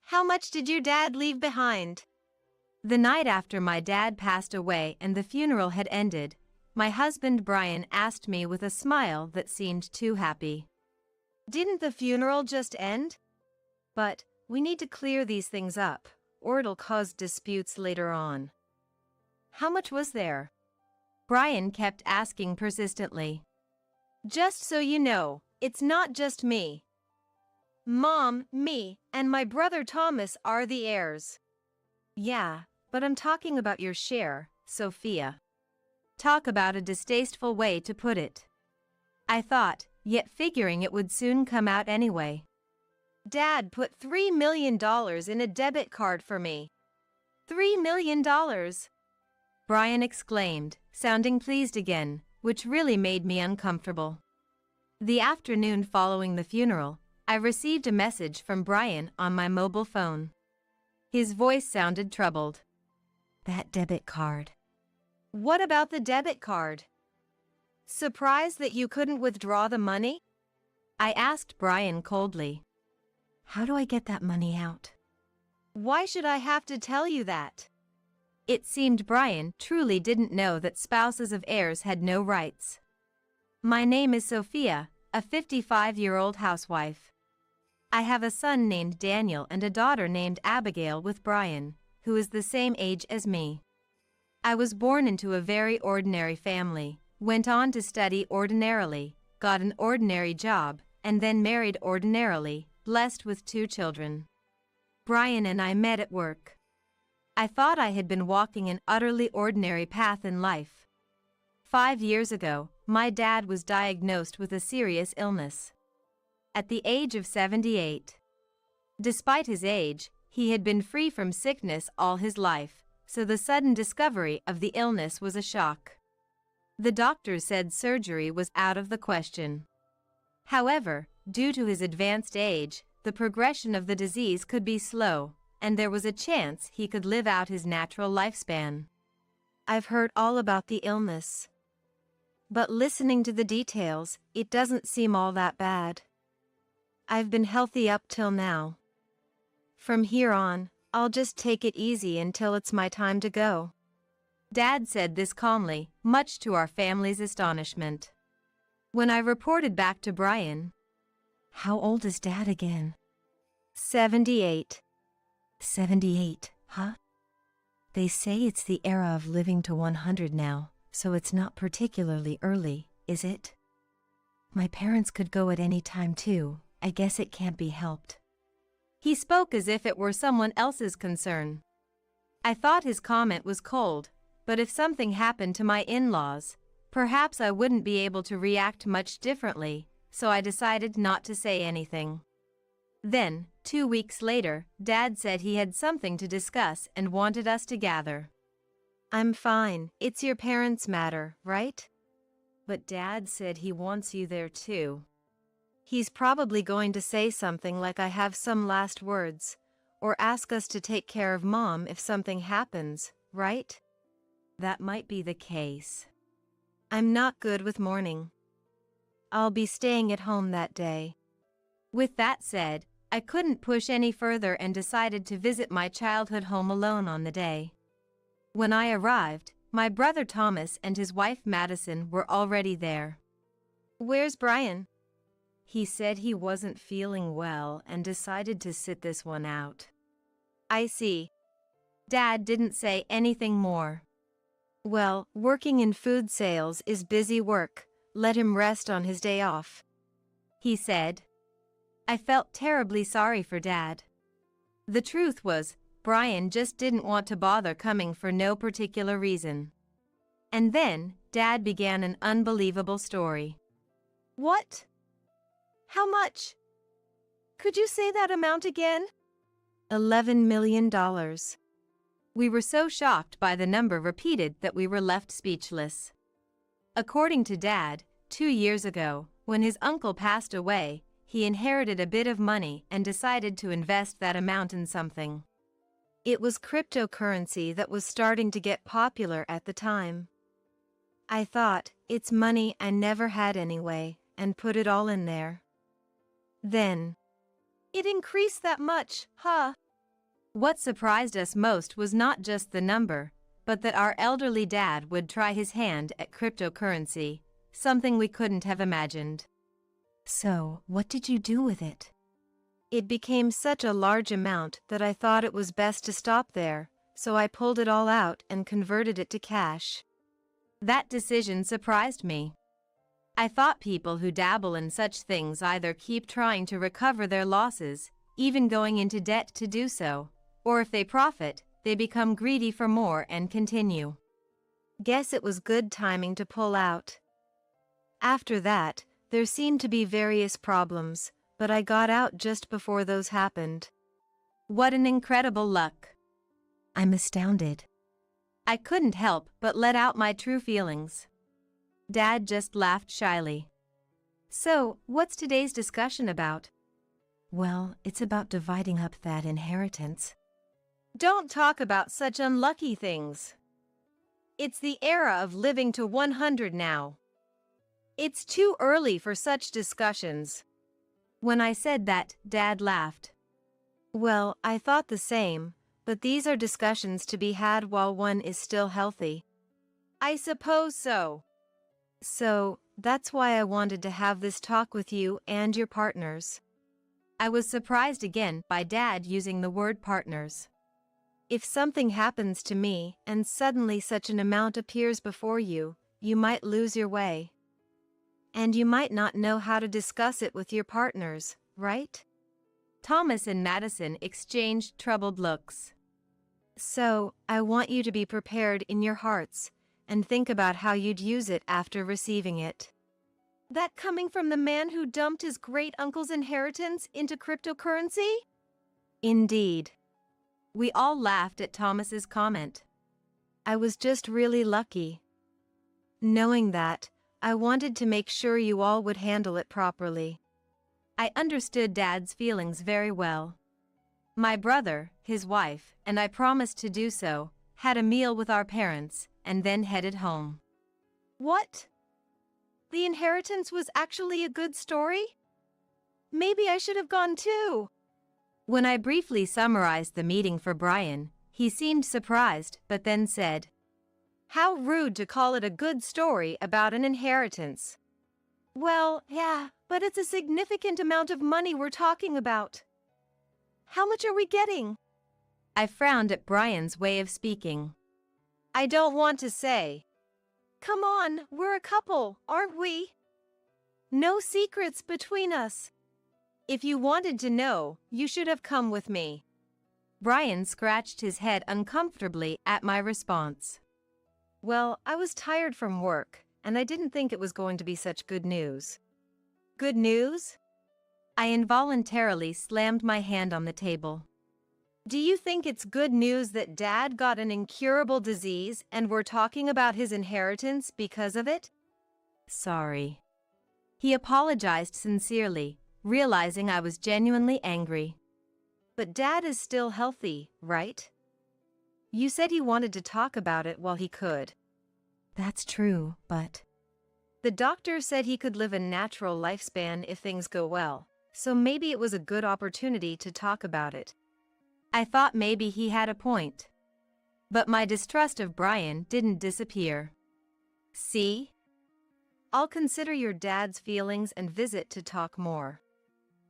How much did your dad leave behind? The night after my dad passed away and the funeral had ended, my husband Brian asked me with a smile that seemed too happy. Didn't the funeral just end? But we need to clear these things up, or it'll cause disputes later on. How much was there? Brian kept asking persistently. Just so you know, it's not just me. Mom, me, and my brother Thomas are the heirs. Yeah, but I'm talking about your share, Sophia. Talk about a distasteful way to put it. I thought, yet figuring it would soon come out anyway. Dad put $3 million in a debit card for me. $3 million! Brian exclaimed, sounding pleased again, which really made me uncomfortable. The afternoon following the funeral, I received a message from Brian on my mobile phone. His voice sounded troubled. That debit card. What about the debit card? Surprised that you couldn't withdraw the money? I asked Brian coldly. How do I get that money out? Why should I have to tell you that? It seemed Brian truly didn't know that spouses of heirs had no rights. My name is Sophia, a 55-year-old housewife. I have a son named Daniel and a daughter named Abigail with Brian, who is the same age as me. I was born into a very ordinary family, went on to study ordinarily, got an ordinary job, and then married ordinarily, blessed with 2 children. Brian and I met at work. I thought I had been walking an utterly ordinary path in life. 5 years ago, my dad was diagnosed with a serious illness. At the age of 78. Despite his age, he had been free from sickness all his life, so the sudden discovery of the illness was a shock. The doctors said surgery was out of the question. However, due to his advanced age, the progression of the disease could be slow, and there was a chance he could live out his natural lifespan. I've heard all about the illness. But listening to the details, it doesn't seem all that bad. I've been healthy up till now. From here on, I'll just take it easy until it's my time to go. Dad said this calmly, much to our family's astonishment. When I reported back to Brian, how old is Dad again? 78. 78, huh? They say it's the era of living to 100 now, so it's not particularly early, is it? My parents could go at any time too. I guess it can't be helped. He spoke as if it were someone else's concern. I thought his comment was cold, but if something happened to my in-laws, perhaps I wouldn't be able to react much differently, so I decided not to say anything. Then, 2 weeks later, Dad said he had something to discuss and wanted us to gather. I'm fine, it's your parents' matter, right? But Dad said he wants you there too. He's probably going to say something like I have some last words, or ask us to take care of Mom if something happens, right? That might be the case. I'm not good with mourning. I'll be staying at home that day. With that said, I couldn't push any further and decided to visit my childhood home alone on the day. When I arrived, my brother Thomas and his wife Madison were already there. Where's Brian? He said he wasn't feeling well and decided to sit this one out. I see. Dad didn't say anything more. Well, working in food sales is busy work. Let him rest on his day off, he said. I felt terribly sorry for Dad. The truth was, Brian just didn't want to bother coming for no particular reason. And then, Dad began an unbelievable story. What? How much? Could you say that amount again? $11 million. We were so shocked by the number repeated that we were left speechless. According to Dad, 2 years ago, when his uncle passed away, he inherited a bit of money and decided to invest that amount in something. It was cryptocurrency that was starting to get popular at the time. I thought, it's money I never had anyway, and put it all in there. Then, it increased that much, huh? What surprised us most was not just the number, but that our elderly dad would try his hand at cryptocurrency, something we couldn't have imagined. So, what did you do with it? It became such a large amount that I thought it was best to stop there, so I pulled it all out and converted it to cash. That decision surprised me. I thought people who dabble in such things either keep trying to recover their losses, even going into debt to do so, or if they profit, they become greedy for more and continue. Guess it was good timing to pull out. After that, there seemed to be various problems, but I got out just before those happened. What an incredible luck! I'm astounded. I couldn't help but let out my true feelings. Dad just laughed shyly. So, what's today's discussion about? Well, it's about dividing up that inheritance. Don't talk about such unlucky things. It's the era of living to 100 now. It's too early for such discussions. When I said that, Dad laughed. Well, I thought the same, but these are discussions to be had while one is still healthy. I suppose so. So, that's why I wanted to have this talk with you and your partners. I was surprised again by Dad using the word partners. If something happens to me and suddenly such an amount appears before you, you might lose your way. And you might not know how to discuss it with your partners, right? Thomas and Madison exchanged troubled looks. So, I want you to be prepared in your hearts and think about how you'd use it after receiving it. That coming from the man who dumped his great-uncle's inheritance into cryptocurrency? Indeed. We all laughed at Thomas's comment. I was just really lucky. Knowing that, I wanted to make sure you all would handle it properly. I understood Dad's feelings very well. My brother, his wife, and I promised to do so, had a meal with our parents, and then headed home. What? The inheritance was actually a good story? Maybe I should have gone too. When I briefly summarized the meeting for Brian, he seemed surprised but then said, "How rude to call it a good story about an inheritance." Well, yeah, but it's a significant amount of money we're talking about. How much are we getting? I frowned at Brian's way of speaking. I don't want to say. Come on, we're a couple, aren't we? No secrets between us. If you wanted to know, you should have come with me. Brian scratched his head uncomfortably at my response. Well, I was tired from work, and I didn't think it was going to be such good news. Good news? I involuntarily slammed my hand on the table. Do you think it's good news that Dad got an incurable disease and we're talking about his inheritance because of it? Sorry. He apologized sincerely, realizing I was genuinely angry. But Dad is still healthy, right? You said he wanted to talk about it while he could. That's true, but... The doctor said he could live a natural lifespan if things go well, so maybe it was a good opportunity to talk about it. I thought maybe he had a point. But my distrust of Brian didn't disappear. See? I'll consider your dad's feelings and visit to talk more.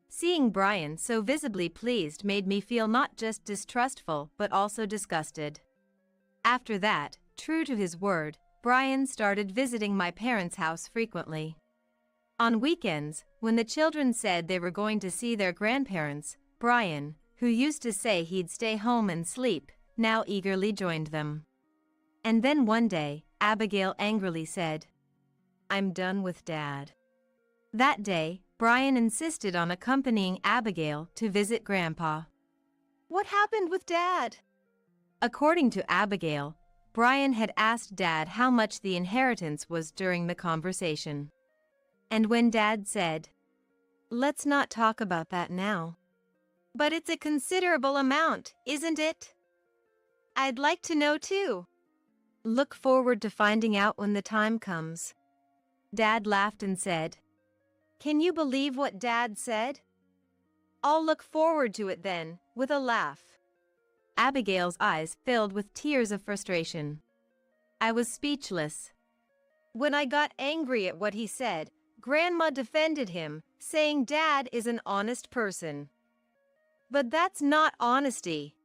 Seeing Brian so visibly pleased made me feel not just distrustful but also disgusted. After that, true to his word, Brian started visiting my parents' house frequently. On weekends, when the children said they were going to see their grandparents, Brian, who used to say he'd stay home and sleep, now eagerly joined them. And then one day, Abigail angrily said, "I'm done with Dad." That day, Brian insisted on accompanying Abigail to visit Grandpa. What happened with Dad? According to Abigail, Brian had asked Dad how much the inheritance was during the conversation. And when Dad said, "Let's not talk about that now." But it's a considerable amount, isn't it? I'd like to know too. Look forward to finding out when the time comes. Dad laughed and said, "Can you believe what Dad said?" I'll look forward to it then, with a laugh. Abigail's eyes filled with tears of frustration. I was speechless. When I got angry at what he said, Grandma defended him, saying Dad is an honest person. But that's not honesty.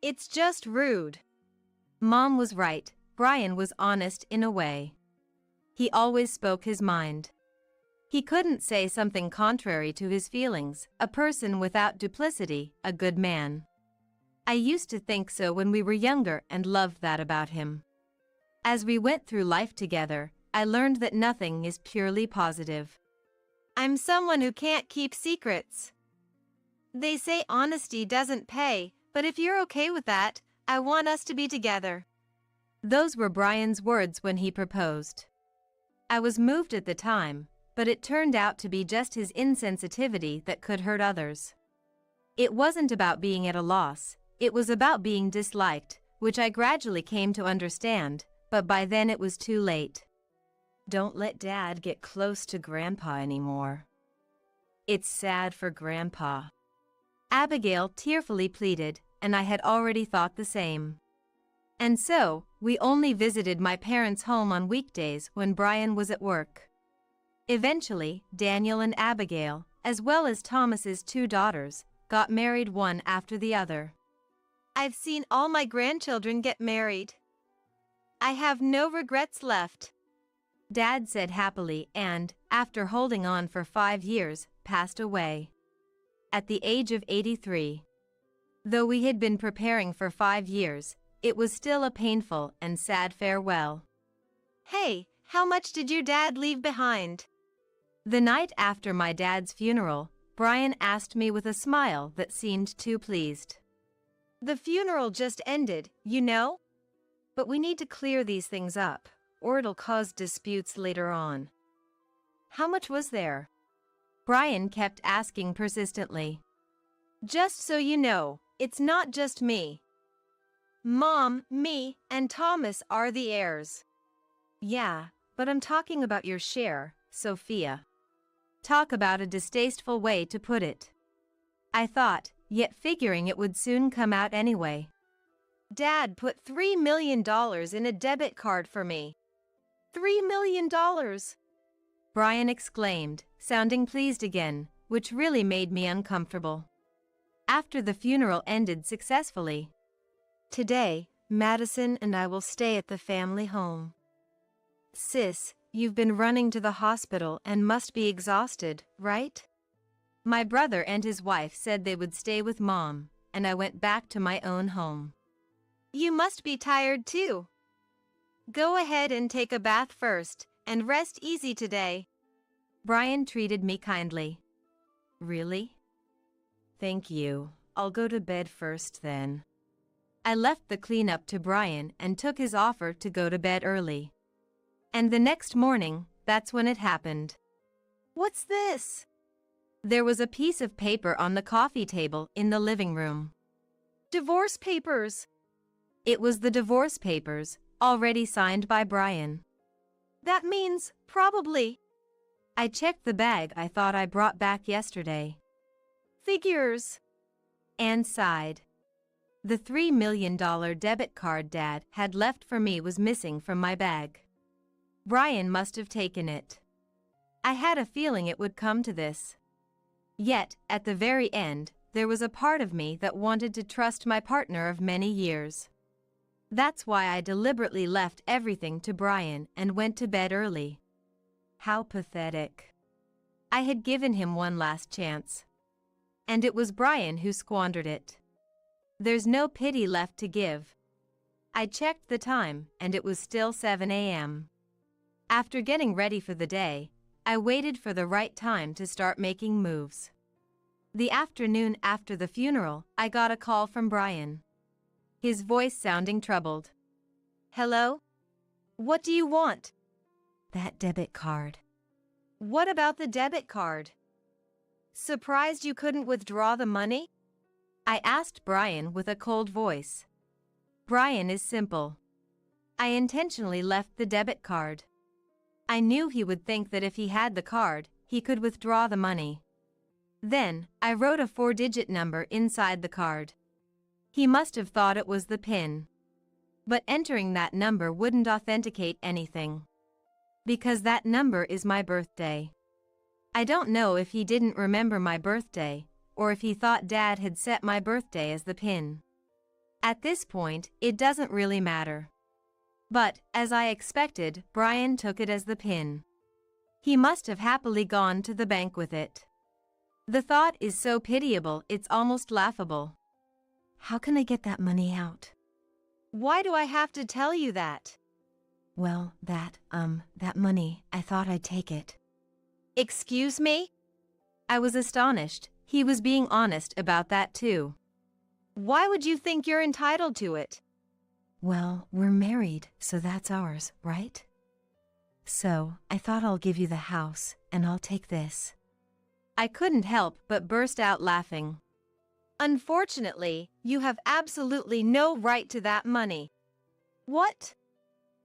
It's just rude. Mom was right. Brian was honest in a way. He always spoke his mind. He couldn't say something contrary to his feelings, a person without duplicity, a good man. I used to think so when we were younger and loved that about him. As we went through life together, I learned that nothing is purely positive. I'm someone who can't keep secrets. They say honesty doesn't pay, but if you're okay with that, I want us to be together. Those were Brian's words when he proposed. I was moved at the time, but it turned out to be just his insensitivity that could hurt others. It wasn't about being at a loss, it was about being disliked, which I gradually came to understand, but by then it was too late. Don't let Dad get close to Grandpa anymore. It's sad for Grandpa. Abigail tearfully pleaded, and I had already thought the same. And so, we only visited my parents' home on weekdays when Brian was at work. Eventually, Daniel and Abigail, as well as Thomas's 2 daughters, got married one after the other. I've seen all my grandchildren get married. I have no regrets left. Dad said happily and, after holding on for 5 years, passed away. At the age of 83. Though we had been preparing for 5 years, it was still a painful and sad farewell. Hey, how much did your dad leave behind? The night after my dad's funeral, Brian asked me with a smile that seemed too pleased. The funeral just ended, you know? But we need to clear these things up, or it'll cause disputes later on. How much was there? Brian kept asking persistently. Just so you know, it's not just me. Mom, me, and Thomas are the heirs. Yeah, but I'm talking about your share, Sophia. Talk about a distasteful way to put it. I thought, yet figuring it would soon come out anyway. Dad put $3 million in a debit card for me. $3 million! Brian exclaimed, sounding pleased again, which really made me uncomfortable. After the funeral ended successfully. Today, Madison and I will stay at the family home. Sis, you've been running to the hospital and must be exhausted, right? My brother and his wife said they would stay with Mom, and I went back to my own home. You must be tired too. Go ahead and take a bath first, and rest easy today. Brian treated me kindly. Really? Thank you. I'll go to bed first then. I left the cleanup to Brian and took his offer to go to bed early. And the next morning, that's when it happened. What's this? There was a piece of paper on the coffee table in the living room. Divorce papers. It was the divorce papers, already signed by Brian. That means, probably. I checked the bag I thought I brought back yesterday. Figures. Anne sighed. The $3 million debit card Dad had left for me was missing from my bag. Brian must have taken it. I had a feeling it would come to this. Yet, at the very end, there was a part of me that wanted to trust my partner of many years. That's why I deliberately left everything to Brian and went to bed early. How pathetic. I had given him one last chance. And it was Brian who squandered it. There's no pity left to give. I checked the time, and it was still 7 a.m. After getting ready for the day, I waited for the right time to start making moves. The afternoon after the funeral, I got a call from Brian. His voice sounding troubled. Hello? What do you want? That debit card. What about the debit card? Surprised you couldn't withdraw the money? I asked Brian with a cold voice. Brian is simple. I intentionally left the debit card. I knew he would think that if he had the card, he could withdraw the money. Then, I wrote a 4-digit number inside the card. He must have thought it was the PIN. But entering that number wouldn't authenticate anything. Because that number is my birthday. I don't know if he didn't remember my birthday, or if he thought Dad had set my birthday as the PIN. At this point, it doesn't really matter. But, as I expected, Brian took it as the PIN. He must have happily gone to the bank with it. The thought is so pitiable it's almost laughable. How can I get that money out? Why do I have to tell you that? Well, that money, I thought I'd take it. Excuse me? I was astonished. He was being honest about that too. Why would you think you're entitled to it? Well, we're married, so that's ours, right? So, I thought I'll give you the house, and I'll take this. I couldn't help but burst out laughing. Unfortunately, you have absolutely no right to that money. What?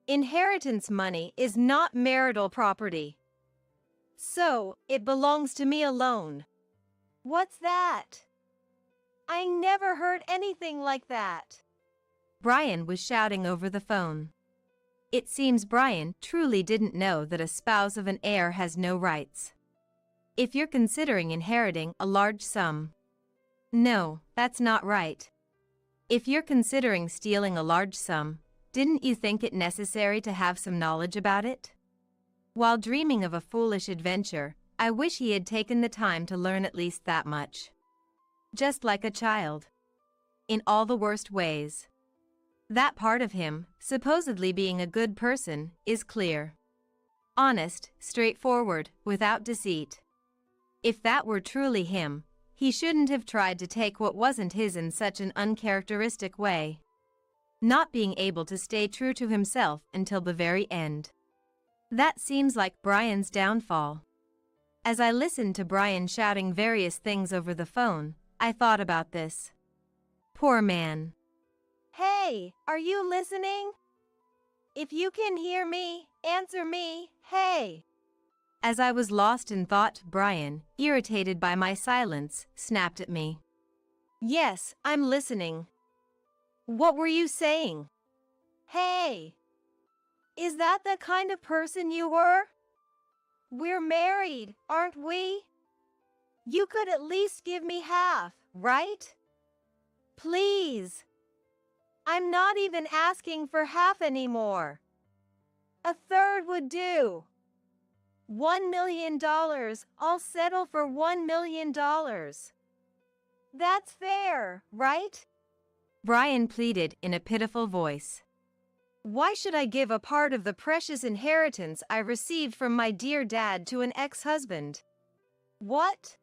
Inheritance money is not marital property. So, it belongs to me alone. What's that? I never heard anything like that. Brian was shouting over the phone. It seems Brian truly didn't know that a spouse of an heir has no rights. If you're considering inheriting a large sum. No, that's not right. If you're considering stealing a large sum, didn't you think it necessary to have some knowledge about it? While dreaming of a foolish adventure, I wish he had taken the time to learn at least that much. Just like a child. In all the worst ways. That part of him, supposedly being a good person, is clear. Honest, straightforward, without deceit. If that were truly him, he shouldn't have tried to take what wasn't his in such an uncharacteristic way. Not being able to stay true to himself until the very end. That seems like Brian's downfall. As I listened to Brian shouting various things over the phone, I thought about this. Poor man. Hey, are you listening? If you can hear me, answer me, hey. As I was lost in thought, Brian, irritated by my silence, snapped at me. Yes, I'm listening. What were you saying? Hey. Is that the kind of person you were? We're married, aren't we? You could at least give me half, right? Please. I'm not even asking for half anymore. A third would do. $1 million, I'll settle for $1 million. That's fair, right? Brian pleaded in a pitiful voice. Why should I give a part of the precious inheritance I received from my dear dad to an ex-husband? What?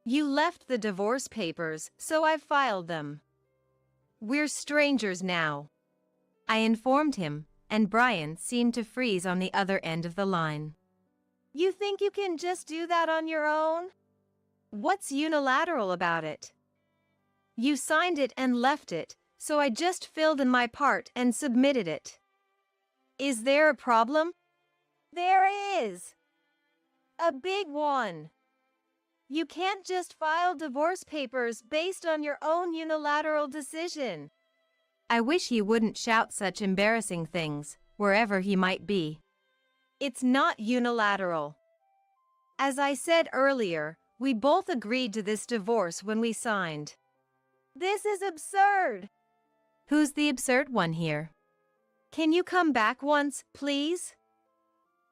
You left the divorce papers, so I've filed them. We're strangers now. I informed him, and Brian seemed to freeze on the other end of the line. You think you can just do that on your own? What's unilateral about it? You signed it and left it, so I just filled in my part and submitted it. Is there a problem? There is. A big one. You can't just file divorce papers based on your own unilateral decision. I wish he wouldn't shout such embarrassing things, wherever he might be. It's not unilateral. As I said earlier, we both agreed to this divorce when we signed. This is absurd. Who's the absurd one here? Can you come back once, please?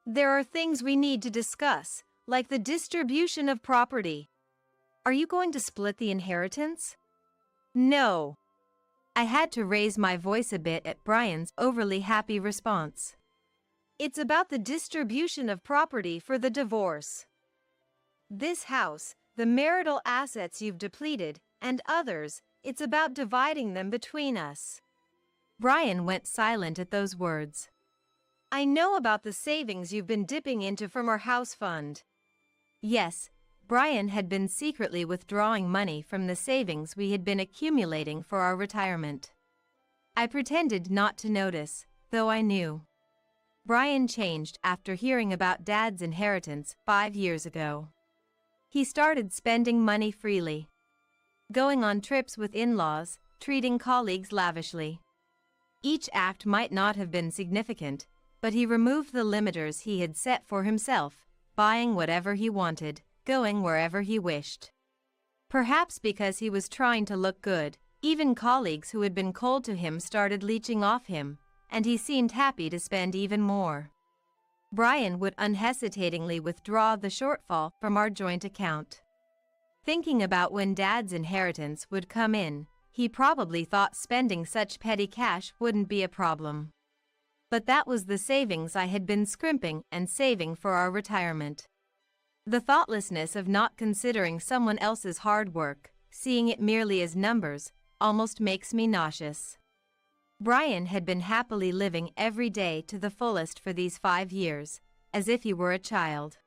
There are things we need to discuss, like the distribution of property. Are you going to split the inheritance? No. I had to raise my voice a bit at Brian's overly happy response. It's about the distribution of property for the divorce. This house, the marital assets you've depleted, and others, it's about dividing them between us. Brian went silent at those words. I know about the savings you've been dipping into from our house fund. Yes, Brian had been secretly withdrawing money from the savings we had been accumulating for our retirement. I pretended not to notice, though I knew. Brian changed after hearing about Dad's inheritance 5 years ago. He started spending money freely. Going on trips with in-laws, treating colleagues lavishly. Each act might not have been significant, but he removed the limiters he had set for himself, buying whatever he wanted, going wherever he wished. Perhaps because he was trying to look good, even colleagues who had been cold to him started leeching off him, and he seemed happy to spend even more. Brian would unhesitatingly withdraw the shortfall from our joint account. Thinking about when Dad's inheritance would come in, he probably thought spending such petty cash wouldn't be a problem. But that was the savings I had been scrimping and saving for our retirement. The thoughtlessness of not considering someone else's hard work, seeing it merely as numbers, almost makes me nauseous. Brian had been happily living every day to the fullest for these 5 years, as if he were a child,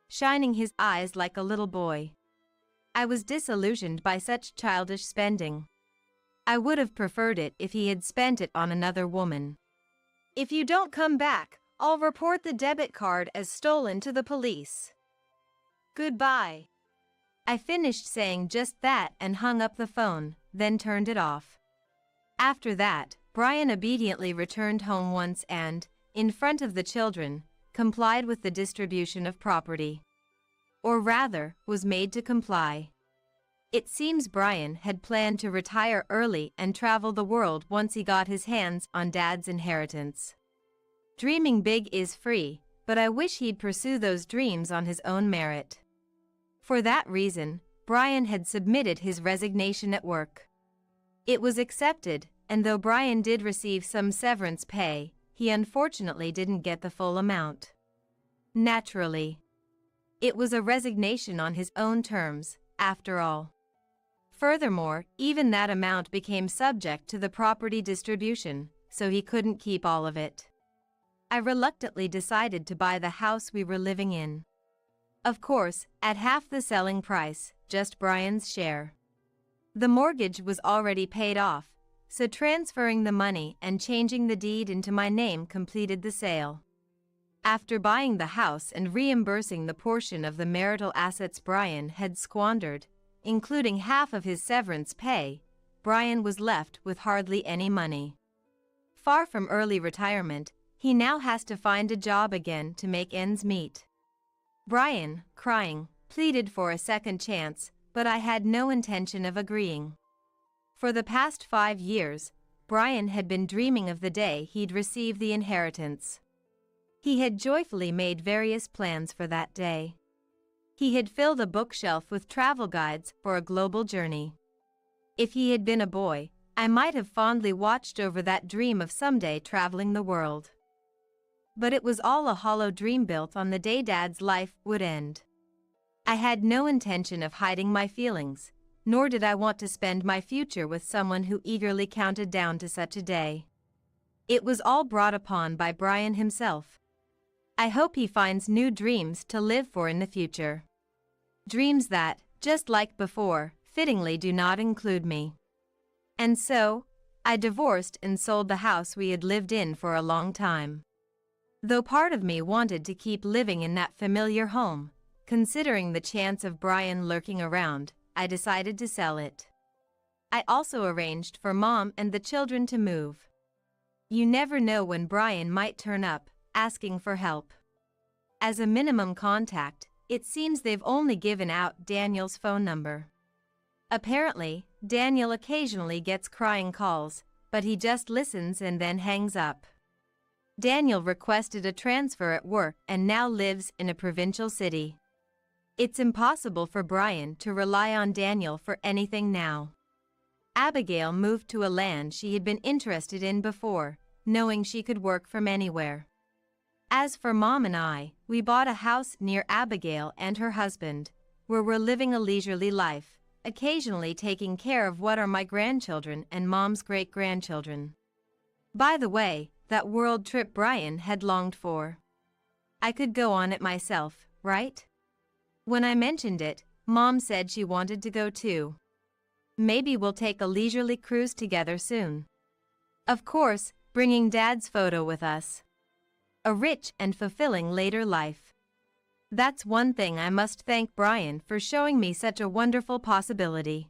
shining his eyes like a little boy. I was disillusioned by such childish spending. I would have preferred it if he had spent it on another woman. "If you don't come back, I'll report the debit card as stolen to the police. Goodbye." I finished saying just that and hung up the phone, then turned it off. After that, Brian obediently returned home once and, in front of the children, complied with the distribution of property. Or rather, was made to comply. It seems Brian had planned to retire early and travel the world once he got his hands on Dad's inheritance. Dreaming big is free, but I wish he'd pursue those dreams on his own merit. For that reason, Brian had submitted his resignation at work. It was accepted, and though Brian did receive some severance pay, he unfortunately didn't get the full amount. Naturally. It was a resignation on his own terms, after all. Furthermore, even that amount became subject to the property distribution, so he couldn't keep all of it. I reluctantly decided to buy the house we were living in. Of course, at half the selling price, just Brian's share. The mortgage was already paid off, so transferring the money and changing the deed into my name completed the sale. After buying the house and reimbursing the portion of the marital assets Brian had squandered, including half of his severance pay, Brian was left with hardly any money. Far from early retirement, he now has to find a job again to make ends meet. Brian, crying, pleaded for a second chance, but I had no intention of agreeing. For the past 5 years, Brian had been dreaming of the day he'd receive the inheritance. He had joyfully made various plans for that day. He had filled a bookshelf with travel guides for a global journey. If he had been a boy, I might have fondly watched over that dream of someday traveling the world. But it was all a hollow dream built on the day Dad's life would end. I had no intention of hiding my feelings, nor did I want to spend my future with someone who eagerly counted down to such a day. It was all brought upon by Brian himself. I hope he finds new dreams to live for in the future. Dreams that, just like before, fittingly do not include me. And so, I divorced and sold the house we had lived in for a long time. Though part of me wanted to keep living in that familiar home, considering the chance of Brian lurking around, I decided to sell it. I also arranged for Mom and the children to move. You never know when Brian might turn up, asking for help. As a minimum contact, it seems they've only given out Daniel's phone number. Apparently, Daniel occasionally gets crying calls, but he just listens and then hangs up. Daniel requested a transfer at work and now lives in a provincial city. It's impossible for Brian to rely on Daniel for anything now. Abigail moved to a land she had been interested in before, knowing she could work from anywhere. As for Mom and I, we bought a house near Abigail and her husband, where we're living a leisurely life, occasionally taking care of what are my grandchildren and Mom's great-grandchildren. By the way, that world trip Brian had longed for. I could go on it myself, right? When I mentioned it, Mom said she wanted to go too. Maybe we'll take a leisurely cruise together soon. Of course, bringing Dad's photo with us. A rich and fulfilling later life. That's one thing I must thank Brian for showing me such a wonderful possibility.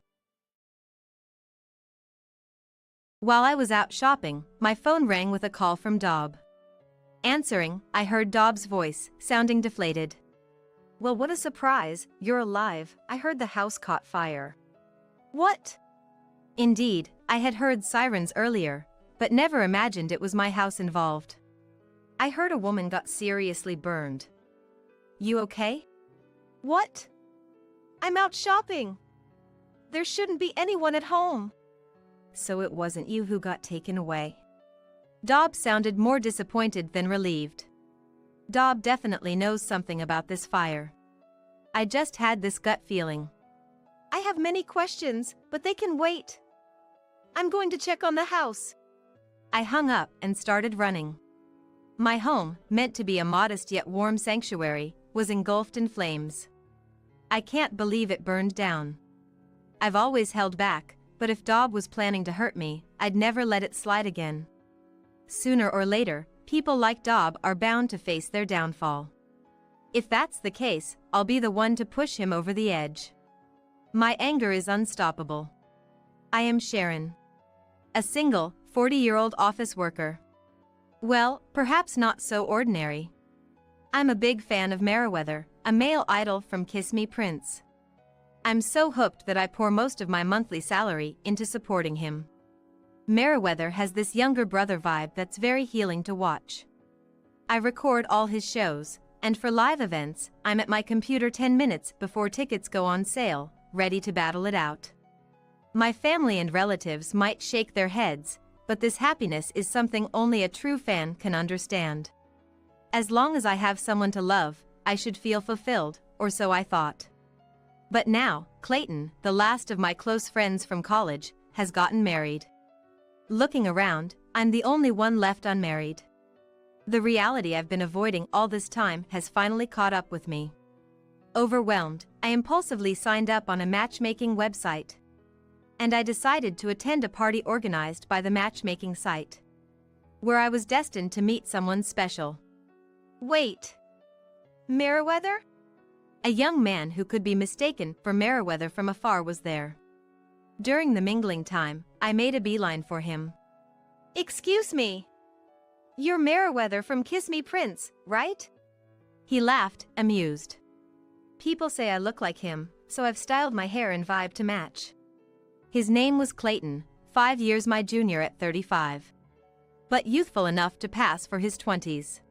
While I was out shopping, my phone rang with a call from Dob. Answering, I heard Dob's voice, sounding deflated. "Well, what a surprise, you're alive. I heard the house caught fire." "What?" Indeed, I had heard sirens earlier, but never imagined it was my house involved. "I heard a woman got seriously burned." "You okay?" "What? I'm out shopping. There shouldn't be anyone at home." "So it wasn't you who got taken away?" Dob sounded more disappointed than relieved. Dob definitely knows something about this fire. I just had this gut feeling. "I have many questions, but they can wait. I'm going to check on the house." I hung up and started running. My home, meant to be a modest yet warm sanctuary, was engulfed in flames. I can't believe it burned down. I've always held back, but if Dob was planning to hurt me, I'd never let it slide again. Sooner or later, people like Dob are bound to face their downfall. If that's the case, I'll be the one to push him over the edge. My anger is unstoppable. I am Sharon. A single, 40-year-old office worker. Well, perhaps not so ordinary. I'm a big fan of Meriwether, a male idol from Kiss Me Prince. I'm so hooked that I pour most of my monthly salary into supporting him. Meriwether has this younger brother vibe that's very healing to watch. I record all his shows, and for live events, I'm at my computer 10 minutes before tickets go on sale, ready to battle it out. My family and relatives might shake their heads, but this happiness is something only a true fan can understand. As long as I have someone to love, I should feel fulfilled, or so I thought. But now, Clayton, the last of my close friends from college, has gotten married. Looking around, I'm the only one left unmarried. The reality I've been avoiding all this time has finally caught up with me. Overwhelmed, I impulsively signed up on a matchmaking website. And I decided to attend a party organized by the matchmaking site, where I was destined to meet someone special. Wait. Meriwether? A young man who could be mistaken for Meriwether from afar was there. During the mingling time, I made a beeline for him. "Excuse me. You're Meriwether from Kiss Me Prince, right?" He laughed, amused. "People say I look like him, so I've styled my hair and vibe to match." His name was Clayton, 5 years my junior at 35. But youthful enough to pass for his 20s.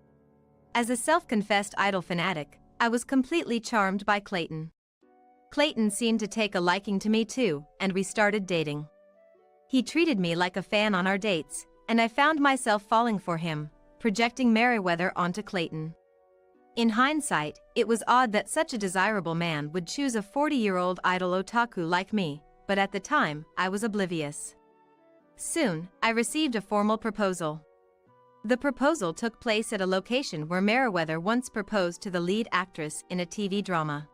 As a self-confessed idol fanatic, I was completely charmed by Clayton. Clayton seemed to take a liking to me too, and we started dating. He treated me like a fan on our dates, and I found myself falling for him, projecting Meriwether onto Clayton. In hindsight, it was odd that such a desirable man would choose a 40-year-old idol otaku like me, but at the time, I was oblivious. Soon, I received a formal proposal. The proposal took place at a location where Meriwether once proposed to the lead actress in a TV drama.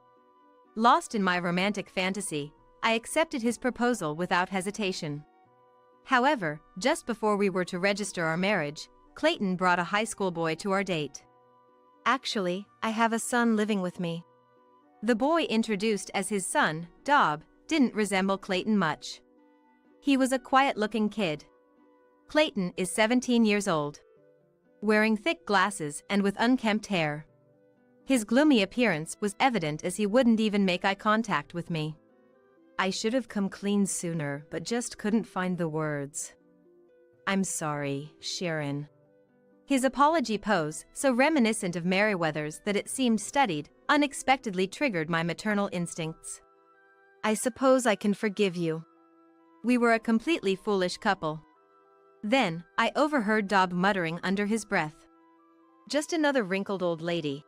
Lost in my romantic fantasy, I accepted his proposal without hesitation. However, just before we were to register our marriage, Clayton brought a high school boy to our date. "Actually, I have a son living with me." The boy introduced as his son, Dob, didn't resemble Clayton much. He was a quiet-looking kid. Clayton is 17 years old. Wearing thick glasses and with unkempt hair. His gloomy appearance was evident as he wouldn't even make eye contact with me. "I should have come clean sooner, but just couldn't find the words. I'm sorry, Sharon." His apology pose, so reminiscent of Meriwether's that it seemed studied, unexpectedly triggered my maternal instincts. "I suppose I can forgive you. We were a completely foolish couple." Then, I overheard Dob muttering under his breath. "Just another wrinkled old lady."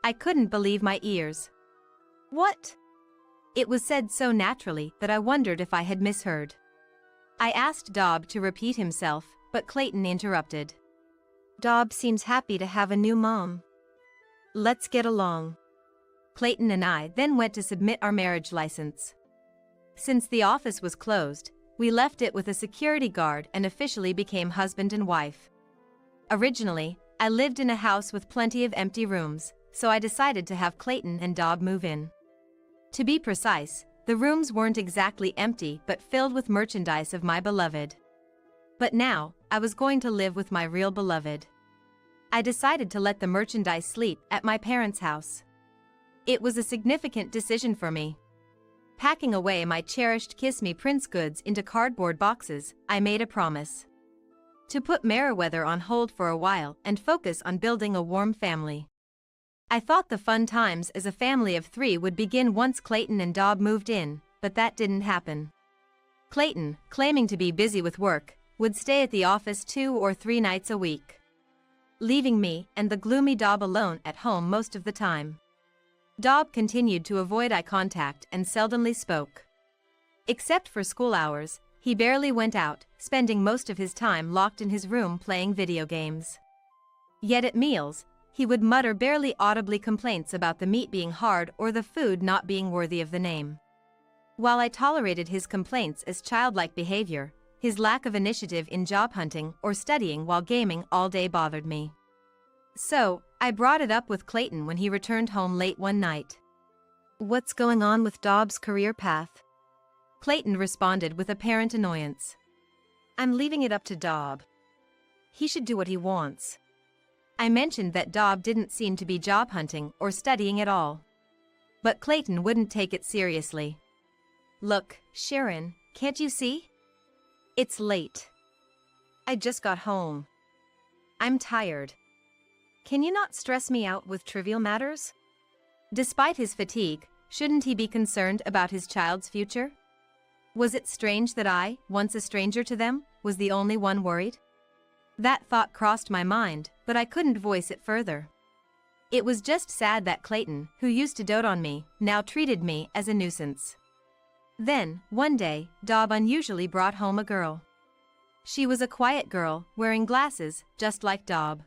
I couldn't believe my ears. "What?" It was said so naturally that I wondered if I had misheard. I asked Dob to repeat himself, but Clayton interrupted. "Dob seems happy to have a new mom. Let's get along." Clayton and I then went to submit our marriage license. Since the office was closed, we left it with a security guard and officially became husband and wife. Originally, I lived in a house with plenty of empty rooms, so I decided to have Clayton and Dob move in. To be precise, the rooms weren't exactly empty but filled with merchandise of my beloved. But now, I was going to live with my real beloved. I decided to let the merchandise sleep at my parents' house. It was a significant decision for me. Packing away my cherished Kiss Me Prince goods into cardboard boxes, I made a promise to put Meriwether on hold for a while and focus on building a warm family. I thought the fun times as a family of 3 would begin once Clayton and Dob moved in, but that didn't happen. Clayton, claiming to be busy with work, would stay at the office 2 or 3 nights a week, leaving me and the gloomy Dob alone at home most of the time. Dob continued to avoid eye contact and seldomly spoke. Except for school hours, he barely went out, spending most of his time locked in his room playing video games. Yet at meals, he would mutter barely audibly complaints about the meat being hard or the food not being worthy of the name. While I tolerated his complaints as childlike behavior, his lack of initiative in job hunting or studying while gaming all day bothered me. So, I brought it up with Clayton when he returned home late one night. What's going on with Dob's career path? Clayton responded with apparent annoyance. I'm leaving it up to Dob. He should do what he wants. I mentioned that Dob didn't seem to be job hunting or studying at all. But Clayton wouldn't take it seriously. Look, Sharon, can't you see? It's late. I just got home. I'm tired. Can you not stress me out with trivial matters? Despite his fatigue, shouldn't he be concerned about his child's future? Was it strange that I, once a stranger to them, was the only one worried? That thought crossed my mind, but I couldn't voice it further. It was just sad that Clayton, who used to dote on me, now treated me as a nuisance. Then, one day, Dob unusually brought home a girl. She was a quiet girl, wearing glasses, just like Dob.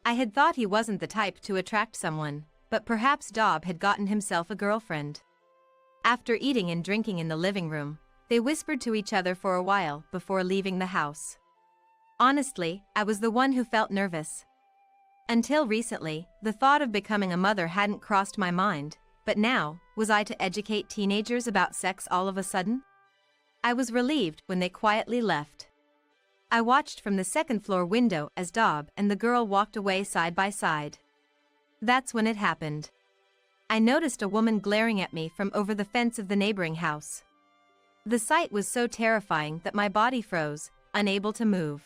I had thought he wasn't the type to attract someone, but perhaps Dob had gotten himself a girlfriend. After eating and drinking in the living room, they whispered to each other for a while before leaving the house. Honestly, I was the one who felt nervous. Until recently, the thought of becoming a mother hadn't crossed my mind, but now, was I to educate teenagers about sex all of a sudden? I was relieved when they quietly left. I watched from the second-floor window as Dob and the girl walked away side by side. That's when it happened. I noticed a woman glaring at me from over the fence of the neighboring house. The sight was so terrifying that my body froze, unable to move.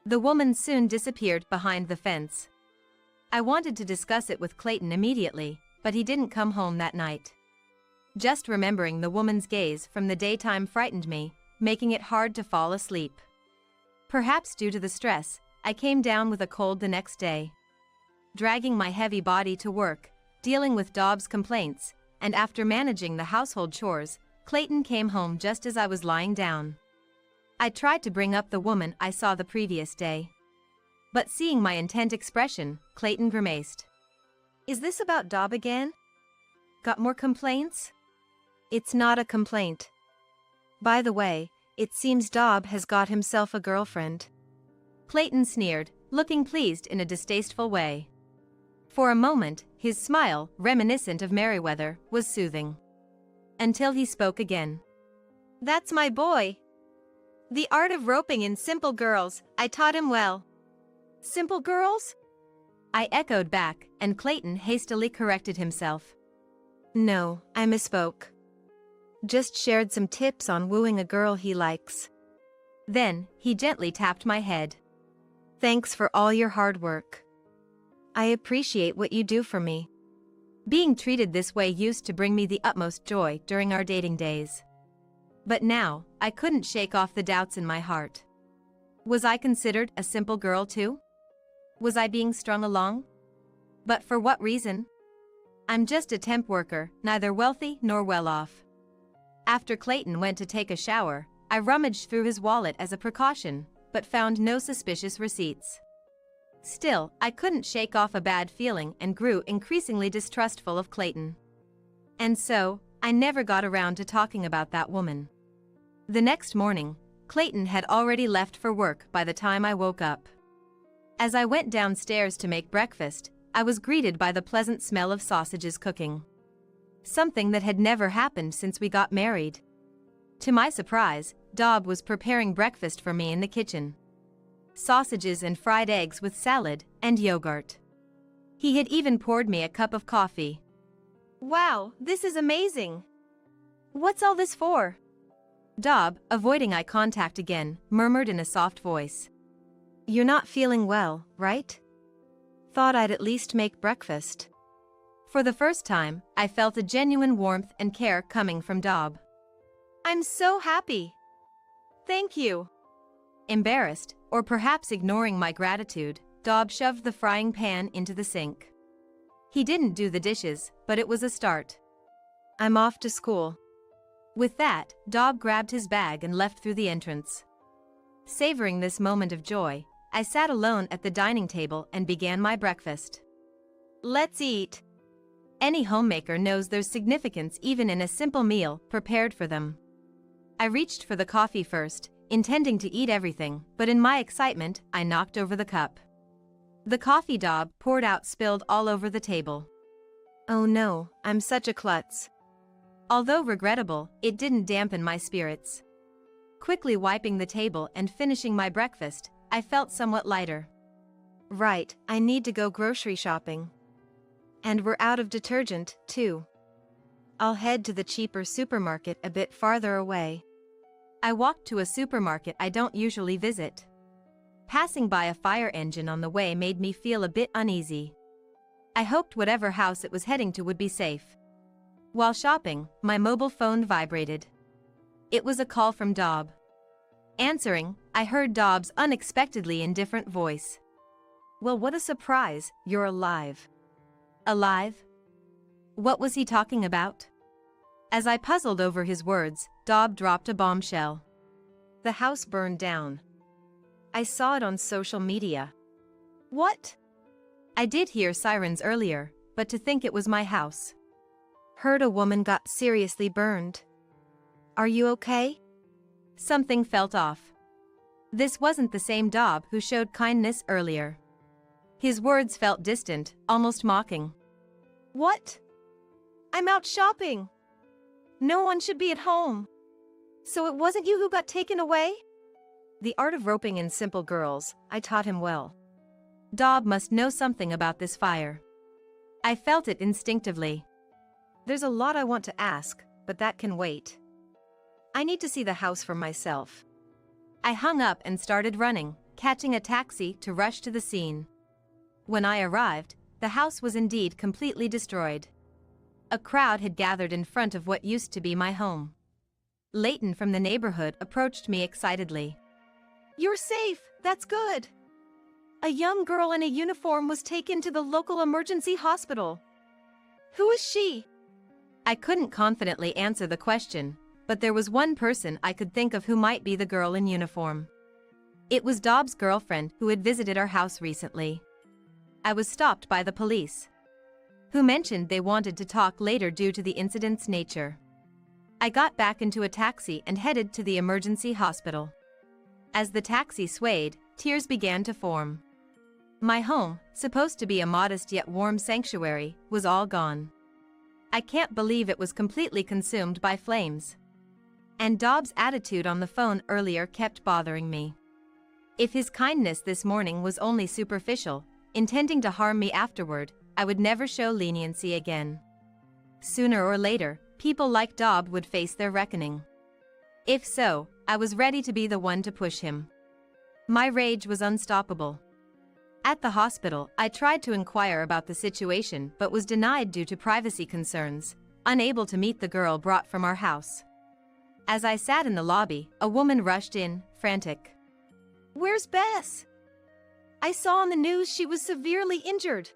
The woman soon disappeared behind the fence. I wanted to discuss it with Clayton immediately, but he didn't come home that night. Just remembering the woman's gaze from the daytime frightened me, making it hard to fall asleep. Perhaps due to the stress, I came down with a cold the next day. Dragging my heavy body to work, dealing with Dob's complaints, and after managing the household chores, Clayton came home just as I was lying down. I tried to bring up the woman I saw the previous day. But seeing my intent expression, Clayton grimaced. Is this about Dob again? Got more complaints? It's not a complaint. By the way, it seems Dob has got himself a girlfriend. Clayton sneered, looking pleased in a distasteful way. For a moment, his smile, reminiscent of Meriwether, was soothing. Until he spoke again. That's my boy. The art of roping in simple girls, I taught him well. Simple girls? I echoed back, and Clayton hastily corrected himself. No, I misspoke. Just shared some tips on wooing a girl he likes. Then, he gently tapped my head. Thanks for all your hard work. I appreciate what you do for me. Being treated this way used to bring me the utmost joy during our dating days. But now, I couldn't shake off the doubts in my heart. Was I considered a simple girl too? Was I being strung along? But for what reason? I'm just a temp worker, neither wealthy nor well off. After Clayton went to take a shower, I rummaged through his wallet as a precaution, but found no suspicious receipts. Still, I couldn't shake off a bad feeling and grew increasingly distrustful of Clayton. And so, I never got around to talking about that woman. The next morning, Clayton had already left for work by the time I woke up. As I went downstairs to make breakfast, I was greeted by the pleasant smell of sausages cooking. Something that had never happened since we got married. To my surprise, Dob was preparing breakfast for me in the kitchen. Sausages and fried eggs with salad and yogurt. He had even poured me a cup of coffee. Wow, this is amazing. What's all this for? Dob, avoiding eye contact again, murmured in a soft voice. You're not feeling well, right? Thought I'd at least make breakfast. For the first time, I felt a genuine warmth and care coming from Dob. I'm so happy. Thank you. Embarrassed, or perhaps ignoring my gratitude, Dob shoved the frying pan into the sink. He didn't do the dishes, but it was a start. I'm off to school. With that, Dob grabbed his bag and left through the entrance. Savoring this moment of joy, I sat alone at the dining table and began my breakfast. Let's eat. Any homemaker knows there's significance even in a simple meal prepared for them. I reached for the coffee first, intending to eat everything, but in my excitement, I knocked over the cup. The coffee Dob poured out spilled all over the table. Oh no, I'm such a klutz. Although regrettable, it didn't dampen my spirits. Quickly wiping the table and finishing my breakfast, I felt somewhat lighter. Right, I need to go grocery shopping. And we're out of detergent, too. I'll head to the cheaper supermarket a bit farther away. I walked to a supermarket I don't usually visit. Passing by a fire engine on the way made me feel a bit uneasy. I hoped whatever house it was heading to would be safe. While shopping, my mobile phone vibrated. It was a call from Dob. Answering, I heard Dob's unexpectedly indifferent voice. Well, what a surprise, you're alive. Alive? What was he talking about? As I puzzled over his words, Dob dropped a bombshell. The house burned down. I saw it on social media. What? I did hear sirens earlier, but to think it was my house. Heard a woman got seriously burned. Are you okay? Something felt off. This wasn't the same Dob who showed kindness earlier. His words felt distant, almost mocking. What? I'm out shopping. No one should be at home. So it wasn't you who got taken away? The art of roping in simple girls, I taught him well. Dob must know something about this fire. I felt it instinctively. There's a lot I want to ask, but that can wait. I need to see the house for myself. I hung up and started running, catching a taxi to rush to the scene. When I arrived, the house was indeed completely destroyed. A crowd had gathered in front of what used to be my home. Leighton from the neighborhood approached me excitedly. You're safe, that's good. A young girl in a uniform was taken to the local emergency hospital. Who is she? I couldn't confidently answer the question, but there was one person I could think of who might be the girl in uniform. It was Dob's girlfriend who had visited our house recently. I was stopped by the police, who mentioned they wanted to talk later due to the incident's nature. I got back into a taxi and headed to the emergency hospital. As the taxi swayed, tears began to form. My home, supposed to be a modest yet warm sanctuary, was all gone. I can't believe it was completely consumed by flames. And Dob's attitude on the phone earlier kept bothering me. If his kindness this morning was only superficial, intending to harm me afterward, I would never show leniency again. Sooner or later, people like Dob would face their reckoning. If so, I was ready to be the one to push him. My rage was unstoppable. At the hospital, I tried to inquire about the situation but was denied due to privacy concerns, unable to meet the girl brought from our house. As I sat in the lobby, a woman rushed in, frantic. Where's Bess? I saw on the news she was severely injured.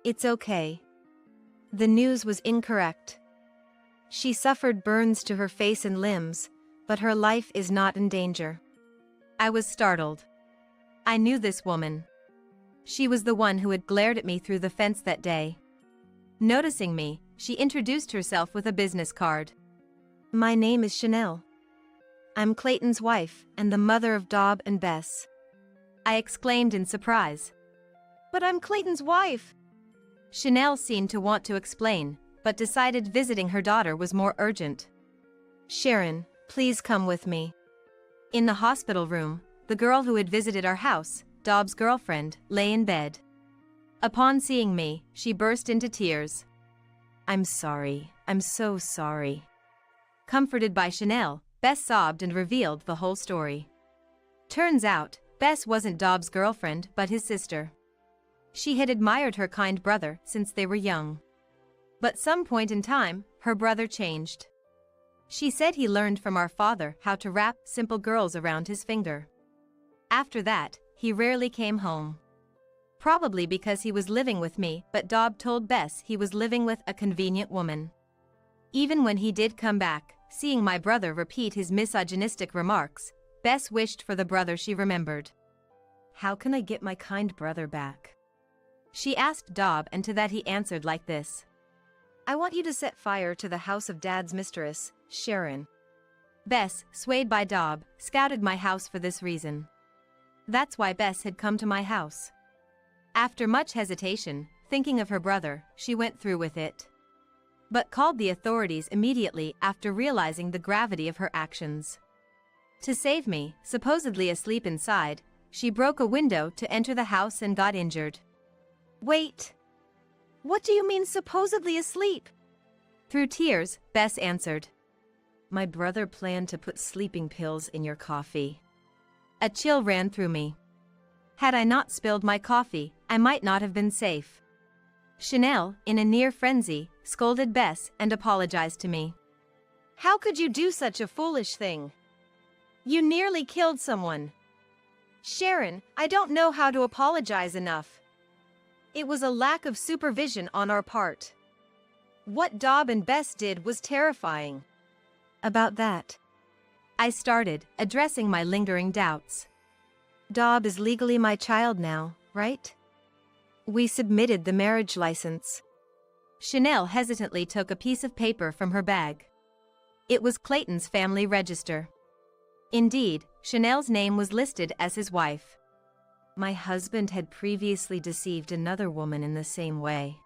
It's okay. The news was incorrect. She suffered burns to her face and limbs, but her life is not in danger. I was startled. I knew this woman. She was the one who had glared at me through the fence that day. Noticing me, she introduced herself with a business card. My name is Chanel. I'm Clayton's wife and the mother of Dob and Bess. I exclaimed in surprise. But I'm Clayton's wife. Chanel seemed to want to explain, but decided visiting her daughter was more urgent. Sharon, Please come with me. In the hospital room, the girl who had visited our house, Dob's girlfriend, lay in bed. Upon seeing me, she burst into tears. I'm sorry, I'm so sorry. Comforted by Chanel, Bess sobbed and revealed the whole story. Turns out, Bess wasn't Dob's girlfriend but his sister. She had admired her kind brother since they were young. But some point in time, her brother changed. She said he learned from our father how to wrap simple girls around his finger. After that, he rarely came home. Probably because he was living with me, but Dob told Bess he was living with a convenient woman. Even when he did come back, seeing my brother repeat his misogynistic remarks, Bess wished for the brother she remembered. How can I get my kind brother back? She asked Dob, and to that he answered like this. I want you to set fire to the house of Dad's mistress, Sharon. Bess, swayed by Dob, scouted my house for this reason. That's why Bess had come to my house. After much hesitation, thinking of her brother, she went through with it. But called the authorities immediately after realizing the gravity of her actions. To save me, supposedly asleep inside, she broke a window to enter the house and got injured. Wait! What do you mean supposedly asleep? Through tears, Bess answered. My brother planned to put sleeping pills in your coffee. A chill ran through me. Had I not spilled my coffee, I might not have been safe. Chanel, in a near frenzy, scolded Bess and apologized to me. How could you do such a foolish thing? You nearly killed someone. Sharon, I don't know how to apologize enough. It was a lack of supervision on our part. What Dob and Bess did was terrifying. About that, I started, addressing my lingering doubts. Dob is legally my child now, right? We submitted the marriage license. Chanel hesitantly took a piece of paper from her bag. It was Clayton's family register. Indeed, Chanel's name was listed as his wife. My husband had previously deceived another woman in the same way.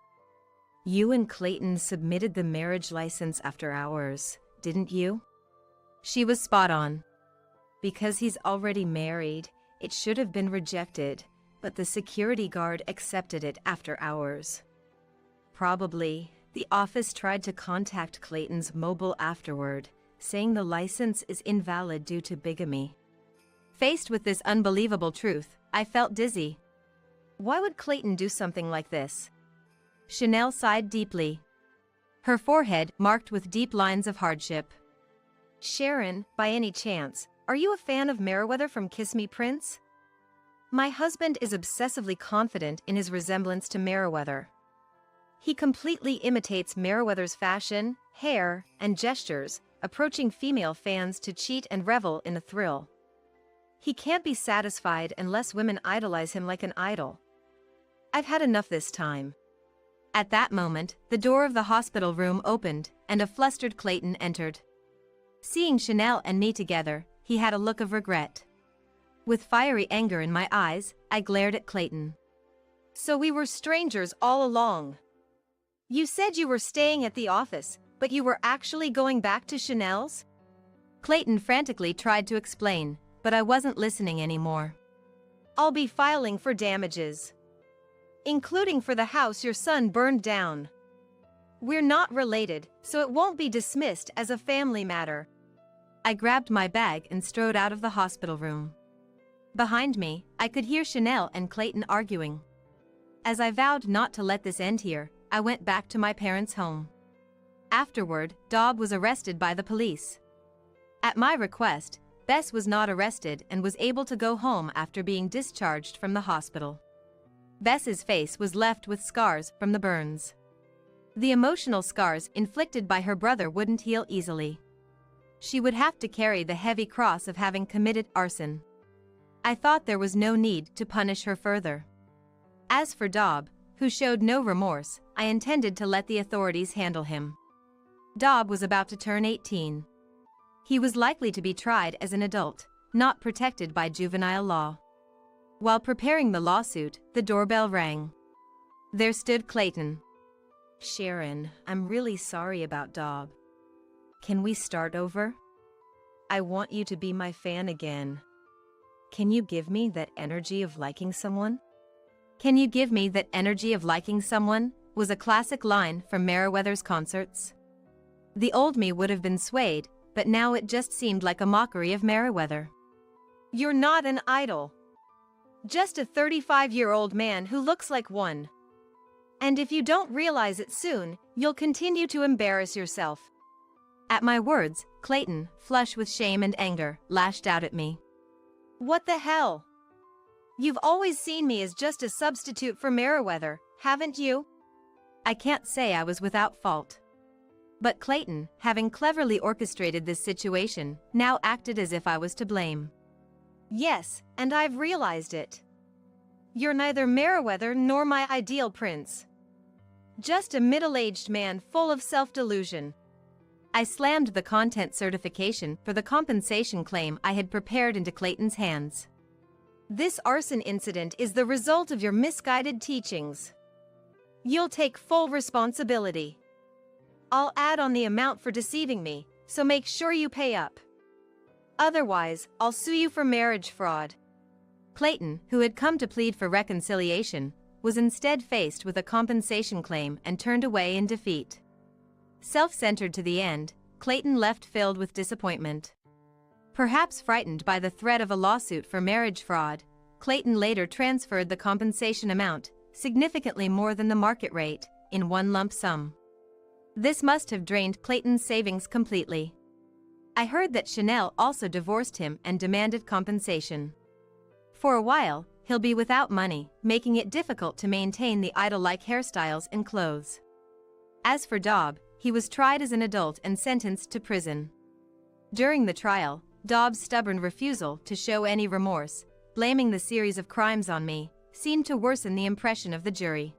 You and Clayton submitted the marriage license after hours, didn't you? She was spot on. Because he's already married, it should have been rejected, but the security guard accepted it after hours. Probably, the office tried to contact Clayton's mobile afterward, saying the license is invalid due to bigamy. Faced with this unbelievable truth, I felt dizzy. Why would Clayton do something like this? Chanel sighed deeply. Her forehead marked with deep lines of hardship. Sharon, by any chance, are you a fan of Meriwether from Kiss Me Prince? My husband is obsessively confident in his resemblance to Meriwether. He completely imitates Meriwether's fashion, hair, and gestures, approaching female fans to cheat and revel in a thrill. He can't be satisfied unless women idolize him like an idol. I've had enough this time. At that moment, the door of the hospital room opened, and a flustered Clayton entered. Seeing Chanel and me together, he had a look of regret. With fiery anger in my eyes, I glared at Clayton. So we were strangers all along. You said you were staying at the office, but you were actually going back to Chanel's? Clayton frantically tried to explain, but I wasn't listening anymore. I'll be filing for damages, including for the house your son burned down. We're not related, so it won't be dismissed as a family matter. I grabbed my bag and strode out of the hospital room. Behind me, I could hear Chanel and Clayton arguing. As I vowed not to let this end here, I went back to my parents' home. Afterward, Dob was arrested by the police. At my request, Bess was not arrested and was able to go home after being discharged from the hospital. Bess's face was left with scars from the burns. The emotional scars inflicted by her brother wouldn't heal easily. She would have to carry the heavy cross of having committed arson. I thought there was no need to punish her further. As for Dob, who showed no remorse, I intended to let the authorities handle him. Dob was about to turn 18. He was likely to be tried as an adult, not protected by juvenile law. While preparing the lawsuit, the doorbell rang. There stood Clayton. Sharon, I'm really sorry about Dob. Can we start over? I want you to be my fan again. Can you give me that energy of liking someone? Can you give me that energy of liking someone? Was a classic line from Meriwether's concerts. The old me would have been swayed, but now it just seemed like a mockery of Meriwether. You're not an idol. Just a 35-year-old man who looks like one. And if you don't realize it soon, you'll continue to embarrass yourself. At my words, Clayton, flush with shame and anger, lashed out at me. What the hell? You've always seen me as just a substitute for Meriwether, haven't you? I can't say I was without fault. But Clayton, having cleverly orchestrated this situation, now acted as if I was to blame. Yes, and I've realized it. You're neither Meriwether nor my ideal prince. Just a middle-aged man full of self-delusion. I slammed the content certification for the compensation claim I had prepared into Clayton's hands. This arson incident is the result of your misguided teachings. You'll take full responsibility. I'll add on the amount for deceiving me, so make sure you pay up. Otherwise, I'll sue you for marriage fraud. Clayton, who had come to plead for reconciliation, was instead faced with a compensation claim and turned away in defeat. Self-centered to the end, Clayton left filled with disappointment. Perhaps frightened by the threat of a lawsuit for marriage fraud, Clayton later transferred the compensation amount, significantly more than the market rate, in one lump sum. This must have drained Clayton's savings completely. I heard that Chanel also divorced him and demanded compensation. For a while, he'll be without money, making it difficult to maintain the idol-like hairstyles and clothes. As for Daub, he was tried as an adult and sentenced to prison. During the trial, Daub's stubborn refusal to show any remorse, blaming the series of crimes on me, seemed to worsen the impression of the jury.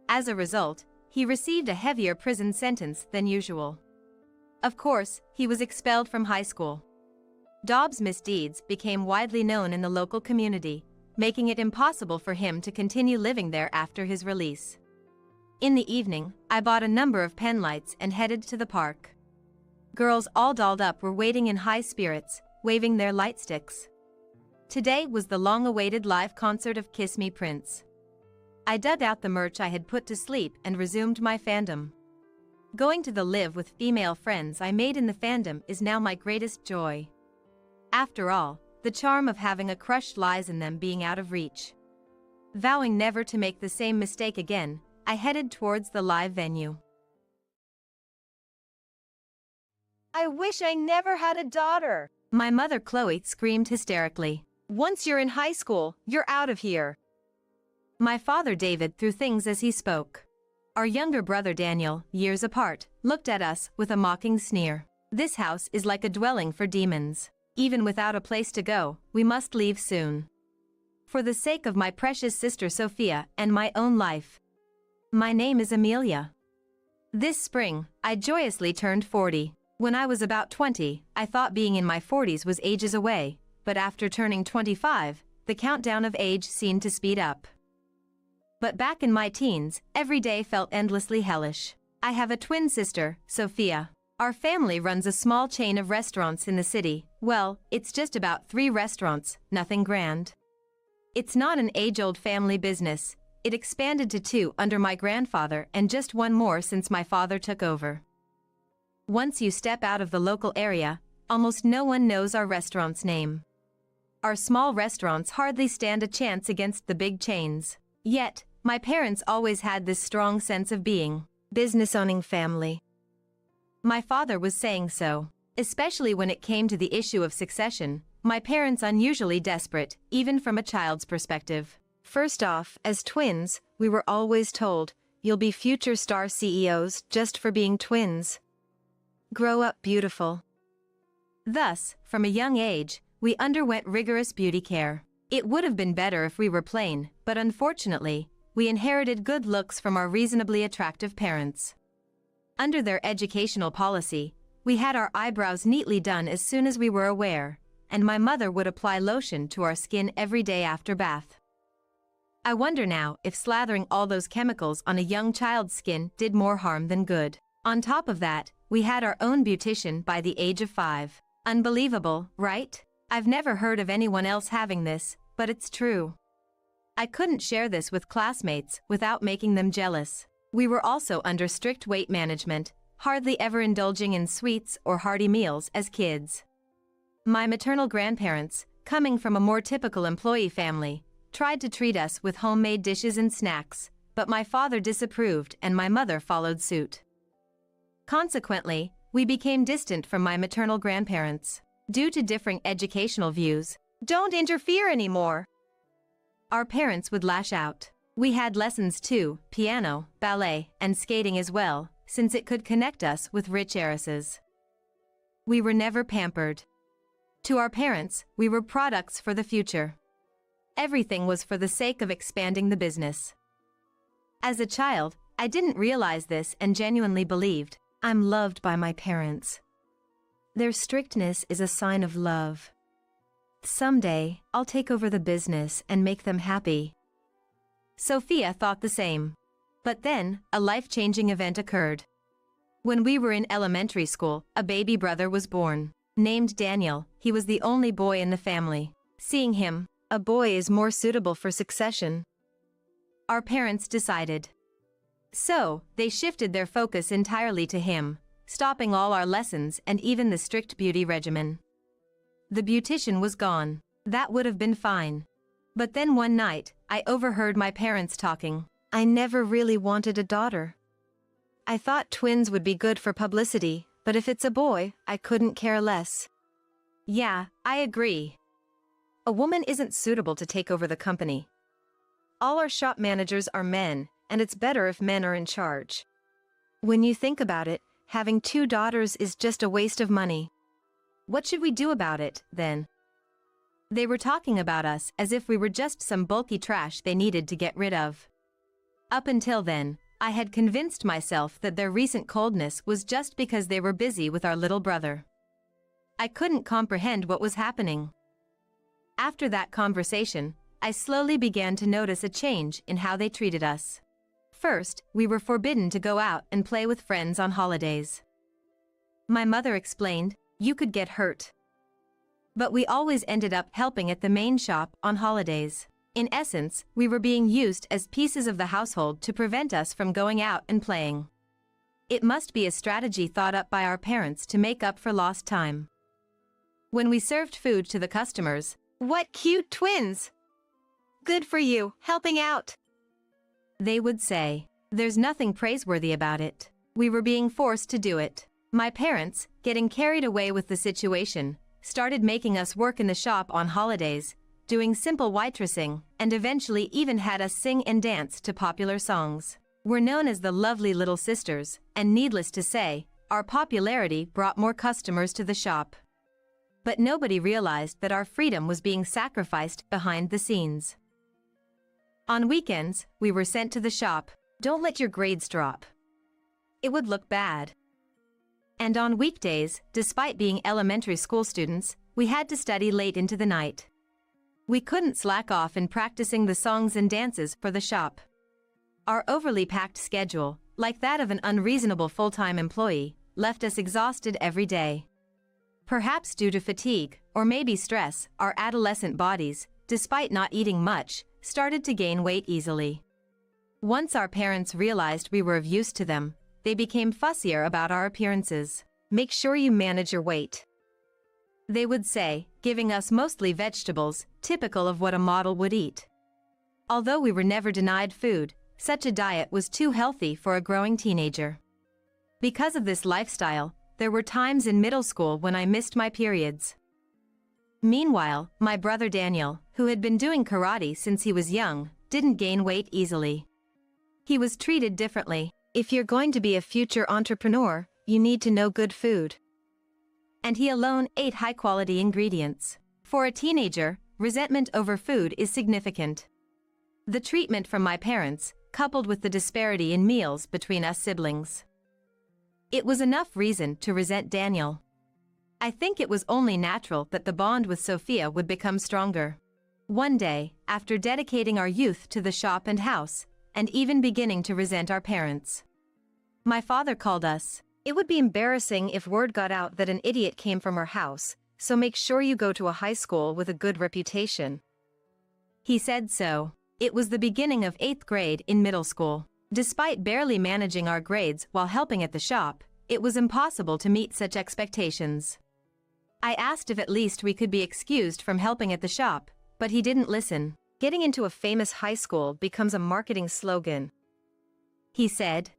As a result, he received a heavier prison sentence than usual. Of course, he was expelled from high school. Daub's misdeeds became widely known in the local community, making it impossible for him to continue living there after his release. In the evening, I bought a number of pen lights and headed to the park. Girls all dolled up were waiting in high spirits, waving their light sticks. Today was the long-awaited live concert of Kiss Me Prince. I dug out the merch I had put to sleep and resumed my fandom. Going to the live with female friends I made in the fandom is now my greatest joy. After all, the charm of having a crush lies in them being out of reach. Vowing never to make the same mistake again, I headed towards the live venue. I wish I never had a daughter. My mother Chloe screamed hysterically. Once you're in high school, you're out of here. My father David threw things as he spoke. Our younger brother Daniel, years apart, looked at us with a mocking sneer. This house is like a dwelling for demons. Even without a place to go, we must leave soon. For the sake of my precious sister Sophia and my own life. My name is Amelia. This spring, I joyously turned 40. When I was about 20, I thought being in my 40s was ages away, but after turning 25, the countdown of age seemed to speed up. But back in my teens, every day felt endlessly hellish. I have a twin sister, Sophia. Our family runs a small chain of restaurants in the city. Well, it's just about 3 restaurants, nothing grand. It's not an age-old family business. It expanded to 2 under my grandfather and just 1 more since my father took over. Once you step out of the local area, almost no one knows our restaurant's name. Our small restaurants hardly stand a chance against the big chains. Yet, my parents always had this strong sense of being business-owning family. My father was saying so, especially when it came to the issue of succession. My parents unusually desperate, even from a child's perspective. First off, as twins, we were always told, you'll be future star CEOs just for being twins. Grow up beautiful. Thus, from a young age, we underwent rigorous beauty care. It would have been better if we were plain, but unfortunately, we inherited good looks from our reasonably attractive parents. Under their educational policy, we had our eyebrows neatly done as soon as we were aware, and my mother would apply lotion to our skin every day after bath. I wonder now if slathering all those chemicals on a young child's skin did more harm than good. On top of that, we had our own beautician by the age of 5. Unbelievable, right? I've never heard of anyone else having this, but it's true. I couldn't share this with classmates without making them jealous. We were also under strict weight management, hardly ever indulging in sweets or hearty meals as kids. My maternal grandparents, coming from a more typical employee family, tried to treat us with homemade dishes and snacks, but my father disapproved and my mother followed suit. Consequently, we became distant from my maternal grandparents. Due to differing educational views, "Don't interfere anymore," our parents would lash out. We had lessons too, piano, ballet, and skating as well, since it could connect us with rich heiresses. We were never pampered. To our parents, we were products for the future. Everything was for the sake of expanding the business. As a child, I didn't realize this and genuinely believed, I'm loved by my parents. Their strictness is a sign of love. Someday, I'll take over the business and make them happy. Sophia thought the same. But then, a life-changing event occurred. When we were in elementary school, a baby brother was born. Named Daniel, he was the only boy in the family. Seeing him, a boy is more suitable for succession. Our parents decided. So, they shifted their focus entirely to him, stopping all our lessons and even the strict beauty regimen. The beautician was gone. That would have been fine. But then one night, I overheard my parents talking. I never really wanted a daughter. I thought twins would be good for publicity, but if it's a boy, I couldn't care less. Yeah, I agree. A woman isn't suitable to take over the company. All our shop managers are men, and it's better if men are in charge. When you think about it, having 2 daughters is just a waste of money. What should we do about it, then? They were talking about us as if we were just some bulky trash they needed to get rid of. Up until then, I had convinced myself that their recent coldness was just because they were busy with our little brother. I couldn't comprehend what was happening. After that conversation, I slowly began to notice a change in how they treated us. First, we were forbidden to go out and play with friends on holidays. My mother explained, you could get hurt. But we always ended up helping at the main shop on holidays. In essence, we were being used as pieces of the household to prevent us from going out and playing. It must be a strategy thought up by our parents to make up for lost time. When we served food to the customers, "What cute twins! Good for you, helping out," they would say. There's nothing praiseworthy about it. We were being forced to do it. My parents, getting carried away with the situation, started making us work in the shop on holidays, doing simple waitressing, and eventually even had us sing and dance to popular songs. We're known as the lovely little sisters, and needless to say, our popularity brought more customers to the shop. But nobody realized that our freedom was being sacrificed behind the scenes. On weekends, we were sent to the shop. Don't let your grades drop. It would look bad. And on weekdays, despite being elementary school students, we had to study late into the night. We couldn't slack off in practicing the songs and dances for the shop. Our overly packed schedule, like that of an unreasonable full-time employee, left us exhausted every day. Perhaps due to fatigue, or maybe stress, our adolescent bodies, despite not eating much, started to gain weight easily. Once our parents realized we were of use to them, they became fussier about our appearances. Make sure you manage your weight, they would say, giving us mostly vegetables, typical of what a model would eat. Although we were never denied food, such a diet was too healthy for a growing teenager. Because of this lifestyle, there were times in middle school when I missed my periods. Meanwhile, my brother Daniel, who had been doing karate since he was young, didn't gain weight easily. He was treated differently. If you're going to be a future entrepreneur, you need to know good food. And he alone ate high-quality ingredients. For a teenager, resentment over food is significant. The treatment from my parents, coupled with the disparity in meals between us siblings. It was enough reason to resent Daniel. I think it was only natural that the bond with Sophia would become stronger. One day, after dedicating our youth to the shop and house, and even beginning to resent our parents, my father called us. It would be embarrassing if word got out that an idiot came from our house, so make sure you go to a high school with a good reputation. He said so. It was the beginning of 8th grade in middle school. Despite barely managing our grades while helping at the shop, it was impossible to meet such expectations. I asked if at least we could be excused from helping at the shop, but he didn't listen. Getting into a famous high school becomes a marketing slogan, he said.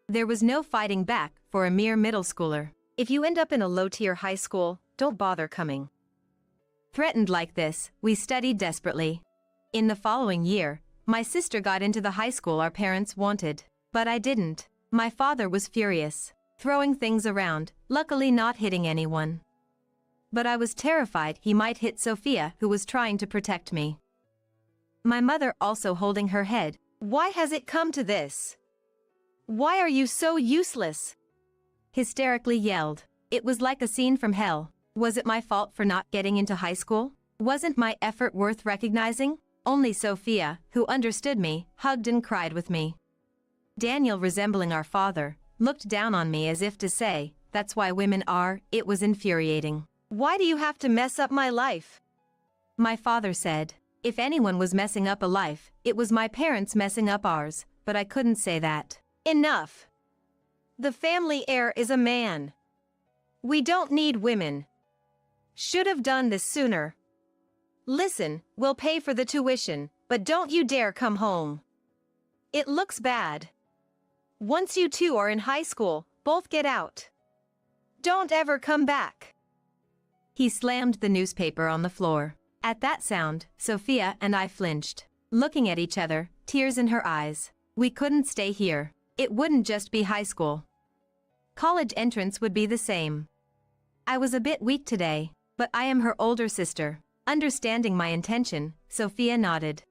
There was no fighting back for a mere middle schooler. If you end up in a low-tier high school, don't bother coming. Threatened like this, we studied desperately. In the following year, my sister got into the high school our parents wanted, but I didn't. My father was furious, throwing things around, luckily not hitting anyone. But I was terrified he might hit Sophia, who was trying to protect me. My mother also holding her head. Why has it come to this? Why are you so useless? Hysterically yelled. It was like a scene from hell. Was it my fault for not getting into high school? Wasn't my effort worth recognizing? Only Sophia, who understood me, hugged and cried with me. Daniel, resembling our father, looked down on me as if to say, that's why women are. It was infuriating. Why do you have to mess up my life? My father said. If anyone was messing up a life, it was my parents messing up ours, but I couldn't say that. Enough. The family heir is a man. We don't need women. Should have done this sooner. Listen, we'll pay for the tuition, but don't you dare come home. It looks bad. Once you two are in high school, both get out. Don't ever come back. He slammed the newspaper on the floor. At that sound, Sophia and I flinched, looking at each other, tears in her eyes. We couldn't stay here. It wouldn't just be high school. College entrance would be the same. I was a bit weak today, but I am her older sister. Understanding my intention, Sophia nodded.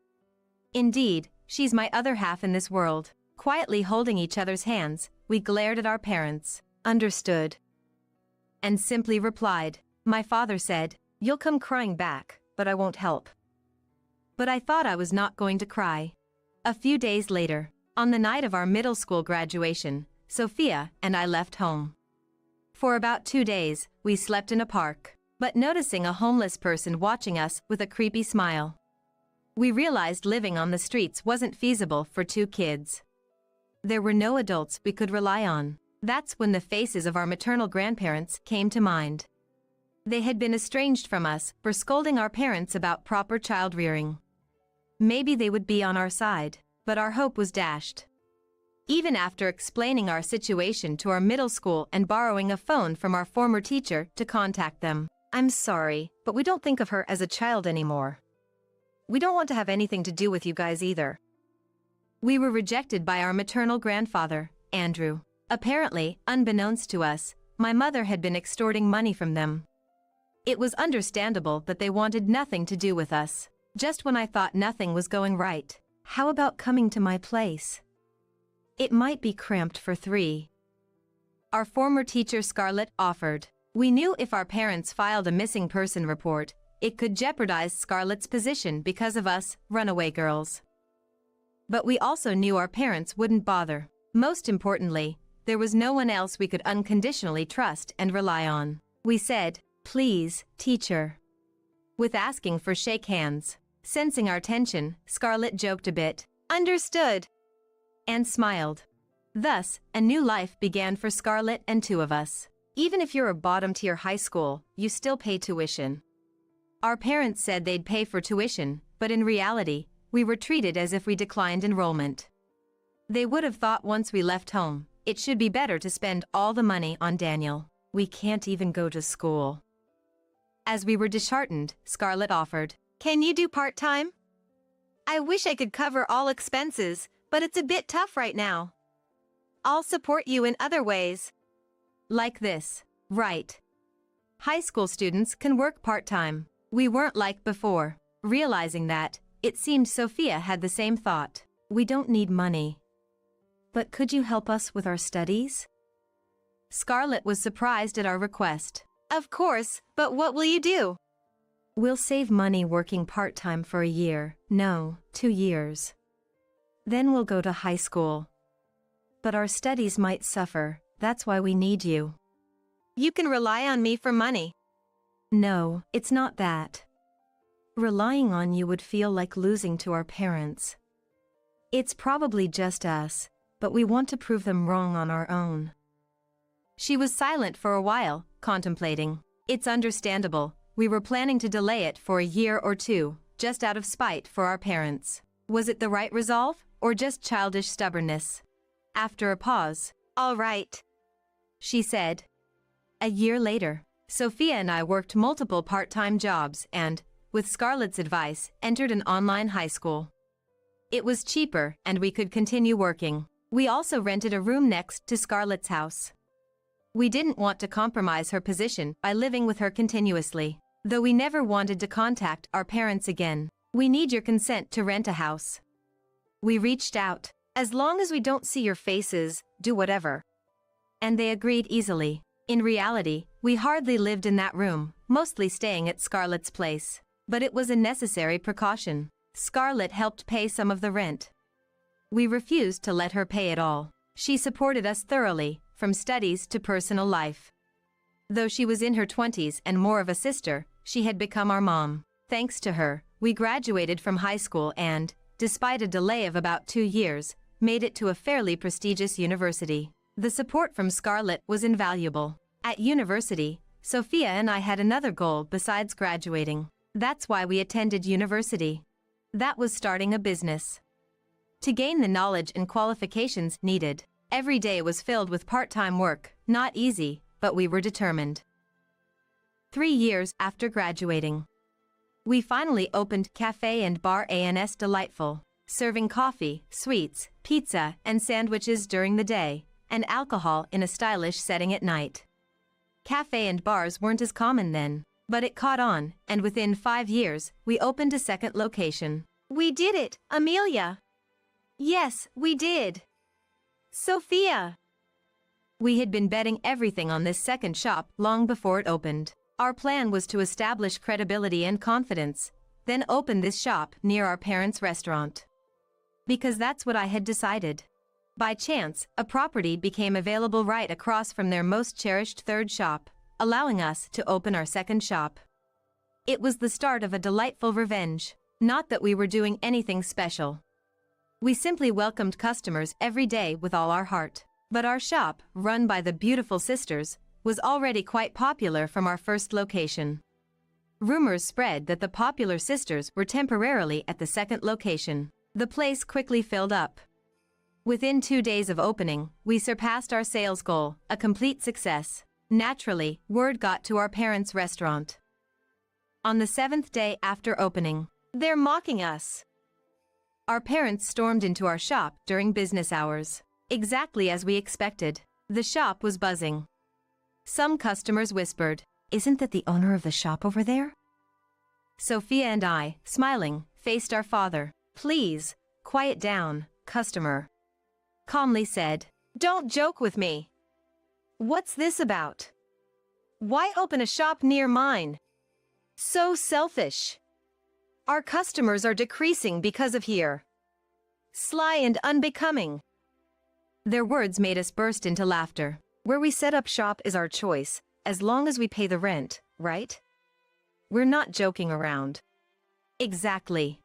Indeed, she's my other half in this world. Quietly holding each other's hands, we glared at our parents. Understood. And simply replied. My father said, you'll come crying back, but I won't help. But I thought I was not going to cry. A few days later, on the night of our middle school graduation, Sophia and I left home. For about 2 days, we slept in a park, but noticing a homeless person watching us with a creepy smile. We realized living on the streets wasn't feasible for 2 kids. There were no adults we could rely on. That's when the faces of our maternal grandparents came to mind. They had been estranged from us for scolding our parents about proper child rearing. Maybe they would be on our side, but our hope was dashed. Even after explaining our situation to our middle school and borrowing a phone from our former teacher to contact them. I'm sorry, but we don't think of her as a child anymore. We don't want to have anything to do with you guys either. We were rejected by our maternal grandfather, Andrew. Apparently, unbeknownst to us, my mother had been extorting money from them. It was understandable that they wanted nothing to do with us. Just when I thought nothing was going right. How about coming to my place? It might be cramped for 3. Our former teacher Scarlett offered. We knew if our parents filed a missing person report, it could jeopardize Scarlett's position because of us, runaway girls. But we also knew our parents wouldn't bother. Most importantly, there was no one else we could unconditionally trust and rely on. We said, please, teacher. With asking for shake hands. Sensing our tension, Scarlett joked a bit. Understood. And smiled. Thus, a new life began for Scarlett and 2 of us. Even if you're a bottom-tier high school, you still pay tuition. Our parents said they'd pay for tuition, but in reality, we were treated as if we declined enrollment. They would have thought once we left home, it should be better to spend all the money on Daniel. We can't even go to school. As we were disheartened, Scarlett offered. Can you do part-time? I wish I could cover all expenses, but it's a bit tough right now. I'll support you in other ways. Like this. Right. High school students can work part-time. We weren't like before. Realizing that, it seemed Sophia had the same thought. We don't need money. But could you help us with our studies? Scarlett was surprised at our request. Of course, but what will you do? We'll save money working part-time for a year. No, 2 years. Then we'll go to high school. But our studies might suffer. That's why we need you. You can rely on me for money. No, it's not that. Relying on you would feel like losing to our parents. It's probably just us, but we want to prove them wrong on our own. She was silent for a while, contemplating. It's understandable. We were planning to delay it for a year or two, just out of spite for our parents. Was it the right resolve, or just childish stubbornness? After a pause, "All right," she said. A year later, Sophia and I worked multiple part-time jobs and, with Scarlett's advice, entered an online high school. It was cheaper and we could continue working. We also rented a room next to Scarlett's house. We didn't want to compromise her position by living with her continuously, though we never wanted to contact our parents again. "We need your consent to rent a house." We reached out. "As long as we don't see your faces, do whatever." And they agreed easily. In reality, we hardly lived in that room, mostly staying at Scarlett's place. But it was a necessary precaution. Scarlett helped pay some of the rent. We refused to let her pay it all. She supported us thoroughly, from studies to personal life. Though she was in her 20s and more of a sister, she had become our mom. Thanks to her, we graduated from high school and, despite a delay of about 2 years, made it to a fairly prestigious university. The support from Scarlett was invaluable. At university, Sophia and I had another goal besides graduating. That's why we attended university. That was starting a business. To gain the knowledge and qualifications needed, every day was filled with part-time work, not easy, but we were determined. 3 years after graduating, we finally opened Cafe and Bar ANS Delightful, serving coffee, sweets, pizza, and sandwiches during the day, and alcohol in a stylish setting at night. Cafe and bars weren't as common then, but it caught on, and within 5 years, we opened a second location. "We did it, Amelia!" "Yes, we did!" "Sophia!" We had been betting everything on this second shop long before it opened. Our plan was to establish credibility and confidence, then open this shop near our parents' restaurant. Because that's what I had decided. By chance, a property became available right across from their most cherished third shop, allowing us to open our second shop. It was the start of a delightful revenge. Not that we were doing anything special. We simply welcomed customers every day with all our heart. But our shop, run by the beautiful sisters, was already quite popular from our first location. Rumors spread that the popular sisters were temporarily at the second location. The place quickly filled up. Within 2 days of opening, we surpassed our sales goal, a complete success. Naturally, word got to our parents' restaurant. On the 7th day after opening, "They're mocking us!" Our parents stormed into our shop during business hours. Exactly as we expected. The shop was buzzing. Some customers whispered, "Isn't that the owner of the shop over there?" Sophia and I, smiling, faced our father. "Please, quiet down, customer," calmly said. "Don't joke with me. What's this about? Why open a shop near mine? So selfish. Our customers are decreasing because of here. Sly and unbecoming." Their words made us burst into laughter. Where we set up shop is our choice, as long as we pay the rent, right? We're not joking around. Exactly.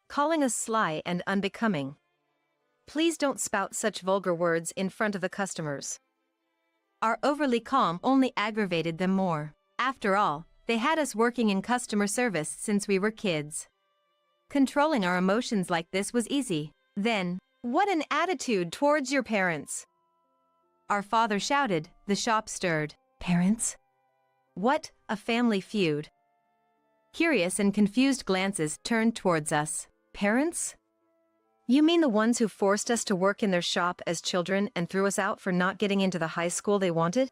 Calling us sly and unbecoming. Please don't spout such vulgar words in front of the customers. Our overly calm only aggravated them more. After all, they had us working in customer service since we were kids. Controlling our emotions like this was easy. Then, what an attitude towards your parents! Our father shouted, the shop stirred. Parents? What, a family feud? Curious and confused glances turned towards us. Parents? You mean the ones who forced us to work in their shop as children and threw us out for not getting into the high school they wanted?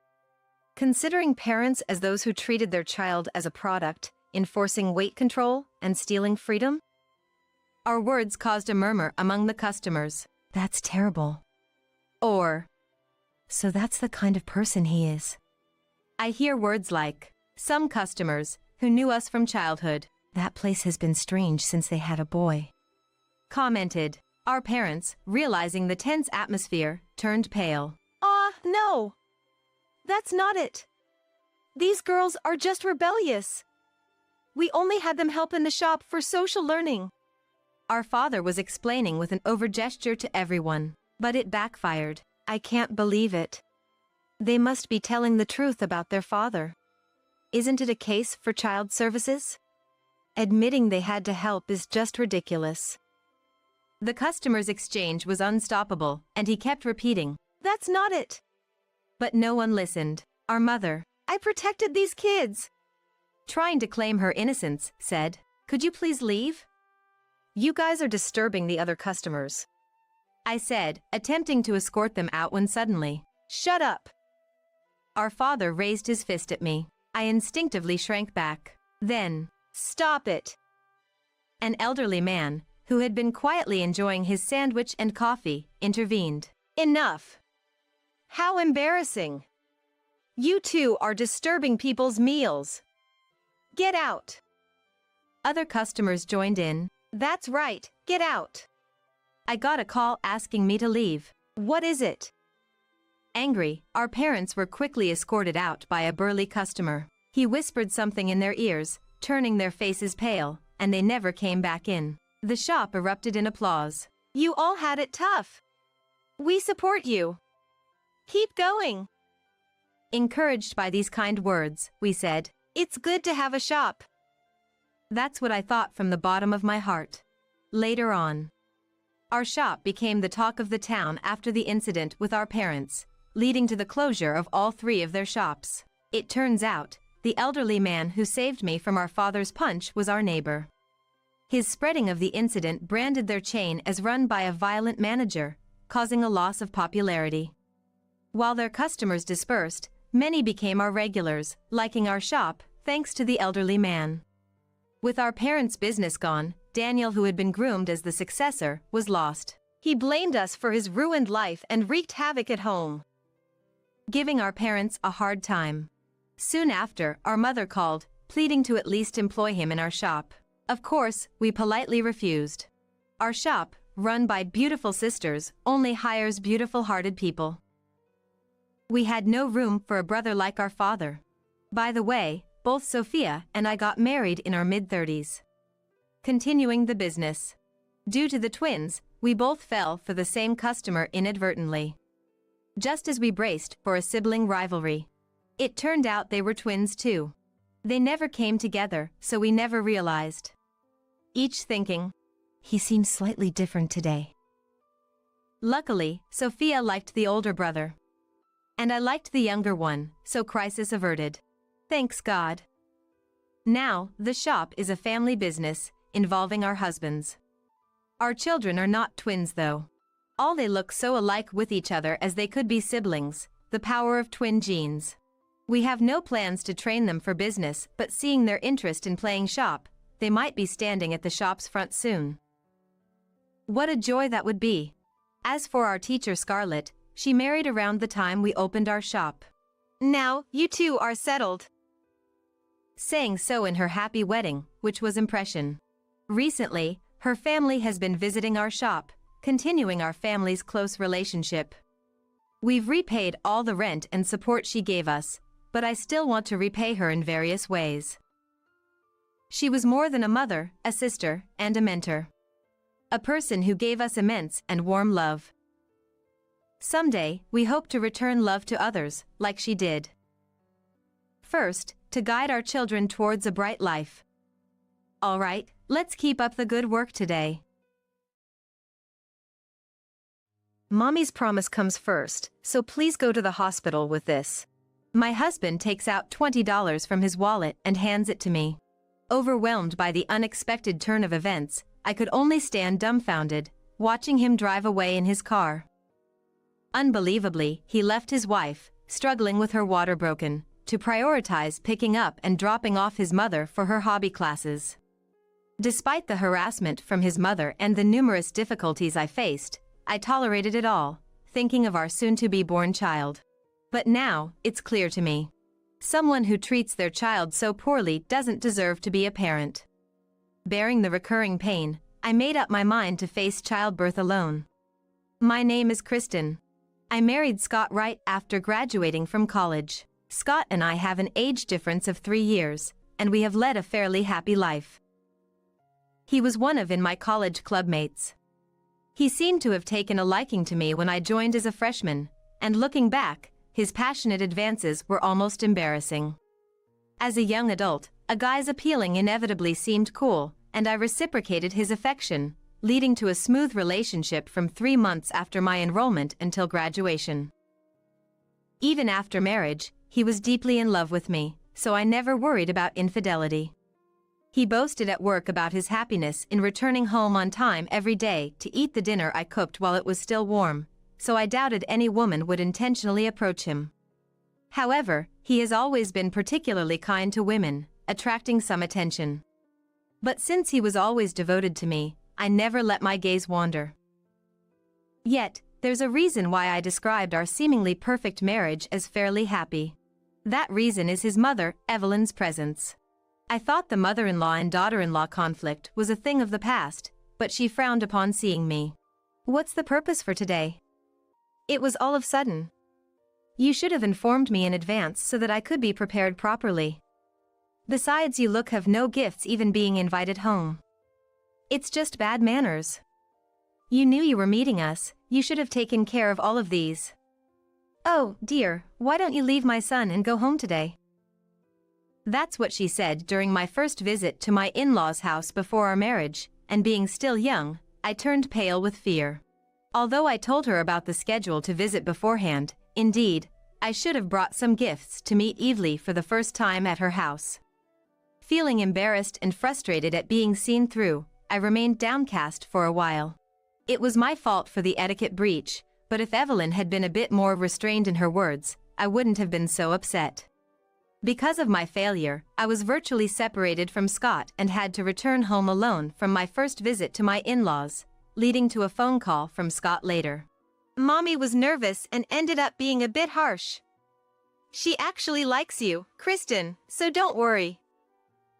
Considering parents as those who treated their child as a product, enforcing weight control and stealing freedom? Our words caused a murmur among the customers. That's terrible. Or, so that's the kind of person he is. I hear words like, some customers, who knew us from childhood. That place has been strange since they had a boy. Commented. Our parents, realizing the tense atmosphere, turned pale. Ah, No! That's not it! These girls are just rebellious. We only had them help in the shop for social learning. Our father was explaining with an over-gesture to everyone, but it backfired. I can't believe it. They must be telling the truth about their father. Isn't it a case for child services? Admitting they had to help is just ridiculous. The customer's exchange was unstoppable, and he kept repeating, That's not it! But no one listened. Our mother, I protected these kids! trying to claim her innocence, said, Could you please leave? You guys are disturbing the other customers. I said, attempting to escort them out when suddenly, Shut up! Our father raised his fist at me. I instinctively shrank back. Then, Stop it! An elderly man, who had been quietly enjoying his sandwich and coffee, intervened. Enough! How embarrassing! You two are disturbing people's meals. Get out! Other customers joined in. That's right, get out! I got a call asking me to leave. What is it? Angry, our parents were quickly escorted out by a burly customer. He whispered something in their ears, turning their faces pale, and they never came back in. The shop erupted in applause. You all had it tough. We support you. Keep going. Encouraged by these kind words, we said, It's good to have a shop. That's what I thought from the bottom of my heart. Later on, our shop became the talk of the town after the incident with our parents, leading to the closure of all 3 of their shops. It turns out, the elderly man who saved me from our father's punch was our neighbor. His spreading of the incident branded their chain as run by a violent manager, causing a loss of popularity. While their customers dispersed, many became our regulars, liking our shop, thanks to the elderly man. With our parents' business gone, Daniel, who had been groomed as the successor, was lost. He blamed us for his ruined life and wreaked havoc at home, giving our parents a hard time. Soon after, our mother called, pleading to at least employ him in our shop. Of course, we politely refused. Our shop, run by beautiful sisters, only hires beautiful-hearted people. We had no room for a brother like our father. By the way, both Sophia and I got married in our mid-30s. Continuing the business. Due to the twins, we both fell for the same customer inadvertently. Just as we braced for a sibling rivalry, it turned out they were twins too. They never came together, so we never realized. Each thinking, he seems slightly different today. Luckily, Sophia liked the older brother. And I liked the younger one, so crisis averted. Thanks God. Now, the shop is a family business, involving our husbands. Our children are not twins though. All they look so alike with each other as they could be siblings, the power of twin genes. We have no plans to train them for business, but seeing their interest in playing shop, they might be standing at the shop's front soon. What a joy that would be. As for our teacher Scarlett, she married around the time we opened our shop. Now, you two are settled. Saying so in her happy wedding, which was impression. Recently, her family has been visiting our shop, continuing our family's close relationship. We've repaid all the rent and support she gave us, but I still want to repay her in various ways. She was more than a mother, a sister, and a mentor. A person who gave us immense and warm love. Someday, we hope to return love to others, like she did. First, to guide our children towards a bright life. All right, let's keep up the good work today. Mommy's promise comes first, so please go to the hospital with this. My husband takes out $20 from his wallet and hands it to me. Overwhelmed by the unexpected turn of events, I could only stand dumbfounded, watching him drive away in his car. Unbelievably, he left his wife, struggling with her water broken, to prioritize picking up and dropping off his mother for her hobby classes. Despite the harassment from his mother and the numerous difficulties I faced, I tolerated it all, thinking of our soon-to-be-born child. But now, it's clear to me. Someone who treats their child so poorly doesn't deserve to be a parent. Bearing the recurring pain, I made up my mind to face childbirth alone. My name is Kristen. I married Scott right after graduating from college. Scott and I have an age difference of 3 years, and we have led a fairly happy life. He was one of my college clubmates. He seemed to have taken a liking to me when I joined as a freshman, and looking back, his passionate advances were almost embarrassing. As a young adult, a guy's appealing inevitably seemed cool, and I reciprocated his affection, leading to a smooth relationship from 3 months after my enrollment until graduation. Even after marriage, he was deeply in love with me, so I never worried about infidelity. He boasted at work about his happiness in returning home on time every day to eat the dinner I cooked while it was still warm, so I doubted any woman would intentionally approach him. However, he has always been particularly kind to women, attracting some attention. But since he was always devoted to me, I never let my gaze wander. Yet, there's a reason why I described our seemingly perfect marriage as fairly happy. That reason is his mother, Evelyn's presence. I thought the mother-in-law and daughter-in-law conflict was a thing of the past, but she frowned upon seeing me. "What's the purpose for today?" It was all of sudden. "You should have informed me in advance so that I could be prepared properly. Besides, you look have no gifts even being invited home. It's just bad manners. You knew you were meeting us, you should have taken care of all of these." "Oh, dear, why don't you leave my son and go home today?" That's what she said during my first visit to my in-laws' house before our marriage, and being still young, I turned pale with fear. Although I told her about the schedule to visit beforehand, indeed, I should have brought some gifts to meet Evely for the first time at her house. Feeling embarrassed and frustrated at being seen through, I remained downcast for a while. It was my fault for the etiquette breach, but if Evelyn had been a bit more restrained in her words, I wouldn't have been so upset. Because of my failure, I was virtually separated from Scott and had to return home alone from my first visit to my in-laws, leading to a phone call from Scott later. "Mommy was nervous and ended up being a bit harsh. She actually likes you, Kristen, so don't worry.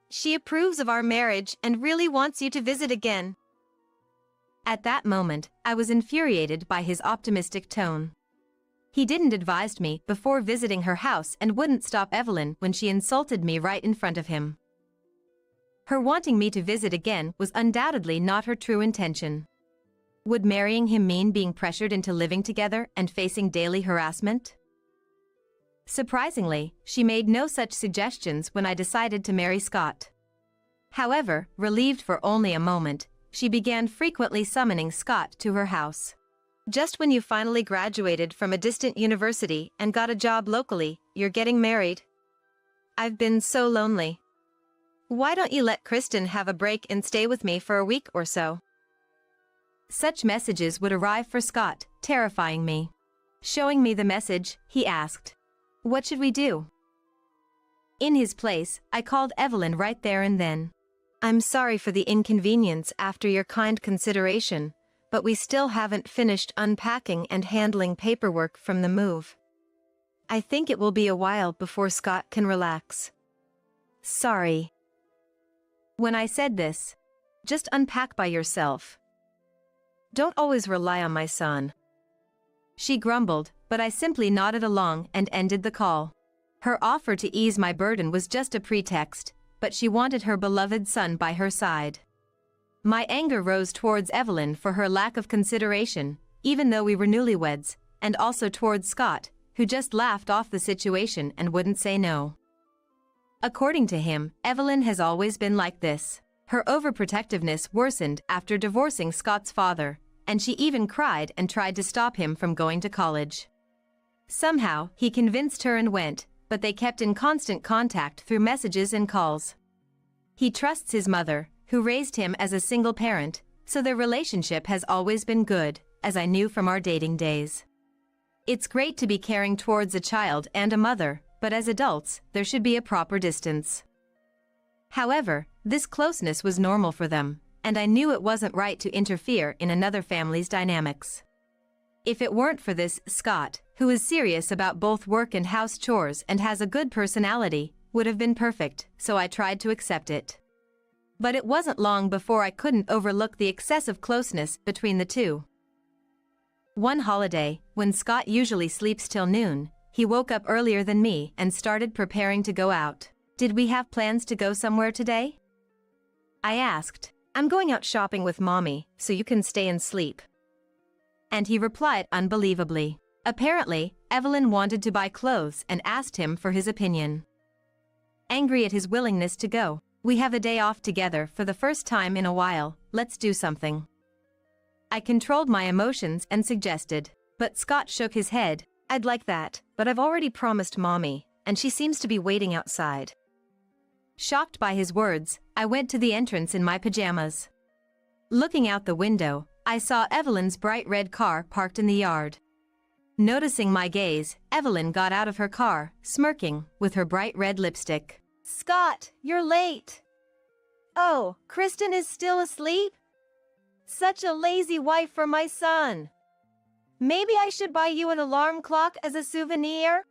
She approves of our marriage and really wants you to visit again." At that moment, I was infuriated by his optimistic tone. He didn't advise me before visiting her house and wouldn't stop Evelyn when she insulted me right in front of him. Her wanting me to visit again was undoubtedly not her true intention. Would marrying him mean being pressured into living together and facing daily harassment? Surprisingly, she made no such suggestions when I decided to marry Scott. However, relieved for only a moment, she began frequently summoning Scott to her house. "Just when you finally graduated from a distant university and got a job locally, you're getting married. I've been so lonely. Why don't you let Kristen have a break and stay with me for a week or so?" Such messages would arrive for Scott, terrifying me. Showing me the message, he asked, "What should we do?" In his place, I called Evelyn right there and then. "I'm sorry for the inconvenience after your kind consideration, but we still haven't finished unpacking and handling paperwork from the move. I think it will be a while before Scott can relax. Sorry." When I said this, "Just unpack by yourself. Don't always rely on my son," she grumbled, but I simply nodded along and ended the call. Her offer to ease my burden was just a pretext, but she wanted her beloved son by her side. My anger rose towards Evelyn for her lack of consideration, even though we were newlyweds, and also towards Scott, who just laughed off the situation and wouldn't say no. According to him, Evelyn has always been like this. Her overprotectiveness worsened after divorcing Scott's father, and she even cried and tried to stop him from going to college. Somehow, he convinced her and went, but they kept in constant contact through messages and calls. He trusts his mother, who raised him as a single parent, so their relationship has always been good, as I knew from our dating days. It's great to be caring towards a child and a mother, but as adults, there should be a proper distance. However, this closeness was normal for them, and I knew it wasn't right to interfere in another family's dynamics. If it weren't for this, Scott, who is serious about both work and house chores and has a good personality, would have been perfect, so I tried to accept it. But it wasn't long before I couldn't overlook the excessive closeness between the two. One holiday, when Scott usually sleeps till noon, he woke up earlier than me and started preparing to go out. Did we have plans to go somewhere today? I asked. I'm going out shopping with Mommy, so you can stay and sleep. And he replied unbelievably. Apparently, Evelyn wanted to buy clothes and asked him for his opinion. Angry at his willingness to go, we have a day off together for the first time in a while, let's do something. I controlled my emotions and suggested, but Scott shook his head. I'd like that, but I've already promised Mommy, and she seems to be waiting outside. Shocked by his words, I went to the entrance in my pajamas. Looking out the window, I saw Evelyn's bright red car parked in the yard. Noticing my gaze, Evelyn got out of her car, smirking, with her bright red lipstick. Scott, you're late. Oh, Kristen is still asleep? Such a lazy wife for my son. Maybe I should buy you an alarm clock as a souvenir?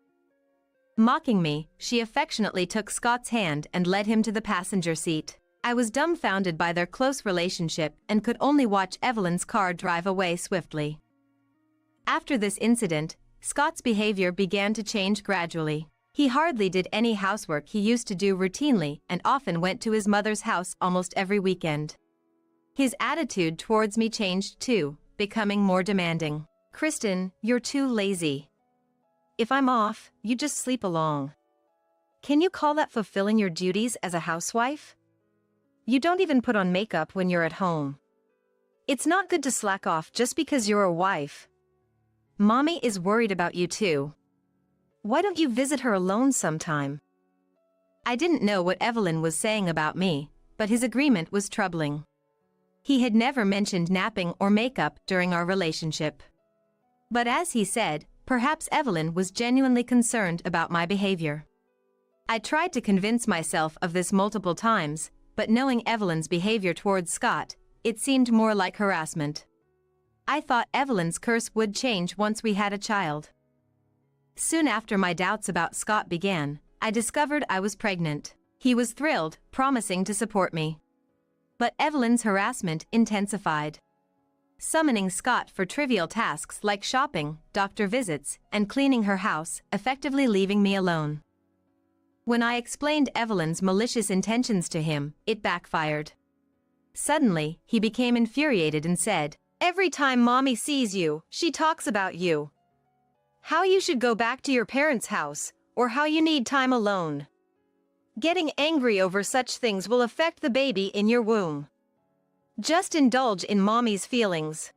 Mocking me, she affectionately took Scott's hand and led him to the passenger seat. I was dumbfounded by their close relationship and could only watch Evelyn's car drive away swiftly. After this incident, Scott's behavior began to change gradually. He hardly did any housework he used to do routinely and often went to his mother's house almost every weekend. His attitude towards me changed too, becoming more demanding. Kristen, you're too lazy. If I'm off, you just sleep along. Can you call that fulfilling your duties as a housewife? You don't even put on makeup when you're at home. It's not good to slack off just because you're a wife. Mommy is worried about you too. Why don't you visit her alone sometime? I didn't know what Evelyn was saying about me, but his agreement was troubling. He had never mentioned napping or makeup during our relationship. But as he said, perhaps Evelyn was genuinely concerned about my behavior. I tried to convince myself of this multiple times, but knowing Evelyn's behavior towards Scott, it seemed more like harassment. I thought Evelyn's curse would change once we had a child. Soon after my doubts about Scott began, I discovered I was pregnant. He was thrilled, promising to support me. But Evelyn's harassment intensified. Summoning Scott for trivial tasks like shopping, doctor visits, and cleaning her house, effectively leaving me alone. When I explained Evelyn's malicious intentions to him, it backfired. Suddenly, he became infuriated and said, "Every time Mommy sees you, she talks about you. How you should go back to your parents' house, or how you need time alone. Getting angry over such things will affect the baby in your womb. Just indulge in Mommy's feelings."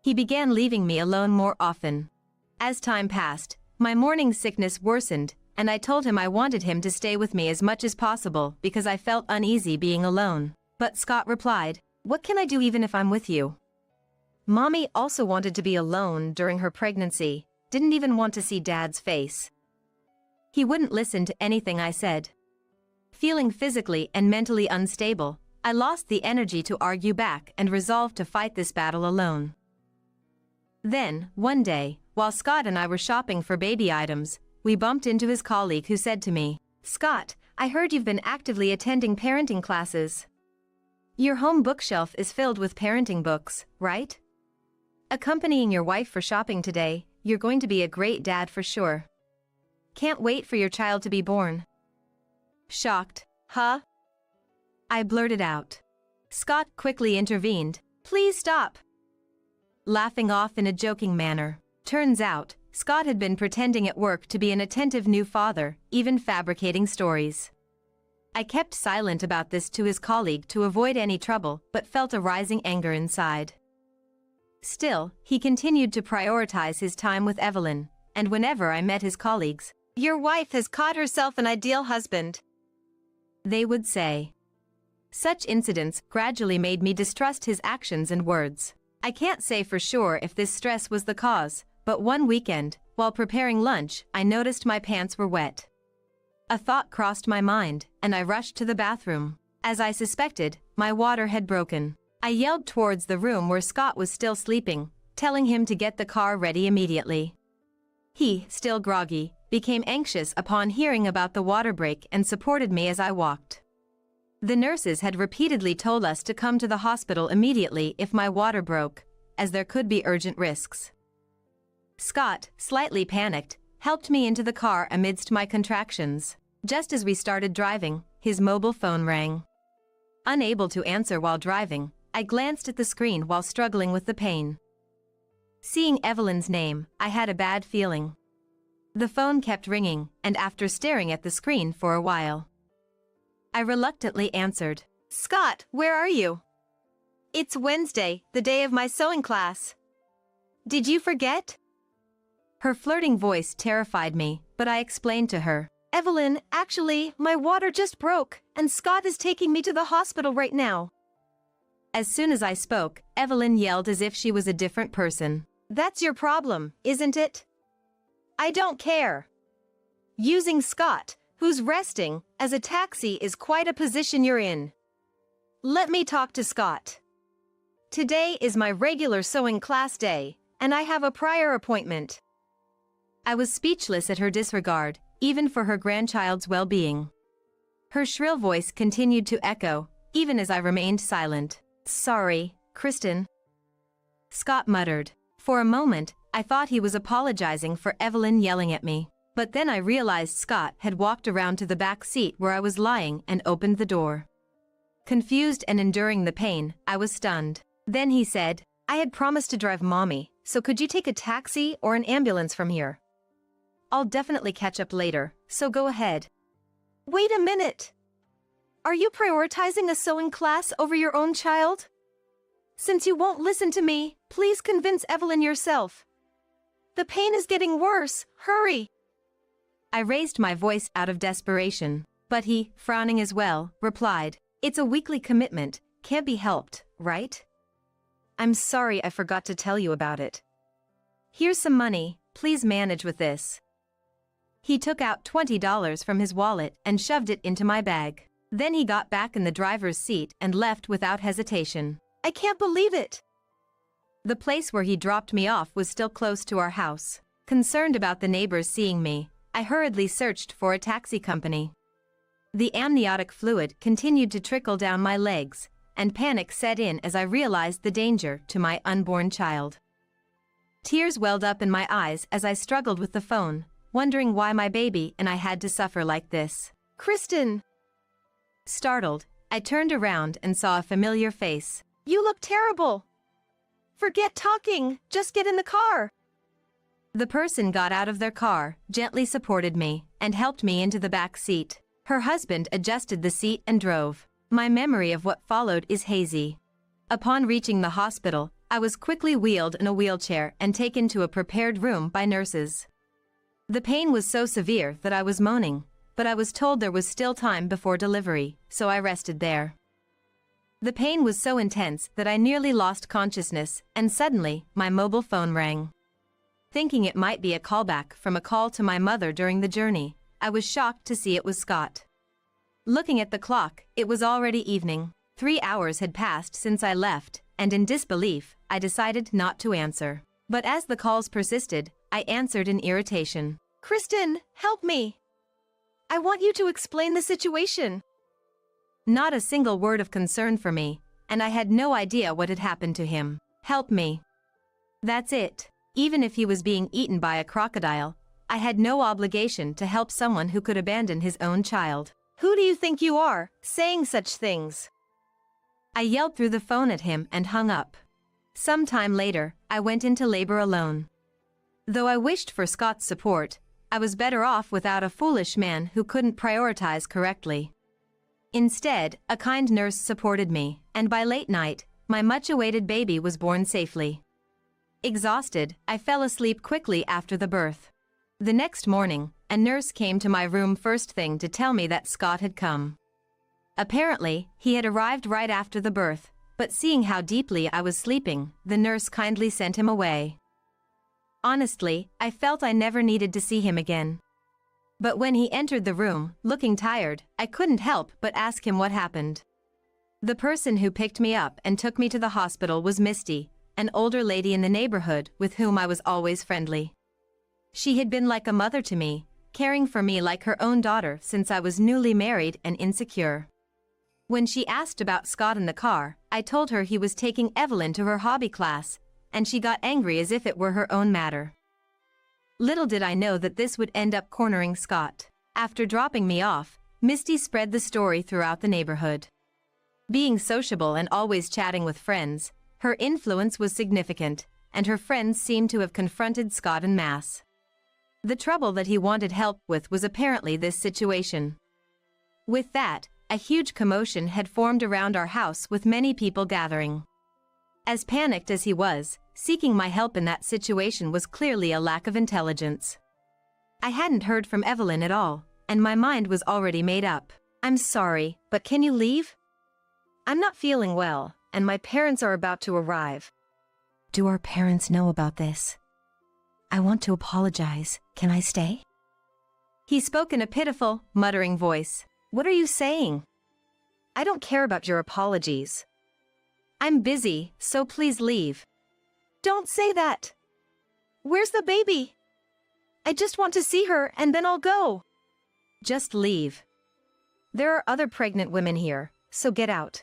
He began leaving me alone more often. As time passed, my morning sickness worsened, and I told him I wanted him to stay with me as much as possible because I felt uneasy being alone. But Scott replied, "What can I do even if I'm with you?" Mommy also wanted to be alone during her pregnancy, didn't even want to see Dad's face. He wouldn't listen to anything I said. Feeling physically and mentally unstable, I lost the energy to argue back and resolved to fight this battle alone. Then, one day, while Scott and I were shopping for baby items, we bumped into his colleague who said to me, "Scott, I heard you've been actively attending parenting classes. Your home bookshelf is filled with parenting books, right? Accompanying your wife for shopping today, you're going to be a great dad for sure. Can't wait for your child to be born." Shocked, "Huh?" I blurted out. Scott quickly intervened, "Please stop." Laughing off in a joking manner. Turns out, Scott had been pretending at work to be an attentive new father, even fabricating stories. I kept silent about this to his colleague to avoid any trouble, but felt a rising anger inside. Still, he continued to prioritize his time with Evelyn, and whenever I met his colleagues, "Your wife has caught herself an ideal husband," they would say. Such incidents gradually made me distrust his actions and words. I can't say for sure if this stress was the cause, but one weekend, while preparing lunch, I noticed my pants were wet. A thought crossed my mind, and I rushed to the bathroom. As I suspected, my water had broken. I yelled towards the room where Scott was still sleeping, telling him to get the car ready immediately. He, still groggy, became anxious upon hearing about the water break and supported me as I walked. The nurses had repeatedly told us to come to the hospital immediately if my water broke, as there could be urgent risks. Scott, slightly panicked, helped me into the car amidst my contractions. Just as we started driving, his mobile phone rang. Unable to answer while driving, I glanced at the screen while struggling with the pain. Seeing Evelyn's name, I had a bad feeling. The phone kept ringing, and after staring at the screen for a while, I reluctantly answered. "Scott, where are you?" "It's Wednesday, the day of my sewing class. Did you forget?" Her flirting voice terrified me, but I explained to her. "Evelyn, actually, my water just broke, and Scott is taking me to the hospital right now." As soon as I spoke, Evelyn yelled as if she was a different person. "That's your problem, isn't it? I don't care. Using Scott, who's resting, as a taxi is quite a position you're in. Let me talk to Scott. Today is my regular sewing class day, and I have a prior appointment." I was speechless at her disregard, even for her grandchild's well-being. Her shrill voice continued to echo, even as I remained silent. "Sorry, Kristen," Scott muttered. For a moment, I thought he was apologizing for Evelyn yelling at me. But then I realized Scott had walked around to the back seat where I was lying and opened the door. Confused and enduring the pain, I was stunned. Then he said, "I had promised to drive Mommy, so could you take a taxi or an ambulance from here? I'll definitely catch up later, so go ahead." "Wait a minute. Are you prioritizing a sewing class over your own child? Since you won't listen to me, please convince Evelyn yourself. The pain is getting worse, hurry." I raised my voice out of desperation, but he, frowning as well, replied, "It's a weekly commitment, can't be helped, right? I'm sorry I forgot to tell you about it. Here's some money, please manage with this." He took out $20 from his wallet and shoved it into my bag. Then he got back in the driver's seat and left without hesitation. "I can't believe it." The place where he dropped me off was still close to our house. Concerned about the neighbors seeing me, I hurriedly searched for a taxi company. The amniotic fluid continued to trickle down my legs, and panic set in as I realized the danger to my unborn child. Tears welled up in my eyes as I struggled with the phone, wondering why my baby and I had to suffer like this. "Kristen!" Startled, I turned around and saw a familiar face. "You look terrible. Forget talking, just get in the car." The person got out of their car, gently supported me, and helped me into the back seat. Her husband adjusted the seat and drove. My memory of what followed is hazy. Upon reaching the hospital, I was quickly wheeled in a wheelchair and taken to a prepared room by nurses. The pain was so severe that I was moaning, but I was told there was still time before delivery, so I rested there. The pain was so intense that I nearly lost consciousness, and suddenly, my mobile phone rang. Thinking it might be a callback from a call to my mother during the journey, I was shocked to see it was Scott. Looking at the clock, it was already evening. 3 hours had passed since I left, and in disbelief, I decided not to answer. But as the calls persisted, I answered in irritation. "Kristen, help me! I want you to explain the situation." Not a single word of concern for me, and I had no idea what had happened to him. Help me. That's it. Even if he was being eaten by a crocodile, I had no obligation to help someone who could abandon his own child. "Who do you think you are, saying such things?" I yelled through the phone at him and hung up. Some time later, I went into labor alone. Though I wished for Scott's support, I was better off without a foolish man who couldn't prioritize correctly. Instead, a kind nurse supported me, and by late night, my much-awaited baby was born safely. Exhausted, I fell asleep quickly after the birth. The next morning, a nurse came to my room first thing to tell me that Scott had come. Apparently, he had arrived right after the birth, but seeing how deeply I was sleeping, the nurse kindly sent him away. Honestly, I felt I never needed to see him again. But when he entered the room, looking tired, I couldn't help but ask him what happened. The person who picked me up and took me to the hospital was Misty, an older lady in the neighborhood with whom I was always friendly. She had been like a mother to me, caring for me like her own daughter since I was newly married and insecure. When she asked about Scott in the car, I told her he was taking Evelyn to her hobby class, and she got angry as if it were her own matter. Little did I know that this would end up cornering Scott. After dropping me off, Misty spread the story throughout the neighborhood. Being sociable and always chatting with friends, her influence was significant, and her friends seemed to have confronted Scott en masse. The trouble that he wanted help with was apparently this situation. With that, a huge commotion had formed around our house with many people gathering. As panicked as he was, seeking my help in that situation was clearly a lack of intelligence. I hadn't heard from Evelyn at all, and my mind was already made up. I'm sorry, but can you leave? I'm not feeling well, and my parents are about to arrive. Do our parents know about this? I want to apologize. Can I stay? He spoke in a pitiful, muttering voice. What are you saying? I don't care about your apologies. I'm busy, so please leave. Don't say that. Where's the baby? I just want to see her and then I'll go. Just leave. There are other pregnant women here, so get out.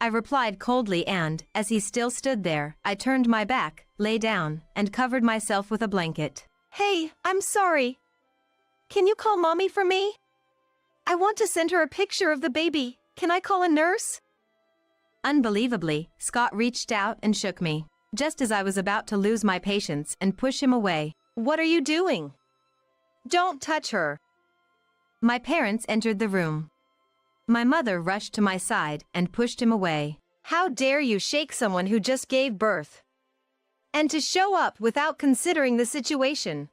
I replied coldly and, as he still stood there, I turned my back, lay down, and covered myself with a blanket. Hey, I'm sorry. Can you call Mommy for me? I want to send her a picture of the baby. Can I call a nurse? Unbelievably, Scott reached out and shook me, just as I was about to lose my patience and push him away. What are you doing? Don't touch her. My parents entered the room. My mother rushed to my side and pushed him away. How dare you shake someone who just gave birth? And to show up without considering the situation.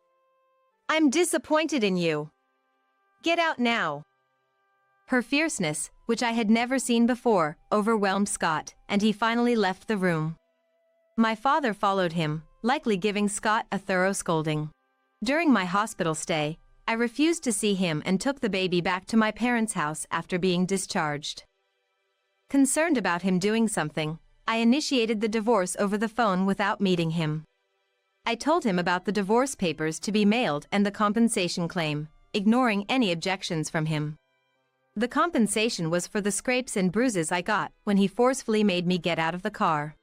I'm disappointed in you. Get out now. Her fierceness, which I had never seen before, overwhelmed Scott, and he finally left the room. My father followed him, likely giving Scott a thorough scolding. During my hospital stay, I refused to see him and took the baby back to my parents' house after being discharged. Concerned about him doing something, I initiated the divorce over the phone without meeting him. I told him about the divorce papers to be mailed and the compensation claim, ignoring any objections from him. The compensation was for the scrapes and bruises I got when he forcefully made me get out of the car.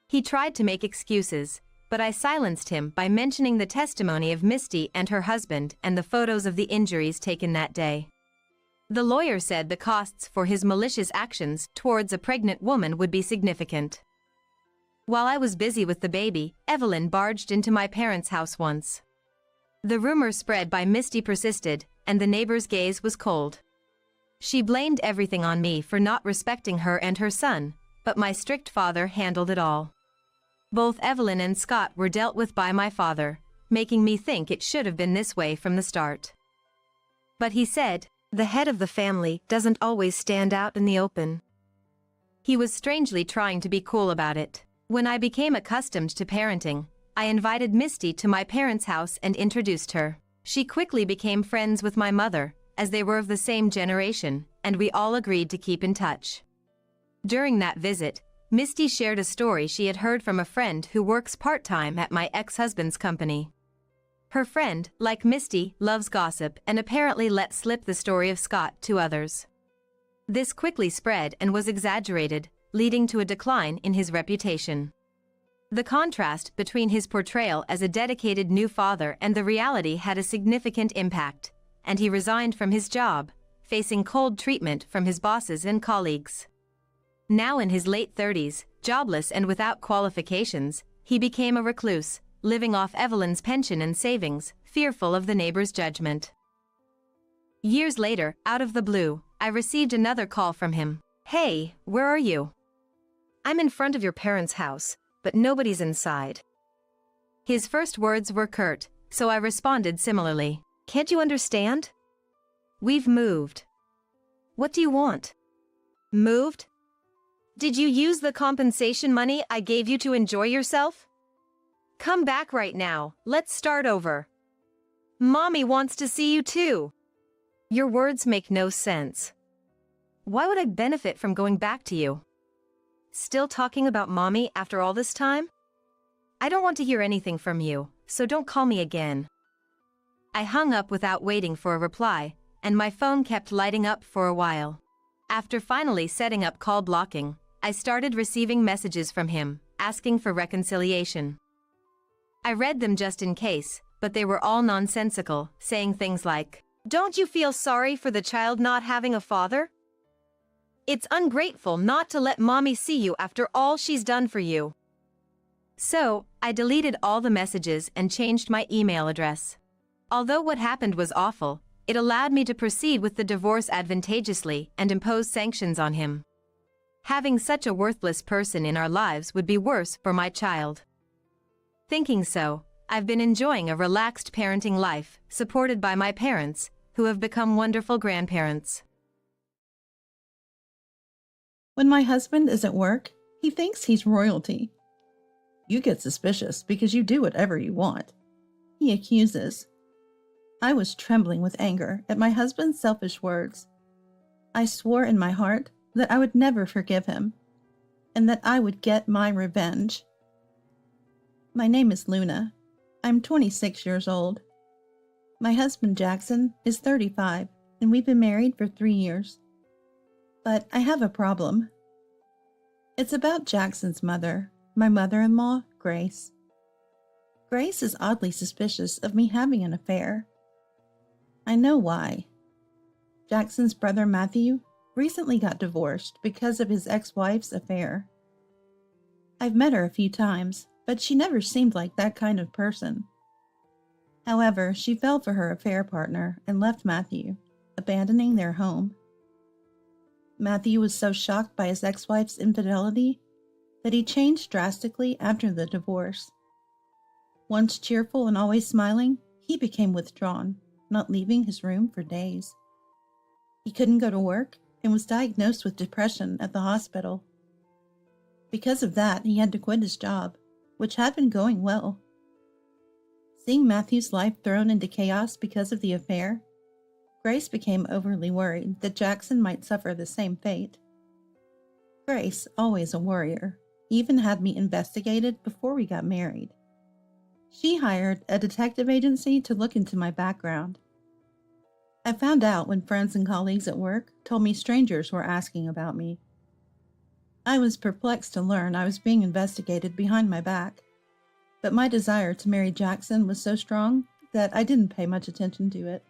He tried to make excuses, but I silenced him by mentioning the testimony of Misty and her husband and the photos of the injuries taken that day. The lawyer said the costs for his malicious actions towards a pregnant woman would be significant. While I was busy with the baby, Evelyn barged into my parents' house once. The rumor spread by Misty persisted, and the neighbor's gaze was cold. She blamed everything on me for not respecting her and her son, but my strict father handled it all. Both Evelyn and Scott were dealt with by my father, making me think it should have been this way from the start. But he said, the head of the family doesn't always stand out in the open. He was strangely trying to be cool about it. When I became accustomed to parenting, I invited Misty to my parents' house and introduced her. She quickly became friends with my mother, as they were of the same generation, and we all agreed to keep in touch. During that visit, Misty shared a story she had heard from a friend who works part-time at my ex-husband's company. Her friend, like Misty, loves gossip and apparently let slip the story of Scott to others. This quickly spread and was exaggerated, leading to a decline in his reputation. The contrast between his portrayal as a dedicated new father and the reality had a significant impact, and he resigned from his job, facing cold treatment from his bosses and colleagues. Now in his late 30s, jobless and without qualifications, he became a recluse, living off Evelyn's pension and savings, fearful of the neighbor's judgment. Years later, out of the blue, I received another call from him. Hey, where are you? I'm in front of your parents' house, but nobody's inside. His first words were curt, so I responded similarly. Can't you understand? We've moved. What do you want? Moved? Did you use the compensation money I gave you to enjoy yourself? Come back right now, let's start over. Mommy wants to see you too. Your words make no sense. Why would I benefit from going back to you? Still talking about Mommy after all this time? I don't want to hear anything from you, so don't call me again. I hung up without waiting for a reply, and my phone kept lighting up for a while. After finally setting up call blocking, I started receiving messages from him, asking for reconciliation. I read them just in case, but they were all nonsensical, saying things like, "Don't you feel sorry for the child not having a father? It's ungrateful not to let mommy see you after all she's done for you." So, I deleted all the messages and changed my email address. Although what happened was awful, it allowed me to proceed with the divorce advantageously and impose sanctions on him. Having such a worthless person in our lives would be worse for my child. Thinking so, I've been enjoying a relaxed parenting life, supported by my parents, who have become wonderful grandparents. When my husband is at work, he thinks he's royalty. "You get suspicious because you do whatever you want," he accuses. I was trembling with anger at my husband's selfish words. I swore in my heart that I would never forgive him, and that I would get my revenge. My name is Luna. I'm 26 years old. My husband Jackson is 35, and we've been married for 3 years. But I have a problem. It's about Jackson's mother, my mother-in-law, Grace. Grace is oddly suspicious of me having an affair. I know why. Jackson's brother Matthew recently got divorced because of his ex-wife's affair. I've met her a few times, but she never seemed like that kind of person. However, she fell for her affair partner and left Matthew, abandoning their home. Matthew was so shocked by his ex-wife's infidelity that he changed drastically after the divorce. Once cheerful and always smiling, he became withdrawn, not leaving his room for days. He couldn't go to work and was diagnosed with depression at the hospital. Because of that, he had to quit his job, which had been going well. Seeing Matthew's life thrown into chaos because of the affair, Grace became overly worried that Jackson might suffer the same fate. Grace, always a worrier, even had me investigated before we got married. She hired a detective agency to look into my background. I found out when friends and colleagues at work told me strangers were asking about me. I was perplexed to learn I was being investigated behind my back, but my desire to marry Jackson was so strong that I didn't pay much attention to it.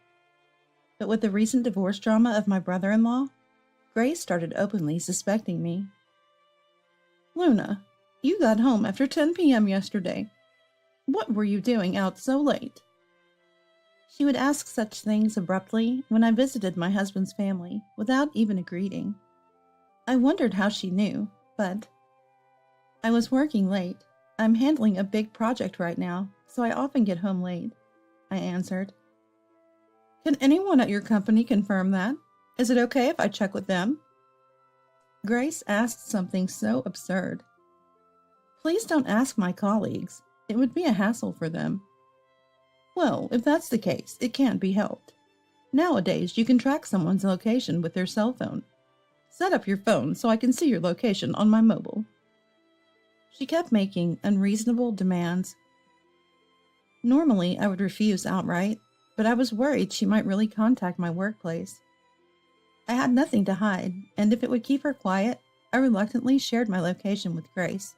But with the recent divorce drama of my brother-in-law, Grace started openly suspecting me. "Luna, you got home after 10 p.m. yesterday. What were you doing out so late?" She would ask such things abruptly when I visited my husband's family without even a greeting. I wondered how she knew, but I was working late. "I'm handling a big project right now, so I often get home late," I answered. "Can anyone at your company confirm that? Is it okay if I check with them?" Grace asked something so absurd. "Please don't ask my colleagues. It would be a hassle for them." "Well, if that's the case, it can't be helped. Nowadays, you can track someone's location with their cell phone. Set up your phone so I can see your location on my mobile." She kept making unreasonable demands. Normally, I would refuse outright, but I was worried she might really contact my workplace. I had nothing to hide, and if it would keep her quiet, I reluctantly shared my location with Grace,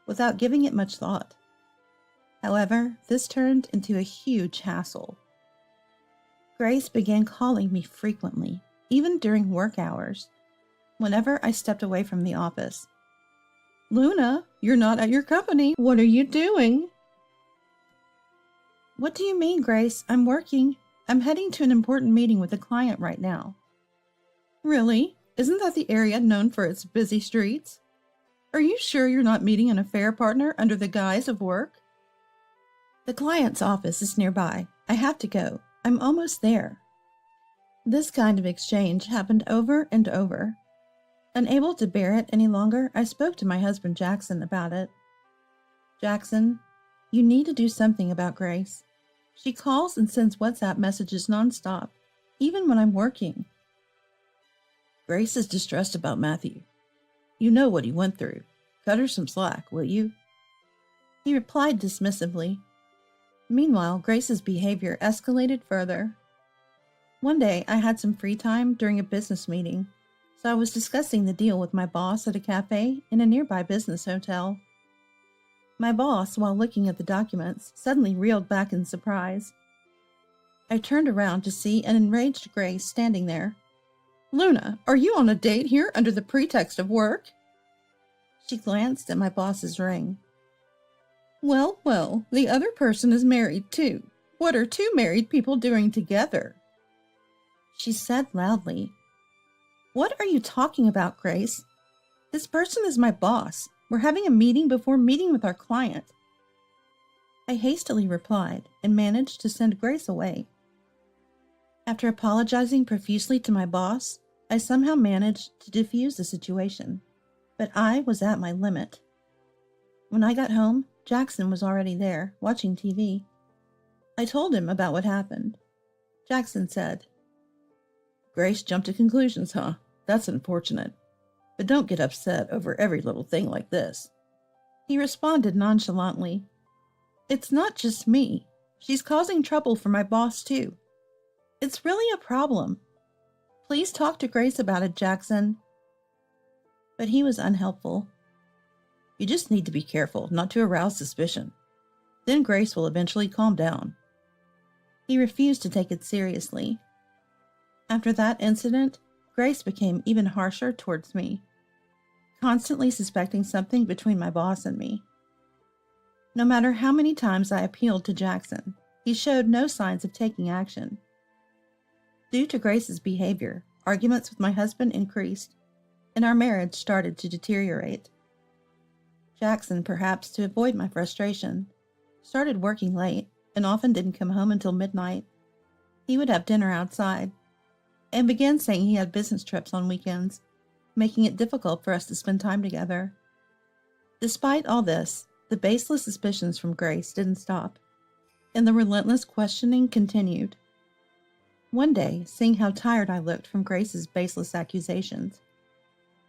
without giving it much thought. However, this turned into a huge hassle. Grace began calling me frequently, even during work hours, whenever I stepped away from the office. "Luna, you're not at your company. What are you doing?" "What do you mean, Grace? I'm working. I'm heading to an important meeting with a client right now." "Really? Isn't that the area known for its busy streets? Are you sure you're not meeting an affair partner under the guise of work?" "The client's office is nearby. I have to go. I'm almost there." This kind of exchange happened over and over. Unable to bear it any longer, I spoke to my husband Jackson about it. "Jackson, you need to do something about Grace. She calls and sends WhatsApp messages nonstop, even when I'm working." "Grace is distressed about Matthew. You know what he went through. Cut her some slack, will you?" He replied dismissively. Meanwhile, Grace's behavior escalated further. One day, I had some free time during a business meeting, so I was discussing the deal with my boss at a cafe in a nearby business hotel. My boss, while looking at the documents, suddenly reeled back in surprise. I turned around to see an enraged Grace standing there. "Luna, are you on a date here under the pretext of work?" She glanced at my boss's ring. Well, well, the other person is married too. What are two married people doing together?" She said loudly. "What are you talking about, Grace? This person is my boss. We're having a meeting before meeting with our client." I hastily replied and managed to send Grace away. After apologizing profusely to my boss, I somehow managed to defuse the situation, but I was at my limit. When I got home, Jackson was already there, watching TV. I told him about what happened. Jackson said, "Grace jumped to conclusions, huh? That's unfortunate. But don't get upset over every little thing like this." He responded nonchalantly, "It's not just me. She's causing trouble for my boss, too. It's really a problem. Please talk to Grace about it, Jackson." But he was unhelpful. "You just need to be careful not to arouse suspicion. Then Grace will eventually calm down." He refused to take it seriously. After that incident, Grace became even harsher towards me, constantly suspecting something between my boss and me. No matter how many times I appealed to Jackson, he showed no signs of taking action. Due to Grace's behavior, arguments with my husband increased, and our marriage started to deteriorate. Jackson, perhaps to avoid my frustration, started working late and often didn't come home until midnight. He would have dinner outside, and began saying he had business trips on weekends, making it difficult for us to spend time together. Despite all this, the baseless suspicions from Grace didn't stop, and the relentless questioning continued. One day, seeing how tired I looked from Grace's baseless accusations,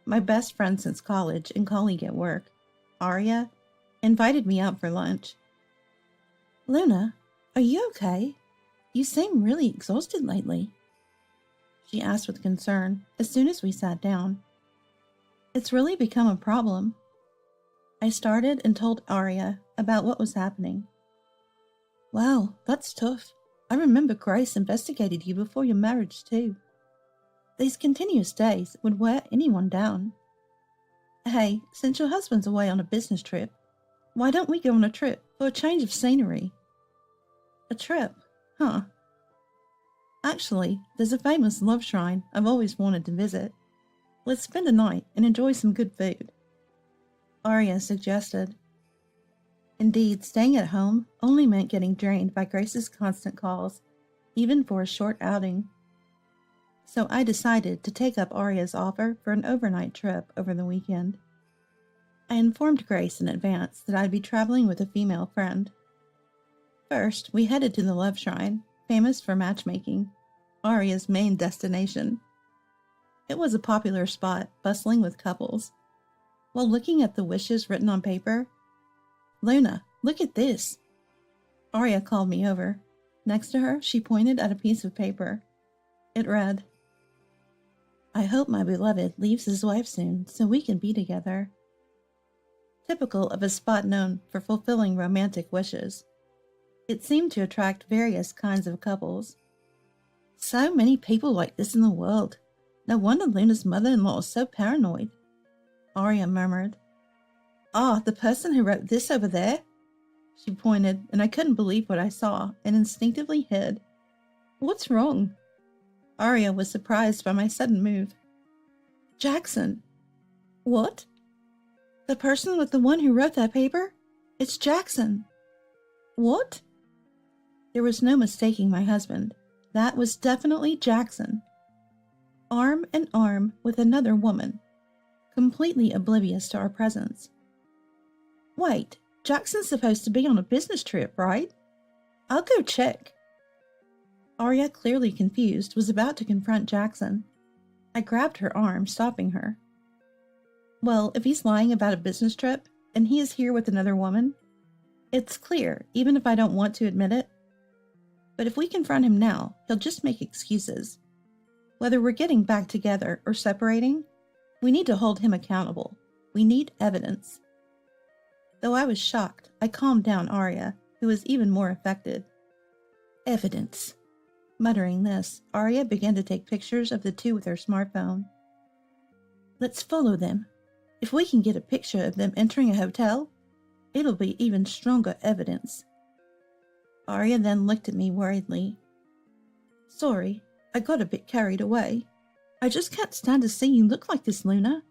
my best friend since college and colleague at work, Aria, invited me out for lunch. "Luna, are you okay? You seem really exhausted lately," she asked with concern as soon as we sat down. "It's really become a problem." I started and told Aria about what was happening. "Wow, that's tough. I remember Grace investigated you before your marriage too. These continuous days would wear anyone down. Hey, since your husband's away on a business trip, why don't we go on a trip for a change of scenery?" "A trip? Huh. Actually, there's a famous love shrine I've always wanted to visit. Let's spend a night and enjoy some good food," Aria suggested. Indeed, staying at home only meant getting drained by Grace's constant calls, even for a short outing. So I decided to take up Aria's offer for an overnight trip over the weekend. I informed Grace in advance that I'd be traveling with a female friend. First, we headed to the Love Shrine, famous for matchmaking, Aria's main destination. It was a popular spot, bustling with couples. While looking at the wishes written on paper, "Luna, look at this." Aria called me over. Next to her, she pointed at a piece of paper. It read, "I hope my beloved leaves his wife soon so we can be together." Typical of a spot known for fulfilling romantic wishes, it seemed to attract various kinds of couples. "So many people like this in the world. No wonder Luna's mother-in-law is so paranoid," Aria murmured. "Ah, the person who wrote this over there?" She pointed, and I couldn't believe what I saw and instinctively hid. "What's wrong?" Aria was surprised by my sudden move. "Jackson." "What?" "The person with the one who wrote that paper? It's Jackson." "What?" There was no mistaking my husband. That was definitely Jackson. Arm in arm with another woman, completely oblivious to our presence. "Wait, Jackson's supposed to be on a business trip, right? I'll go check." Aria, clearly confused, was about to confront Jackson. I grabbed her arm, stopping her. "Well, if he's lying about a business trip, and he is here with another woman, it's clear, even if I don't want to admit it. But if we confront him now, he'll just make excuses. Whether we're getting back together or separating, we need to hold him accountable. We need evidence." Though I was shocked, I calmed down Arya, who was even more affected. Evidence. Muttering this, Arya began to take pictures of the two with her smartphone. Let's follow them. If we can get a picture of them entering a hotel, it'll be even stronger evidence. Arya then looked at me worriedly. Sorry, I got a bit carried away. I just can't stand to see you look like this, Luna.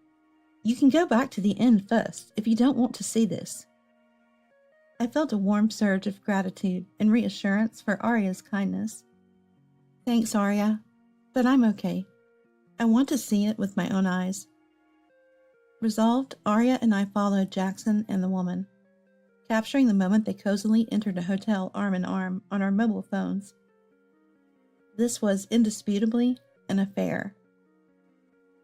You can go back to the inn first if you don't want to see this. I felt a warm surge of gratitude and reassurance for Arya's kindness. Thanks, Arya, but I'm okay. I want to see it with my own eyes. Resolved, Arya and I followed Jackson and the woman, capturing the moment they cozily entered a hotel arm in arm on our mobile phones. This was indisputably an affair.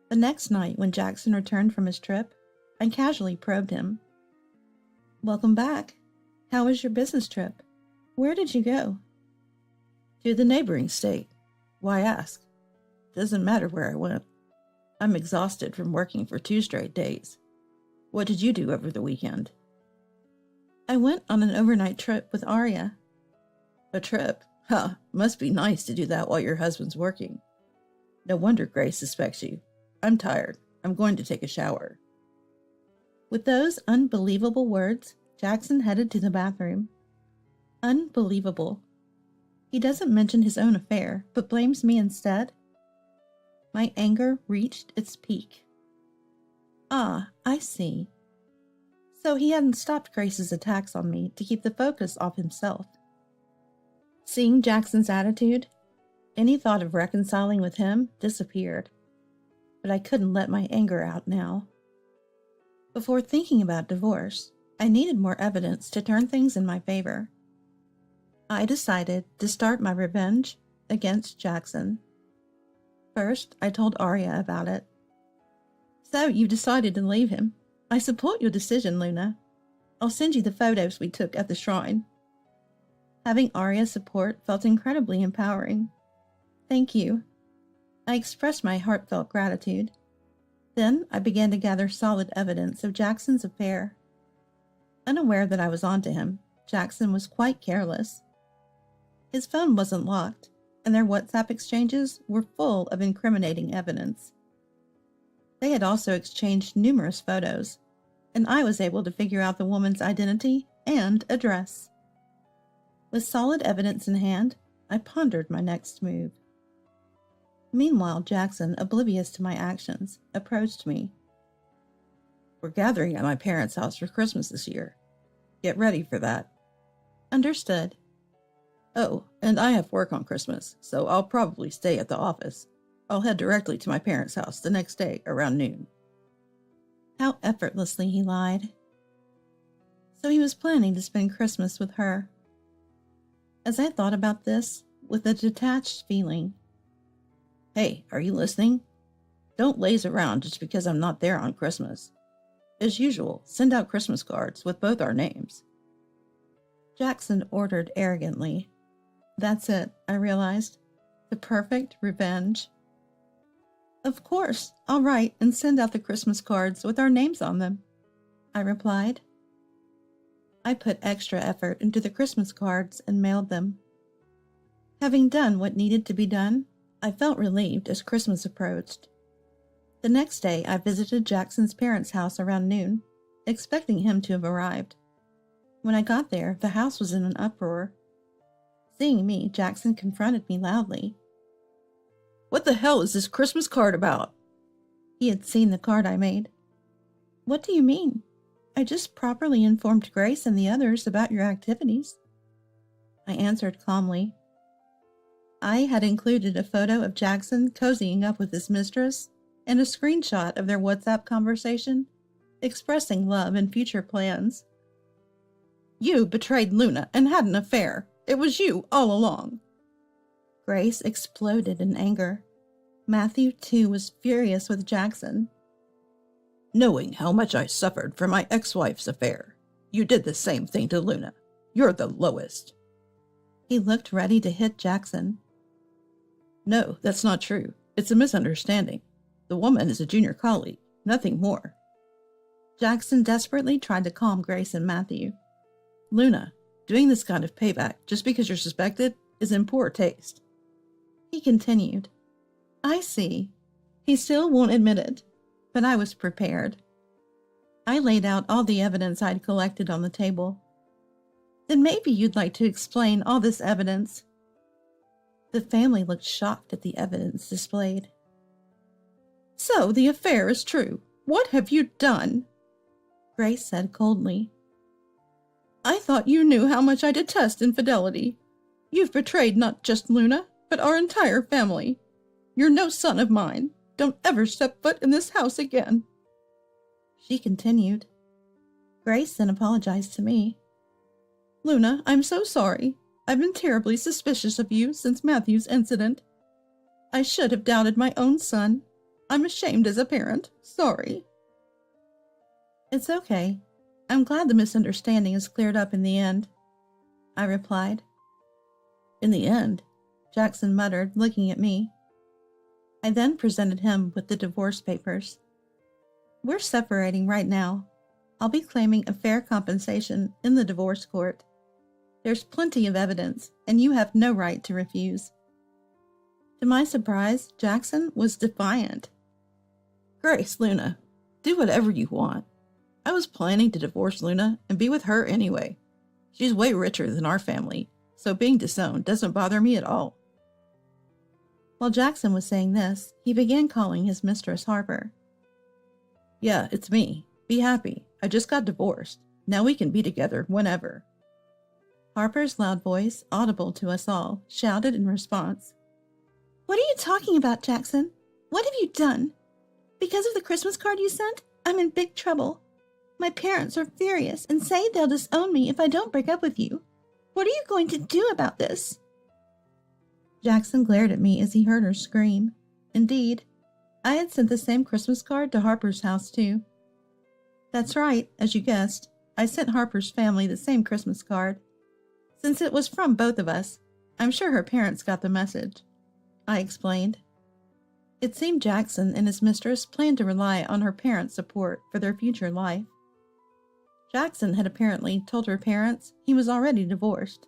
The next night, when Jackson returned from his trip, I casually probed him. Welcome back. How was your business trip? Where did you go? To the neighboring state. Why ask? Doesn't matter where I went. I'm exhausted from working for 2 straight days. What did you do over the weekend? I went on an overnight trip with Arya. A trip? Huh, must be nice to do that while your husband's working. No wonder Grace suspects you. I'm tired. I'm going to take a shower. With those unbelievable words, Jackson headed to the bathroom. Unbelievable. He doesn't mention his own affair, but blames me instead. My anger reached its peak. Ah, I see. So he hadn't stopped Grace's attacks on me to keep the focus off himself. Seeing Jackson's attitude, any thought of reconciling with him disappeared. But I couldn't let my anger out now. Before thinking about divorce, I needed more evidence to turn things in my favor. I decided to start my revenge against Jackson. First, I told Arya about it. So you've decided to leave him. I support your decision, Luna. I'll send you the photos we took at the shrine. Having Arya's support felt incredibly empowering. Thank you. I expressed my heartfelt gratitude. Then I began to gather solid evidence of Jackson's affair. Unaware that I was onto him, Jackson was quite careless. His phone wasn't locked, and their WhatsApp exchanges were full of incriminating evidence. They had also exchanged numerous photos, and I was able to figure out the woman's identity and address. With solid evidence in hand, I pondered my next move. Meanwhile, Jackson, oblivious to my actions, approached me. We're gathering at my parents' house for Christmas this year. Get ready for that. Understood. Oh, and I have work on Christmas, so I'll probably stay at the office. I'll head directly to my parents' house the next day around noon. How effortlessly he lied. So he was planning to spend Christmas with her. As I thought about this, with a detached feeling. Hey, are you listening? Don't laze around just because I'm not there on Christmas. As usual, send out Christmas cards with both our names. Jackson ordered arrogantly. That's it, I realized. The perfect revenge. Of course, I'll write and send out the Christmas cards with our names on them, I replied. I put extra effort into the Christmas cards and mailed them. Having done what needed to be done, I felt relieved as Christmas approached. The next day, I visited Jackson's parents' house around noon, expecting him to have arrived. When I got there, the house was in an uproar. Seeing me, Jackson confronted me loudly. What the hell is this Christmas card about? He had seen the card I made. What do you mean? I just properly informed Grace and the others about your activities. I answered calmly. I had included a photo of Jackson cozying up with his mistress and a screenshot of their WhatsApp conversation, expressing love and future plans. You betrayed Luna and had an affair. It was you all along. Grace exploded in anger. Matthew, too, was furious with Jackson. Knowing how much I suffered from my ex-wife's affair, you did the same thing to Luna. You're the lowest. He looked ready to hit Jackson. No, that's not true. It's a misunderstanding. The woman is a junior colleague, nothing more. Jackson desperately tried to calm Grace and Matthew. Luna, doing this kind of payback just because you're suspected is in poor taste. He continued. I see. He still won't admit it, but I was prepared. I laid out all the evidence I'd collected on the table. Then maybe you'd like to explain all this evidence. The family looked shocked at the evidence displayed. So the affair is true. What have you done? Grace said coldly. I thought you knew how much I detest infidelity. You've betrayed not just Luna, but our entire family. You're no son of mine. Don't ever step foot in this house again. She continued. Grace then apologized to me. Luna, I'm so sorry. I've been terribly suspicious of you since Matthew's incident. I should have doubted my own son. I'm ashamed as a parent. Sorry. It's okay. I'm glad the misunderstanding is cleared up in the end, I replied. In the end, Jackson muttered, looking at me. I then presented him with the divorce papers. We're separating right now. I'll be claiming a fair compensation in the divorce court. There's plenty of evidence, and you have no right to refuse. To my surprise, Jackson was defiant. Grace, Luna, do whatever you want. I was planning to divorce Luna and be with her anyway. She's way richer than our family, so being disowned doesn't bother me at all. While Jackson was saying this, he began calling his mistress Harper. Yeah, it's me. Be happy. I just got divorced. Now we can be together whenever. Harper's loud voice, audible to us all, shouted in response. What are you talking about, Jackson? What have you done? Because of the Christmas card you sent, I'm in big trouble. My parents are furious and say they'll disown me if I don't break up with you. What are you going to do about this? Jackson glared at me as he heard her scream. Indeed, I had sent the same Christmas card to Harper's house too. That's right, as you guessed, I sent Harper's family the same Christmas card. Since it was from both of us, I'm sure her parents got the message, I explained. It seemed Jackson and his mistress planned to rely on her parents' support for their future life. Jackson had apparently told her parents he was already divorced.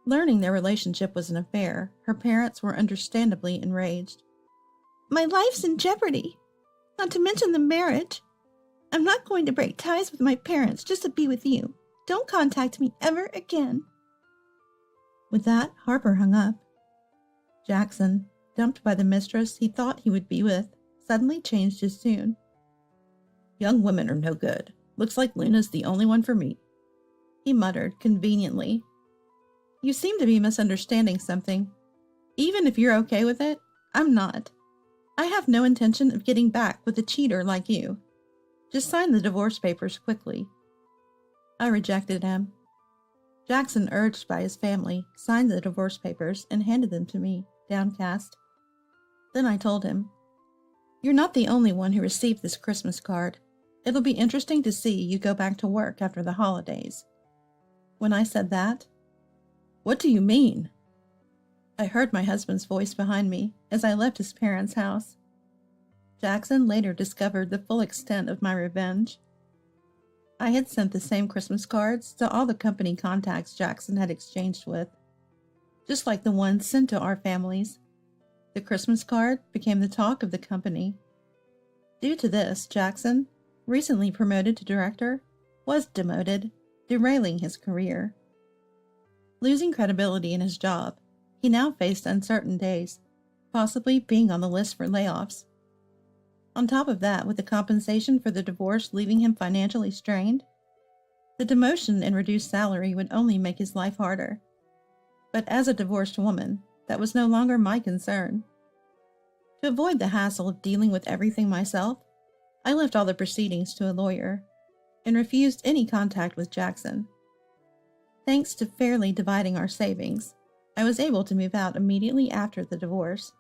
Learning their relationship was an affair, her parents were understandably enraged. My life's in jeopardy, not to mention the marriage. I'm not going to break ties with my parents just to be with you. Don't contact me ever again. With that, Harper hung up. Jackson, dumped by the mistress he thought he would be with, suddenly changed his tune. Young women are no good. Looks like Luna's the only one for me, he muttered conveniently. You seem to be misunderstanding something. Even if you're okay with it, I'm not. I have no intention of getting back with a cheater like you. Just sign the divorce papers quickly. I rejected him. Jackson, urged by his family, signed the divorce papers and handed them to me, downcast. Then I told him, You're not the only one who received this Christmas card. It'll be interesting to see you go back to work after the holidays. When I said that, What do you mean? I heard my husband's voice behind me as I left his parents' house. Jackson later discovered the full extent of my revenge. I had sent the same Christmas cards to all the company contacts Jackson had exchanged with, just like the ones sent to our families. The Christmas card became the talk of the company. Due to this, Jackson, recently promoted to director, was demoted, derailing his career. Losing credibility in his job, he now faced uncertain days, possibly being on the list for layoffs. On top of that, with the compensation for the divorce leaving him financially strained, the demotion and reduced salary would only make his life harder. But as a divorced woman, that was no longer my concern. To avoid the hassle of dealing with everything myself, I left all the proceedings to a lawyer and refused any contact with Jackson. Thanks to fairly dividing our savings, I was able to move out immediately after the divorce.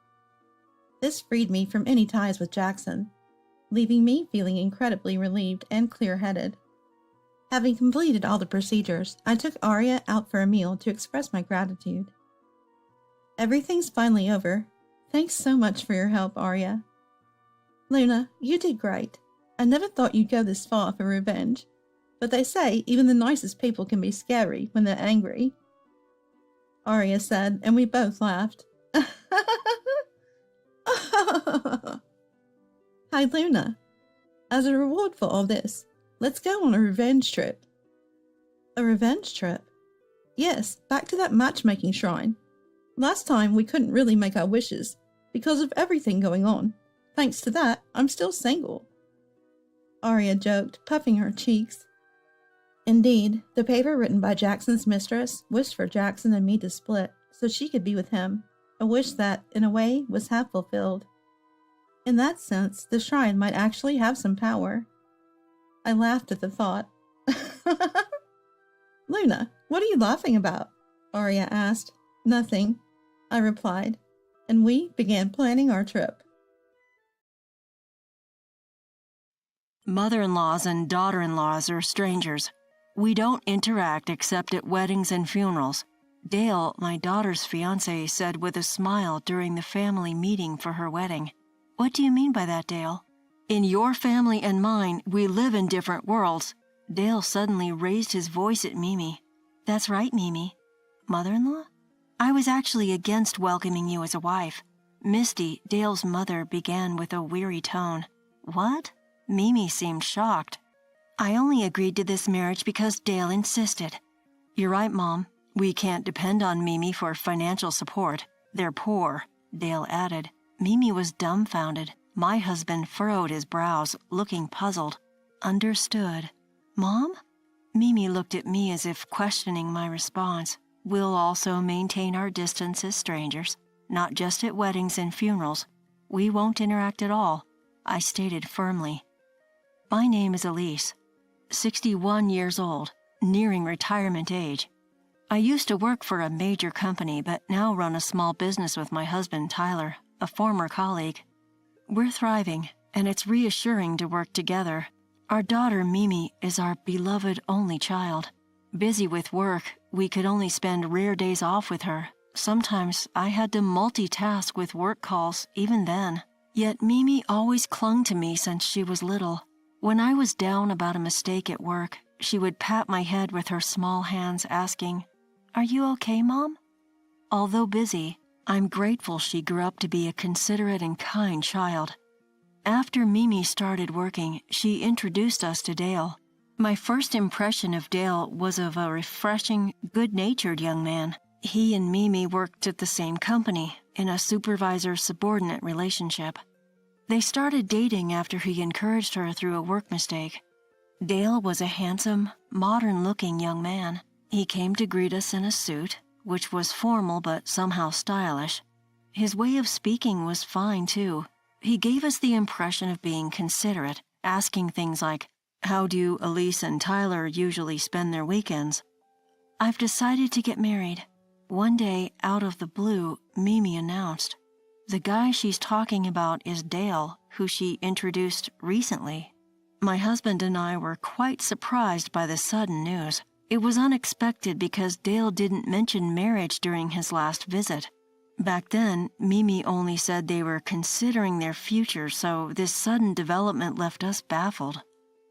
This freed me from any ties with Jackson, leaving me feeling incredibly relieved and clear-headed. Having completed all the procedures, I took Arya out for a meal to express my gratitude. Everything's finally over. Thanks so much for your help, Arya. Luna, you did great. I never thought you'd go this far for revenge. But they say even the nicest people can be scary when they're angry. Arya said, and we both laughed. Hi, Luna. As a reward for all this, let's go on a revenge trip. A revenge trip? Yes, back to that matchmaking shrine. Last time we couldn't really make our wishes because of everything going on. Thanks to that, I'm still single. Arya joked, puffing her cheeks. Indeed, the paper written by Jackson's mistress wished for Jackson and me to split so she could be with him, a wish that, in a way, was half fulfilled. In that sense, the shrine might actually have some power. I laughed at the thought. Luna, what are you laughing about? Arya asked. Nothing, I replied, and we began planning our trip. Mother-in-laws and daughter-in-laws are strangers. We don't interact except at weddings and funerals. Dale, my daughter's fiancé, said with a smile during the family meeting for her wedding. What do you mean by that, Dale? In your family and mine, we live in different worlds. Dale suddenly raised his voice at Mimi. That's right, Mimi. Mother-in-law? I was actually against welcoming you as a wife. Misty, Dale's mother, began with a weary tone. What? Mimi seemed shocked. I only agreed to this marriage because Dale insisted. You're right, Mom. We can't depend on Mimi for financial support. They're poor, Dale added. Mimi was dumbfounded. My husband furrowed his brows, looking puzzled. Understood. Mom? Mimi looked at me as if questioning my response. We'll also maintain our distance as strangers, not just at weddings and funerals. We won't interact at all, I stated firmly. My name is Elise, 61 years old, nearing retirement age. I used to work for a major company, but now run a small business with my husband, Tyler, a former colleague. We're thriving, and it's reassuring to work together. Our daughter, Mimi, is our beloved only child. Busy with work, we could only spend rare days off with her. Sometimes I had to multitask with work calls, even then. Yet Mimi always clung to me since she was little. When I was down about a mistake at work, she would pat my head with her small hands, asking, Are you okay, Mom? Although busy, I'm grateful she grew up to be a considerate and kind child. After Mimi started working, she introduced us to Dale. My first impression of Dale was of a refreshing, good-natured young man. He and Mimi worked at the same company, in a supervisor-subordinate relationship. They started dating after he encouraged her through a work mistake. Dale was a handsome, modern-looking young man. He came to greet us in a suit, which was formal but somehow stylish. His way of speaking was fine, too. He gave us the impression of being considerate, asking things like, How do Elise and Tyler usually spend their weekends? I've decided to get married. One day, out of the blue, Mimi announced. The guy she's talking about is Dale, who she introduced recently. My husband and I were quite surprised by the sudden news. It was unexpected because Dale didn't mention marriage during his last visit. Back then, Mimi only said they were considering their future, so this sudden development left us baffled.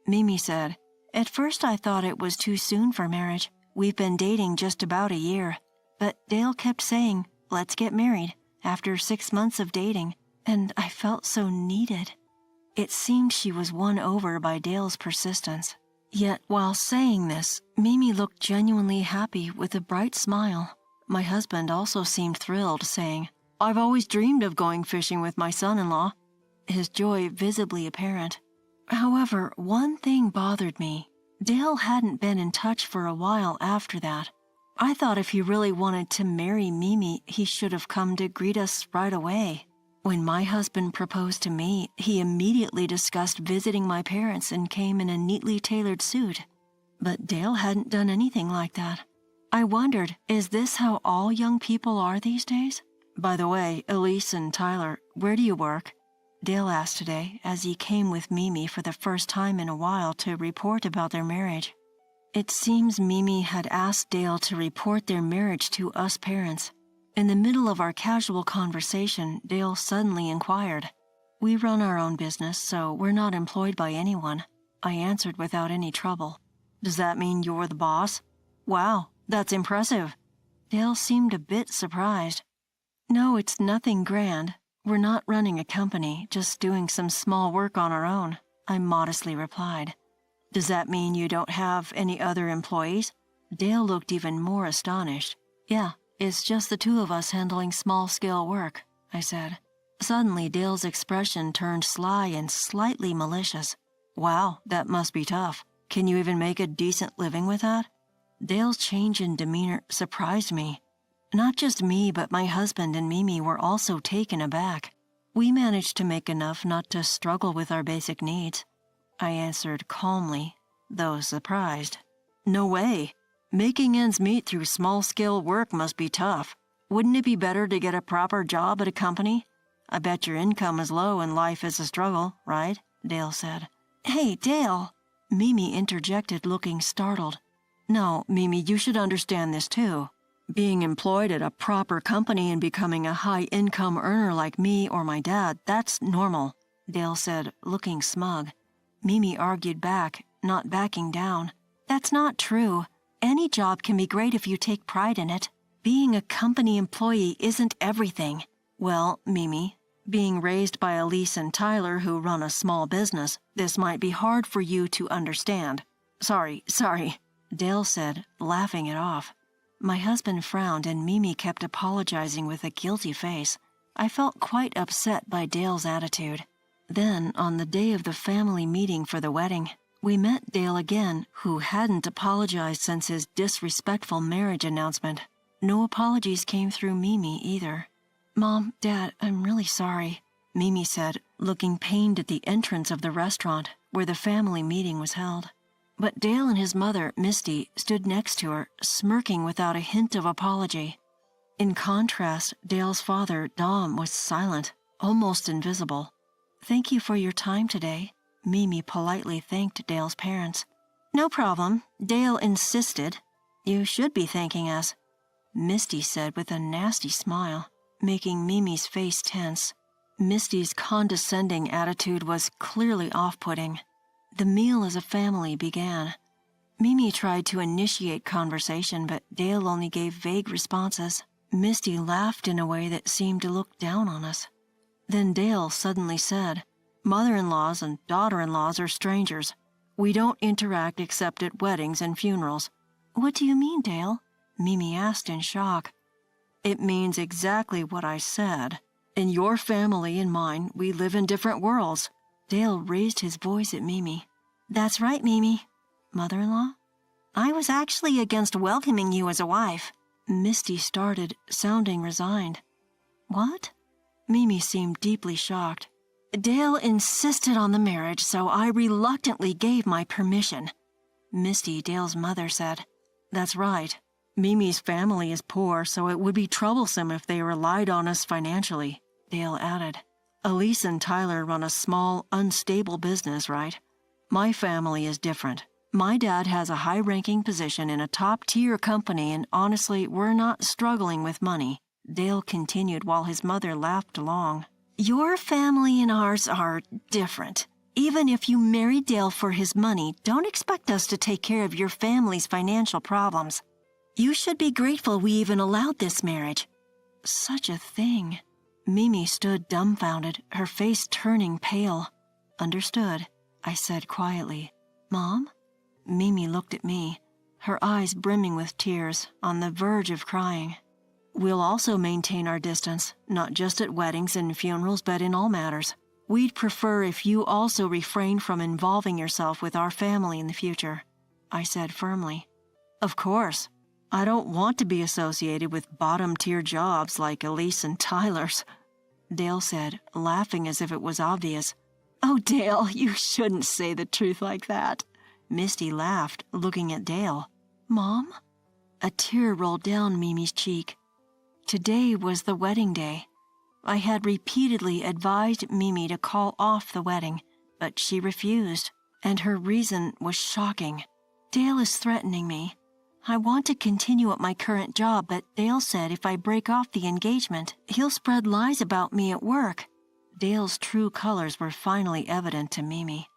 Mimi said, At first I thought it was too soon for marriage. We've been dating just about a year. But Dale kept saying, Let's get married, after 6 months of dating, and I felt so needed. It seemed she was won over by Dale's persistence. Yet, while saying this, Mimi looked genuinely happy with a bright smile. My husband also seemed thrilled, saying, I've always dreamed of going fishing with my son-in-law, his joy visibly apparent. However, one thing bothered me. Dale hadn't been in touch for a while after that. I thought if he really wanted to marry Mimi, he should have come to greet us right away. When my husband proposed to me, he immediately discussed visiting my parents and came in a neatly tailored suit. But Dale hadn't done anything like that. I wondered, is this how all young people are these days? By the way, Elise and Tyler, where do you work? Dale asked today, as he came with Mimi for the first time in a while to report about their marriage. It seems Mimi had asked Dale to report their marriage to us parents. In the middle of our casual conversation, Dale suddenly inquired, We run our own business, so we're not employed by anyone, I answered without any trouble. Does that mean you're the boss? Wow, that's impressive. Dale seemed a bit surprised. No, it's nothing grand. We're not running a company, just doing some small work on our own, I modestly replied. Does that mean you don't have any other employees? Dale looked even more astonished. Yeah, it's just the two of us handling small-scale work, I said. Suddenly, Dale's expression turned sly and slightly malicious. Wow, that must be tough. Can you even make a decent living with that? Dale's change in demeanor surprised me. Not just me, but my husband and Mimi were also taken aback. We managed to make enough not to struggle with our basic needs, I answered calmly, though surprised. No way. Making ends meet through small-scale work must be tough. Wouldn't it be better to get a proper job at a company? I bet your income is low and life is a struggle, right? Dale said. Hey, Dale! Mimi interjected, looking startled. No, Mimi, you should understand this too. Being employed at a proper company and becoming a high-income earner like me or my dad, that's normal, Dale said, looking smug. Mimi argued back, not backing down. That's not true. Any job can be great if you take pride in it. Being a company employee isn't everything. Well, Mimi, being raised by Elise and Tyler who run a small business, this might be hard for you to understand. Sorry, Dale said, laughing it off. My husband frowned and Mimi kept apologizing with a guilty face. I felt quite upset by Dale's attitude. Then, on the day of the family meeting for the wedding, we met Dale again, who hadn't apologized since his disrespectful marriage announcement. No apologies came through Mimi either. Mom, Dad, I'm really sorry, Mimi said, looking pained at the entrance of the restaurant where the family meeting was held. But Dale and his mother, Misty, stood next to her, smirking without a hint of apology. In contrast, Dale's father, Dom, was silent, almost invisible. Thank you for your time today, Mimi politely thanked Dale's parents. No problem, Dale insisted. You should be thanking us, Misty said with a nasty smile, making Mimi's face tense. Misty's condescending attitude was clearly off-putting. The meal as a family began. Mimi tried to initiate conversation, but Dale only gave vague responses. Misty laughed in a way that seemed to look down on us. Then Dale suddenly said, Mother-in-laws and daughter-in-laws are strangers. We don't interact except at weddings and funerals. What do you mean, Dale? Mimi asked in shock. It means exactly what I said. In your family and mine, we live in different worlds. Dale raised his voice at Mimi. That's right, Mimi. Mother-in-law? I was actually against welcoming you as a wife. Misty started, sounding resigned. What? Mimi seemed deeply shocked. Dale insisted on the marriage, so I reluctantly gave my permission. Misty, Dale's mother, said. That's right. Mimi's family is poor, so it would be troublesome if they relied on us financially, Dale added. Elise and Tyler run a small, unstable business, right? My family is different. My dad has a high-ranking position in a top-tier company, and honestly, we're not struggling with money, Dale continued while his mother laughed along. Your family and ours are different. Even if you married Dale for his money, don't expect us to take care of your family's financial problems. You should be grateful we even allowed this marriage. Such a thing. Mimi stood dumbfounded, her face turning pale. Understood, I said quietly. Mom? Mimi looked at me, her eyes brimming with tears, on the verge of crying. We'll also maintain our distance, not just at weddings and funerals, but in all matters. We'd prefer if you also refrain from involving yourself with our family in the future, I said firmly. Of course. I don't want to be associated with bottom-tier jobs like Elise and Tyler's, Dale said, laughing as if it was obvious. Oh, Dale, you shouldn't say the truth like that. Misty laughed, looking at Dale. Mom? A tear rolled down Mimi's cheek. Today was the wedding day. I had repeatedly advised Mimi to call off the wedding, but she refused, and her reason was shocking. Dale is threatening me. I want to continue at my current job, but Dale said if I break off the engagement, he'll spread lies about me at work. Dale's true colors were finally evident to Mimi.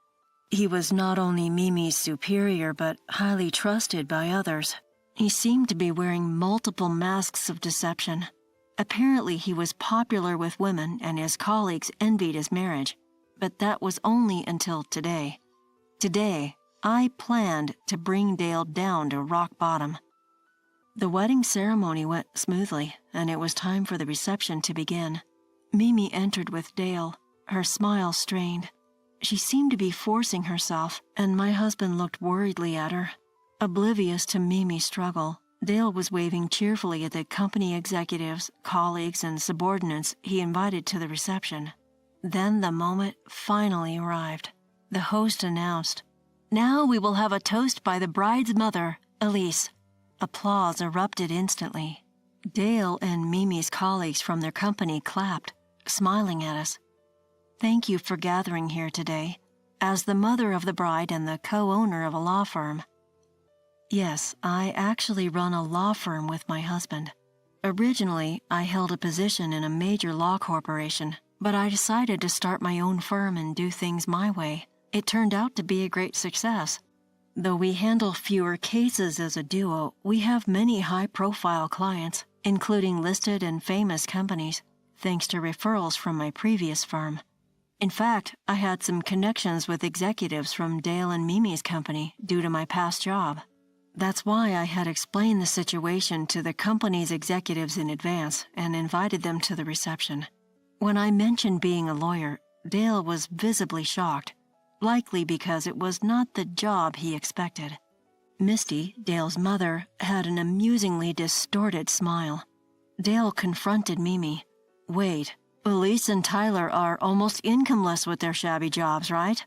He was not only Mimi's superior, but highly trusted by others. He seemed to be wearing multiple masks of deception. Apparently, he was popular with women and his colleagues envied his marriage, but that was only until today. Today, I planned to bring Dale down to rock bottom. The wedding ceremony went smoothly, and it was time for the reception to begin. Mimi entered with Dale, her smile strained. She seemed to be forcing herself, and my husband looked worriedly at her. Oblivious to Mimi's struggle, Dale was waving cheerfully at the company executives, colleagues, and subordinates he invited to the reception. Then the moment finally arrived. The host announced, "Now we will have a toast by the bride's mother, Elise." Applause erupted instantly. Dale and Mimi's colleagues from their company clapped, smiling at us. "Thank you for gathering here today. As the mother of the bride and the co-owner of a law firm." Yes, I actually run a law firm with my husband. Originally, I held a position in a major law corporation, but I decided to start my own firm and do things my way. It turned out to be a great success. Though we handle fewer cases as a duo, we have many high-profile clients, including listed and famous companies, thanks to referrals from my previous firm. In fact, I had some connections with executives from Dale and Mimi's company due to my past job. That's why I had explained the situation to the company's executives in advance and invited them to the reception. When I mentioned being a lawyer, Dale was visibly shocked, likely because it was not the job he expected. Misty, Dale's mother, had an amusingly distorted smile. Dale confronted Mimi. "Wait, Elise and Tyler are almost incomeless with their shabby jobs, right?"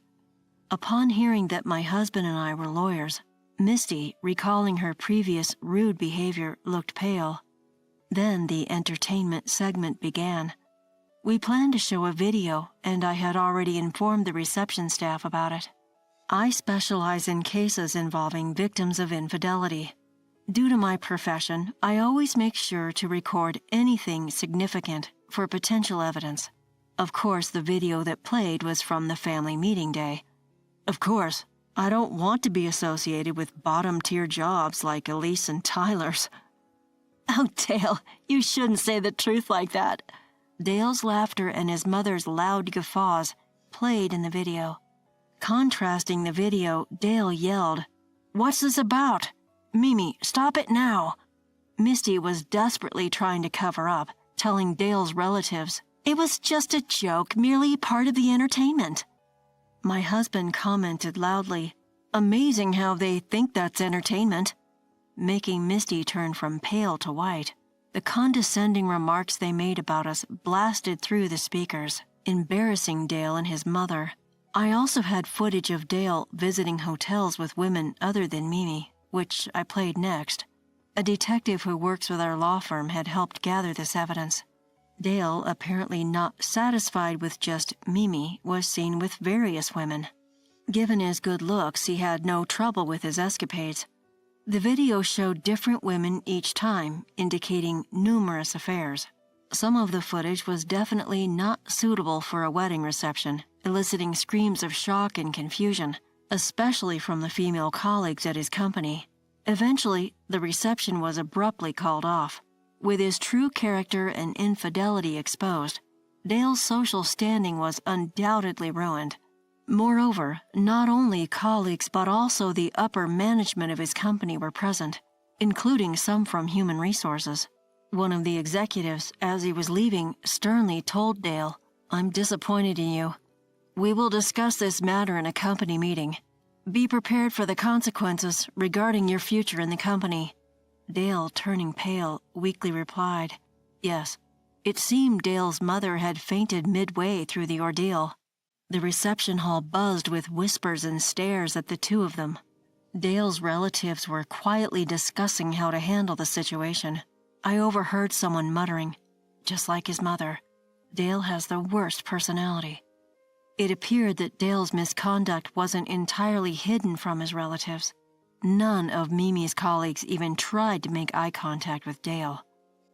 Upon hearing that my husband and I were lawyers, Misty, recalling her previous rude behavior, looked pale. Then the entertainment segment began. We planned to show a video, and I had already informed the reception staff about it. I specialize in cases involving victims of infidelity. Due to my profession, I always make sure to record anything significant for potential evidence. Of course, the video that played was from the family meeting day. Of course, I don't want to be associated with bottom-tier jobs like Elise and Tyler's. "Oh, Dale, you shouldn't say the truth like that." Dale's laughter and his mother's loud guffaws played in the video. Contrasting the video, Dale yelled, "What's this about? Mimi, stop it now." Misty was desperately trying to cover up, telling Dale's relatives, "It was just a joke, merely part of the entertainment." My husband commented loudly, "Amazing how they think that's entertainment," making Misty turn from pale to white. The condescending remarks they made about us blasted through the speakers, embarrassing Dale and his mother. I also had footage of Dale visiting hotels with women other than Mimi, which I played next. A detective who works with our law firm had helped gather this evidence. Dale, apparently not satisfied with just Mimi, was seen with various women. Given his good looks, he had no trouble with his escapades. The video showed different women each time, indicating numerous affairs. Some of the footage was definitely not suitable for a wedding reception, eliciting screams of shock and confusion, especially from the female colleagues at his company. Eventually, the reception was abruptly called off. With his true character and infidelity exposed, Dale's social standing was undoubtedly ruined. Moreover, not only colleagues but also the upper management of his company were present, including some from human resources. One of the executives, as he was leaving, sternly told Dale, "I'm disappointed in you. We will discuss this matter in a company meeting. Be prepared for the consequences regarding your future in the company." Dale, turning pale, weakly replied, "Yes." It seemed Dale's mother had fainted midway through the ordeal. The reception hall buzzed with whispers and stares at the two of them. Dale's relatives were quietly discussing how to handle the situation. I overheard someone muttering, "Just like his mother, Dale has the worst personality." It appeared that Dale's misconduct wasn't entirely hidden from his relatives. None of Mimi's colleagues even tried to make eye contact with Dale.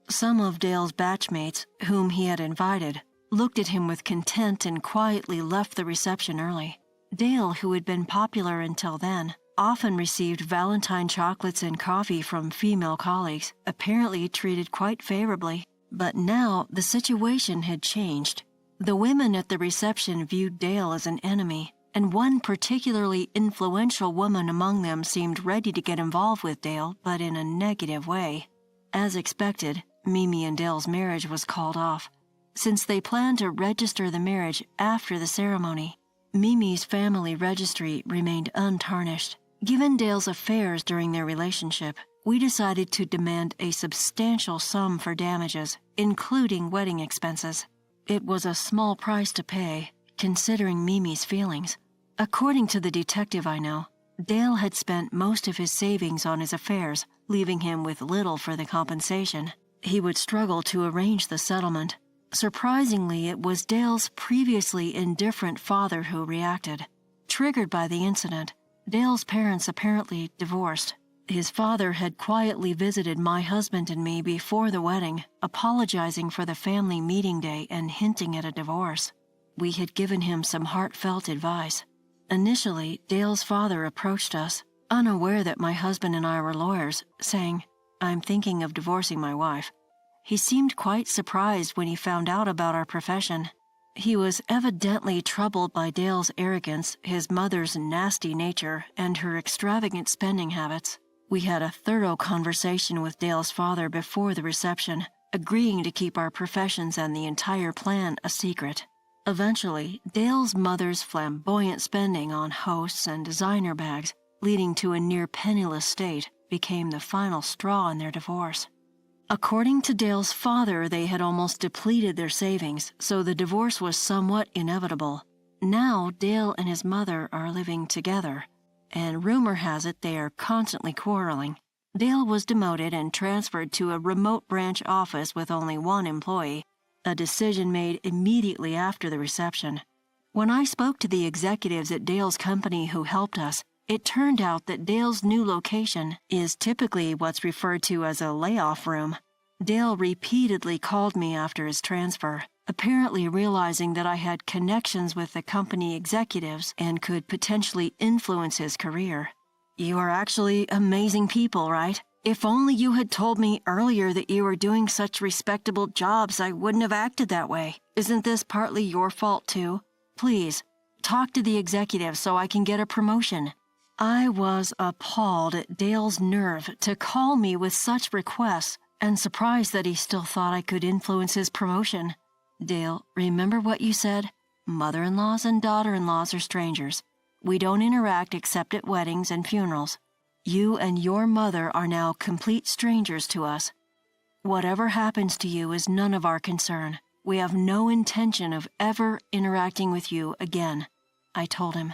Some of Dale's batchmates, whom he had invited, looked at him with contempt and quietly left the reception early. Dale, who had been popular until then, often received Valentine chocolates and coffee from female colleagues, apparently treated quite favorably. But now the situation had changed. The women at the reception viewed Dale as an enemy, and one particularly influential woman among them seemed ready to get involved with Dale, but in a negative way. As expected, Mimi and Dale's marriage was called off, since they planned to register the marriage after the ceremony. Mimi's family registry remained untarnished. Given Dale's affairs during their relationship, we decided to demand a substantial sum for damages, including wedding expenses. It was a small price to pay, considering Mimi's feelings. According to the detective I know, Dale had spent most of his savings on his affairs, leaving him with little for the compensation. He would struggle to arrange the settlement. Surprisingly, it was Dale's previously indifferent father who reacted. Triggered by the incident, Dale's parents apparently divorced. His father had quietly visited my husband and me before the wedding, apologizing for the family meeting day and hinting at a divorce. We had given him some heartfelt advice. Initially, Dale's father approached us, unaware that my husband and I were lawyers, saying, "I'm thinking of divorcing my wife." He seemed quite surprised when he found out about our profession. He was evidently troubled by Dale's arrogance, his mother's nasty nature, and her extravagant spending habits. We had a thorough conversation with Dale's father before the reception, agreeing to keep our professions and the entire plan a secret. Eventually, Dale's mother's flamboyant spending on hosts and designer bags, leading to a near penniless state, became the final straw in their divorce. According to Dale's father, they had almost depleted their savings, so the divorce was somewhat inevitable. Now, Dale and his mother are living together, and rumor has it they are constantly quarreling. Dale was demoted and transferred to a remote branch office with only one employee, a decision made immediately after the reception. When I spoke to the executives at Dale's company who helped us, it turned out that Dale's new location is typically what's referred to as a layoff room. Dale repeatedly called me after his transfer, apparently realizing that I had connections with the company executives and could potentially influence his career. "You are actually amazing people, right? If only you had told me earlier that you were doing such respectable jobs, I wouldn't have acted that way. Isn't this partly your fault too? Please, talk to the executives so I can get a promotion." I was appalled at Dale's nerve to call me with such requests and surprised that he still thought I could influence his promotion. "Dale, remember what you said? Mother-in-laws and daughter-in-laws are strangers. We don't interact except at weddings and funerals. You and your mother are now complete strangers to us. Whatever happens to you is none of our concern. We have no intention of ever interacting with you again," I told him.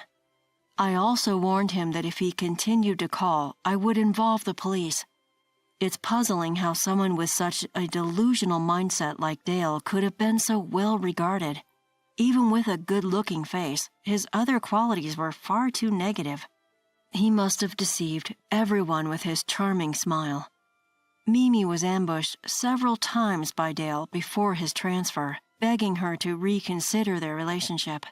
I also warned him that if he continued to call, I would involve the police. It's puzzling how someone with such a delusional mindset like Dale could have been so well regarded. Even with a good-looking face, his other qualities were far too negative. He must have deceived everyone with his charming smile. Mimi was ambushed several times by Dale before his transfer, begging her to reconsider their relationship.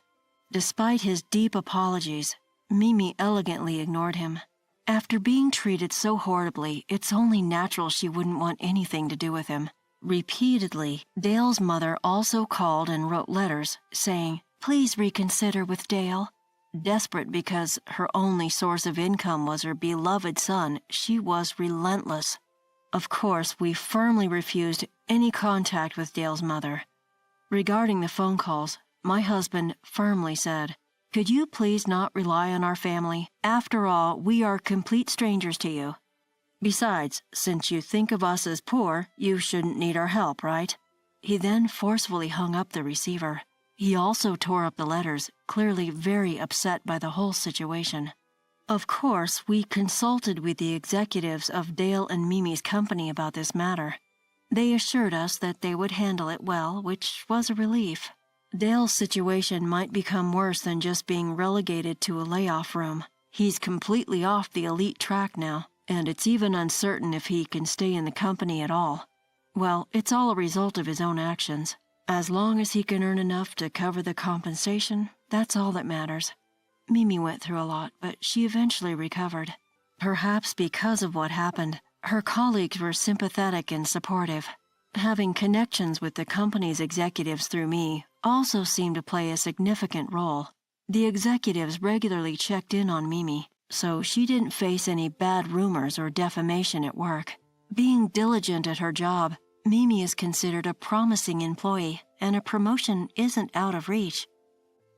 Despite his deep apologies, Mimi elegantly ignored him. After being treated so horribly, it's only natural she wouldn't want anything to do with him. Repeatedly, Dale's mother also called and wrote letters saying, "Please reconsider with Dale." Desperate because her only source of income was her beloved son, she was relentless. Of course, we firmly refused any contact with Dale's mother. Regarding the phone calls, my husband firmly said, "Could you please not rely on our family? After all, we are complete strangers to you. Besides, since you think of us as poor, you shouldn't need our help, right?" He then forcefully hung up the receiver. He also tore up the letters, clearly very upset by the whole situation. Of course, we consulted with the executives of Dale and Mimi's company about this matter. They assured us that they would handle it well, which was a relief. Dale's situation might become worse than just being relegated to a layoff room. He's completely off the elite track now, and it's even uncertain if he can stay in the company at all. Well, it's all a result of his own actions. As long as he can earn enough to cover the compensation, that's all that matters. Mimi went through a lot, but she eventually recovered. Perhaps because of what happened, her colleagues were sympathetic and supportive. Having connections with the company's executives through me also seemed to play a significant role. The executives regularly checked in on Mimi, so she didn't face any bad rumors or defamation at work. Being diligent at her job, Mimi is considered a promising employee, and a promotion isn't out of reach.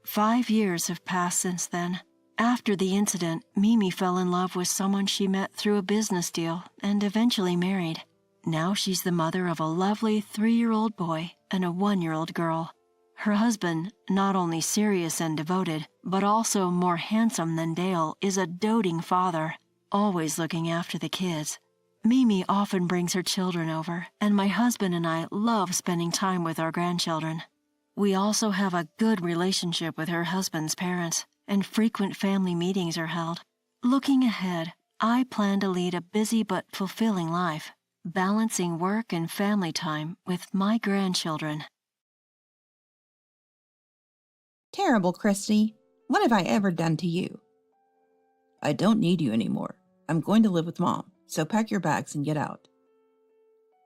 5 years have passed since then. After the incident, Mimi fell in love with someone she met through a business deal and eventually married. Now she's the mother of a lovely 3-year-old boy and a 1-year-old girl. Her husband, not only serious and devoted, but also more handsome than Dale, is a doting father, always looking after the kids. Mimi often brings her children over, and my husband and I love spending time with our grandchildren. We also have a good relationship with her husband's parents, and frequent family meetings are held. Looking ahead, I plan to lead a busy but fulfilling life, balancing work and family time with my grandchildren. Terrible, Christy. What have I ever done to you? I don't need you anymore. I'm going to live with Mom, so pack your bags and get out.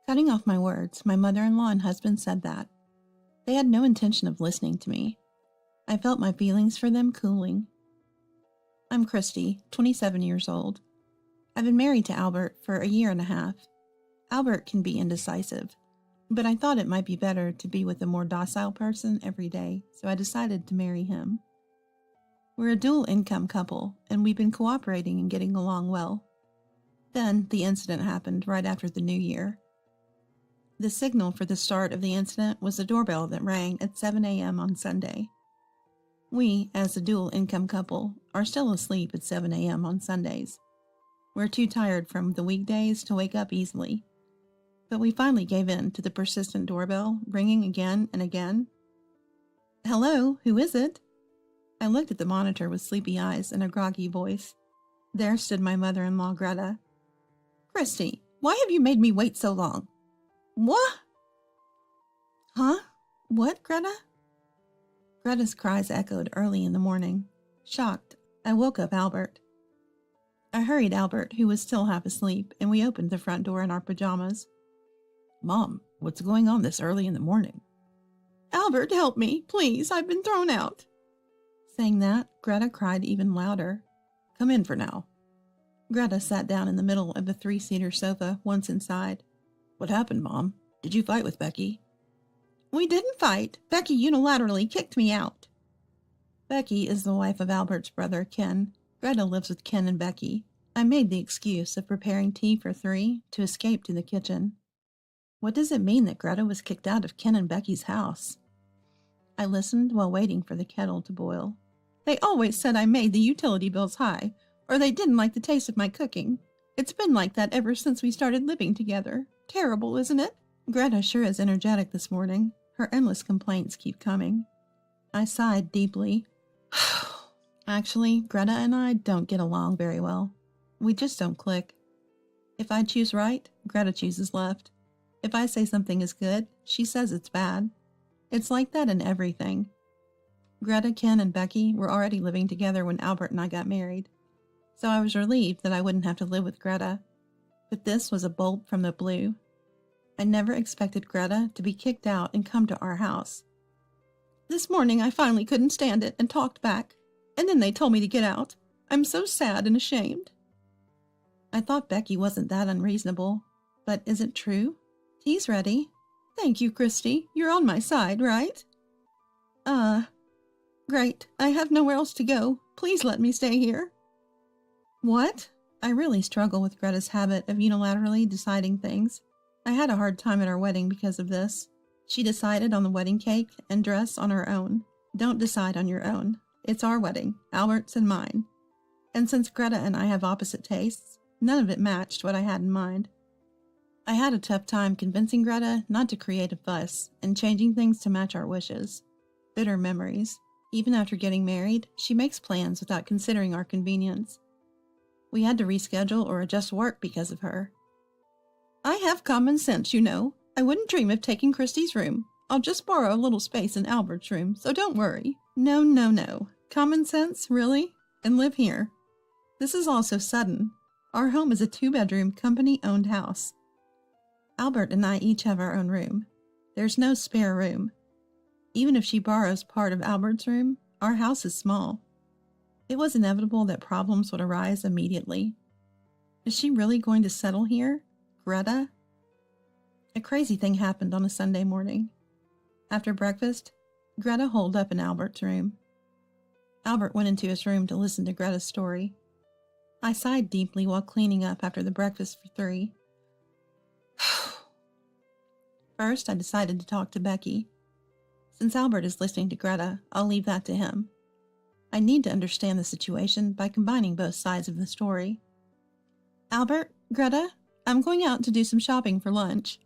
Cutting off my words, my mother-in-law and husband said that. They had no intention of listening to me. I felt my feelings for them cooling. I'm Christy, 27 years old. I've been married to Albert for a year and a half. Albert can be indecisive, but I thought it might be better to be with a more docile person every day, so I decided to marry him. We're a dual-income couple, and we've been cooperating and getting along well. Then the incident happened right after the New Year. The signal for the start of the incident was the doorbell that rang at 7 a.m. on Sunday. We, as a dual-income couple, are still asleep at 7 a.m. on Sundays. We're too tired from the weekdays to wake up easily. But we finally gave in to the persistent doorbell, ringing again and again. Hello, who is it? I looked at the monitor with sleepy eyes and a groggy voice. There stood my mother-in-law, Greta. Christy, why have you made me wait so long? What? Huh? What, Greta? Greta's cries echoed early in the morning. Shocked, I woke up Albert. I hurried Albert, who was still half asleep, and we opened the front door in our pajamas. Mom, what's going on this early in the morning? Albert, help me, please, I've been thrown out. Saying that, Greta cried even louder. Come in for now. Greta sat down in the middle of the 3-seater sofa once inside. What happened, Mom? Did you fight with Becky? We didn't fight. Becky unilaterally kicked me out. Becky is the wife of Albert's brother, Ken. Greta lives with Ken and Becky. I made the excuse of preparing tea for 3 to escape to the kitchen. What does it mean that Greta was kicked out of Ken and Becky's house? I listened while waiting for the kettle to boil. They always said I made the utility bills high, or they didn't like the taste of my cooking. It's been like that ever since we started living together. Terrible, isn't it? Greta sure is energetic this morning. Her endless complaints keep coming. I sighed deeply. Actually, Greta and I don't get along very well. We just don't click. If I choose right, Greta chooses left. If I say something is good, she says it's bad. It's like that in everything. Greta, Ken, and Becky were already living together when Albert and I got married, so I was relieved that I wouldn't have to live with Greta. But this was a bolt from the blue. I never expected Greta to be kicked out and come to our house. This morning I finally couldn't stand it and talked back, and then they told me to get out. I'm so sad and ashamed. I thought Becky wasn't that unreasonable, but is it true? Tea's ready. Thank you, Christy. You're on my side, right? Great. I have nowhere else to go. Please let me stay here. What? I really struggle with Greta's habit of unilaterally deciding things. I had a hard time at our wedding because of this. She decided on the wedding cake and dress on her own. Don't decide on your own. It's our wedding, Albert's and mine. And since Greta and I have opposite tastes, none of it matched what I had in mind. I had a tough time convincing Greta not to create a fuss and changing things to match our wishes. Bitter memories. Even after getting married, she makes plans without considering our convenience. We had to reschedule or adjust work because of her. I have common sense, you know. I wouldn't dream of taking Christy's room. I'll just borrow a little space in Albert's room, so don't worry. No, no, no. Common sense, really? And live here. This is all so sudden. Our home is a 2-bedroom, company-owned house. Albert and I each have our own room. There's no spare room. Even if she borrows part of Albert's room, our house is small. It was inevitable that problems would arise immediately. Is she really going to settle here? Greta? A crazy thing happened on a Sunday morning. After breakfast, Greta holed up in Albert's room. Albert went into his room to listen to Greta's story. I sighed deeply while cleaning up after the breakfast for 3. First, I decided to talk to Becky. Since Albert is listening to Greta, I'll leave that to him. I need to understand the situation by combining both sides of the story. Albert, Greta, I'm going out to do some shopping for lunch.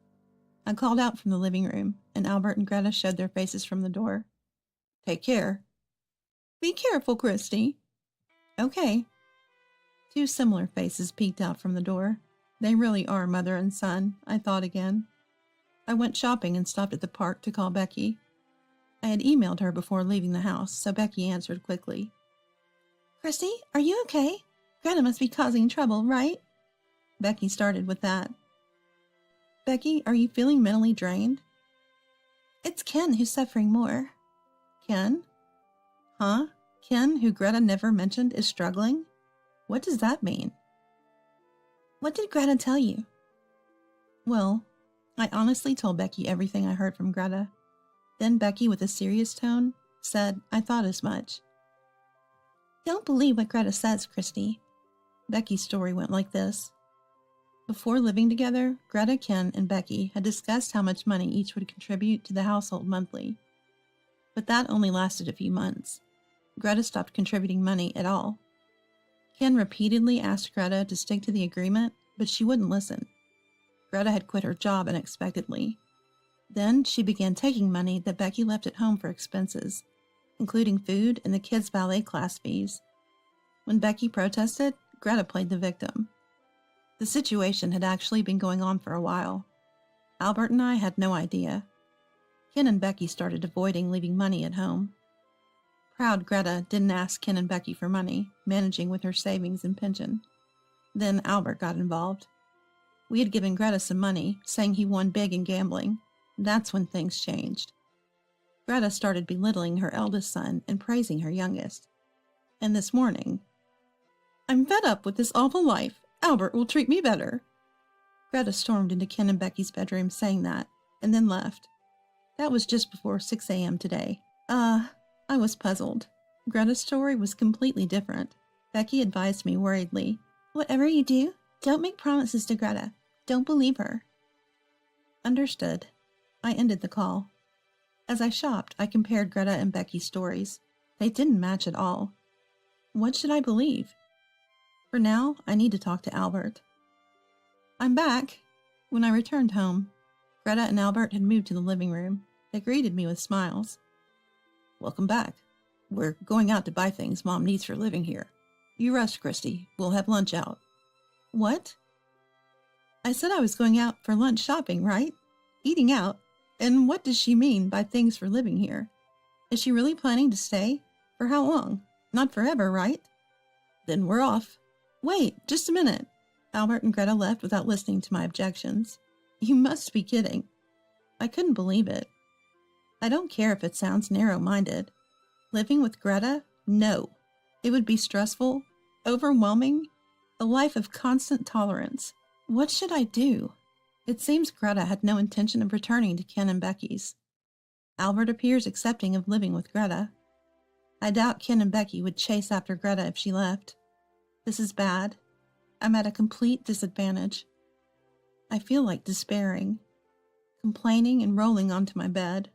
I called out from the living room, and Albert and Greta showed their faces from the door. Take care. Be careful, Christy. Okay. 2 similar faces peeked out from the door. They really are mother and son, I thought again. I went shopping and stopped at the park to call Becky. I had emailed her before leaving the house, so Becky answered quickly. Christy, are you okay? Greta must be causing trouble, right? Becky started with that. Becky, are you feeling mentally drained? It's Ken who's suffering more. Ken? Huh? Ken, who Greta never mentioned, is struggling? What does that mean? What did Greta tell you? Well, I honestly told Becky everything I heard from Greta. Then Becky, with a serious tone, said, I thought as much. Don't believe what Greta says, Christy. Becky's story went like this. Before living together, Greta, Ken, and Becky had discussed how much money each would contribute to the household monthly. But that only lasted a few months. Greta stopped contributing money at all. Ken repeatedly asked Greta to stick to the agreement, but she wouldn't listen. Greta had quit her job unexpectedly. Then she began taking money that Becky left at home for expenses, including food and the kids' ballet class fees. When Becky protested, Greta played the victim. The situation had actually been going on for a while. Albert and I had no idea. Ken and Becky started avoiding leaving money at home. Proud Greta didn't ask Ken and Becky for money, managing with her savings and pension. Then Albert got involved. We had given Greta some money, saying he won big in gambling. That's when things changed. Greta started belittling her eldest son and praising her youngest. And this morning, I'm fed up with this awful life. Albert will treat me better. Greta stormed into Ken and Becky's bedroom saying that, and then left. That was just before 6 a.m. today. I was puzzled. Greta's story was completely different. Becky advised me worriedly. Whatever you do, don't make promises to Greta. Don't believe her. Understood. I ended the call. As I shopped, I compared Greta and Becky's stories. They didn't match at all. What should I believe? For now, I need to talk to Albert. I'm back. When I returned home, Greta and Albert had moved to the living room. They greeted me with smiles. Welcome back. We're going out to buy things Mom needs for living here. You rest, Christy. We'll have lunch out. What? I said I was going out for lunch shopping, right? Eating out. And what does she mean by things for living here? Is she really planning to stay? For how long? Not forever, right? Then we're off. Wait, just a minute. Albert and Greta left without listening to my objections. You must be kidding. I couldn't believe it. I don't care if it sounds narrow-minded. Living with Greta? No. It would be stressful, overwhelming, a life of constant tolerance. What should I do? It seems Greta had no intention of returning to Ken and Becky's. Albert appears accepting of living with Greta. I doubt Ken and Becky would chase after Greta if she left. This is bad. I'm at a complete disadvantage. I feel like despairing, complaining and rolling onto my bed.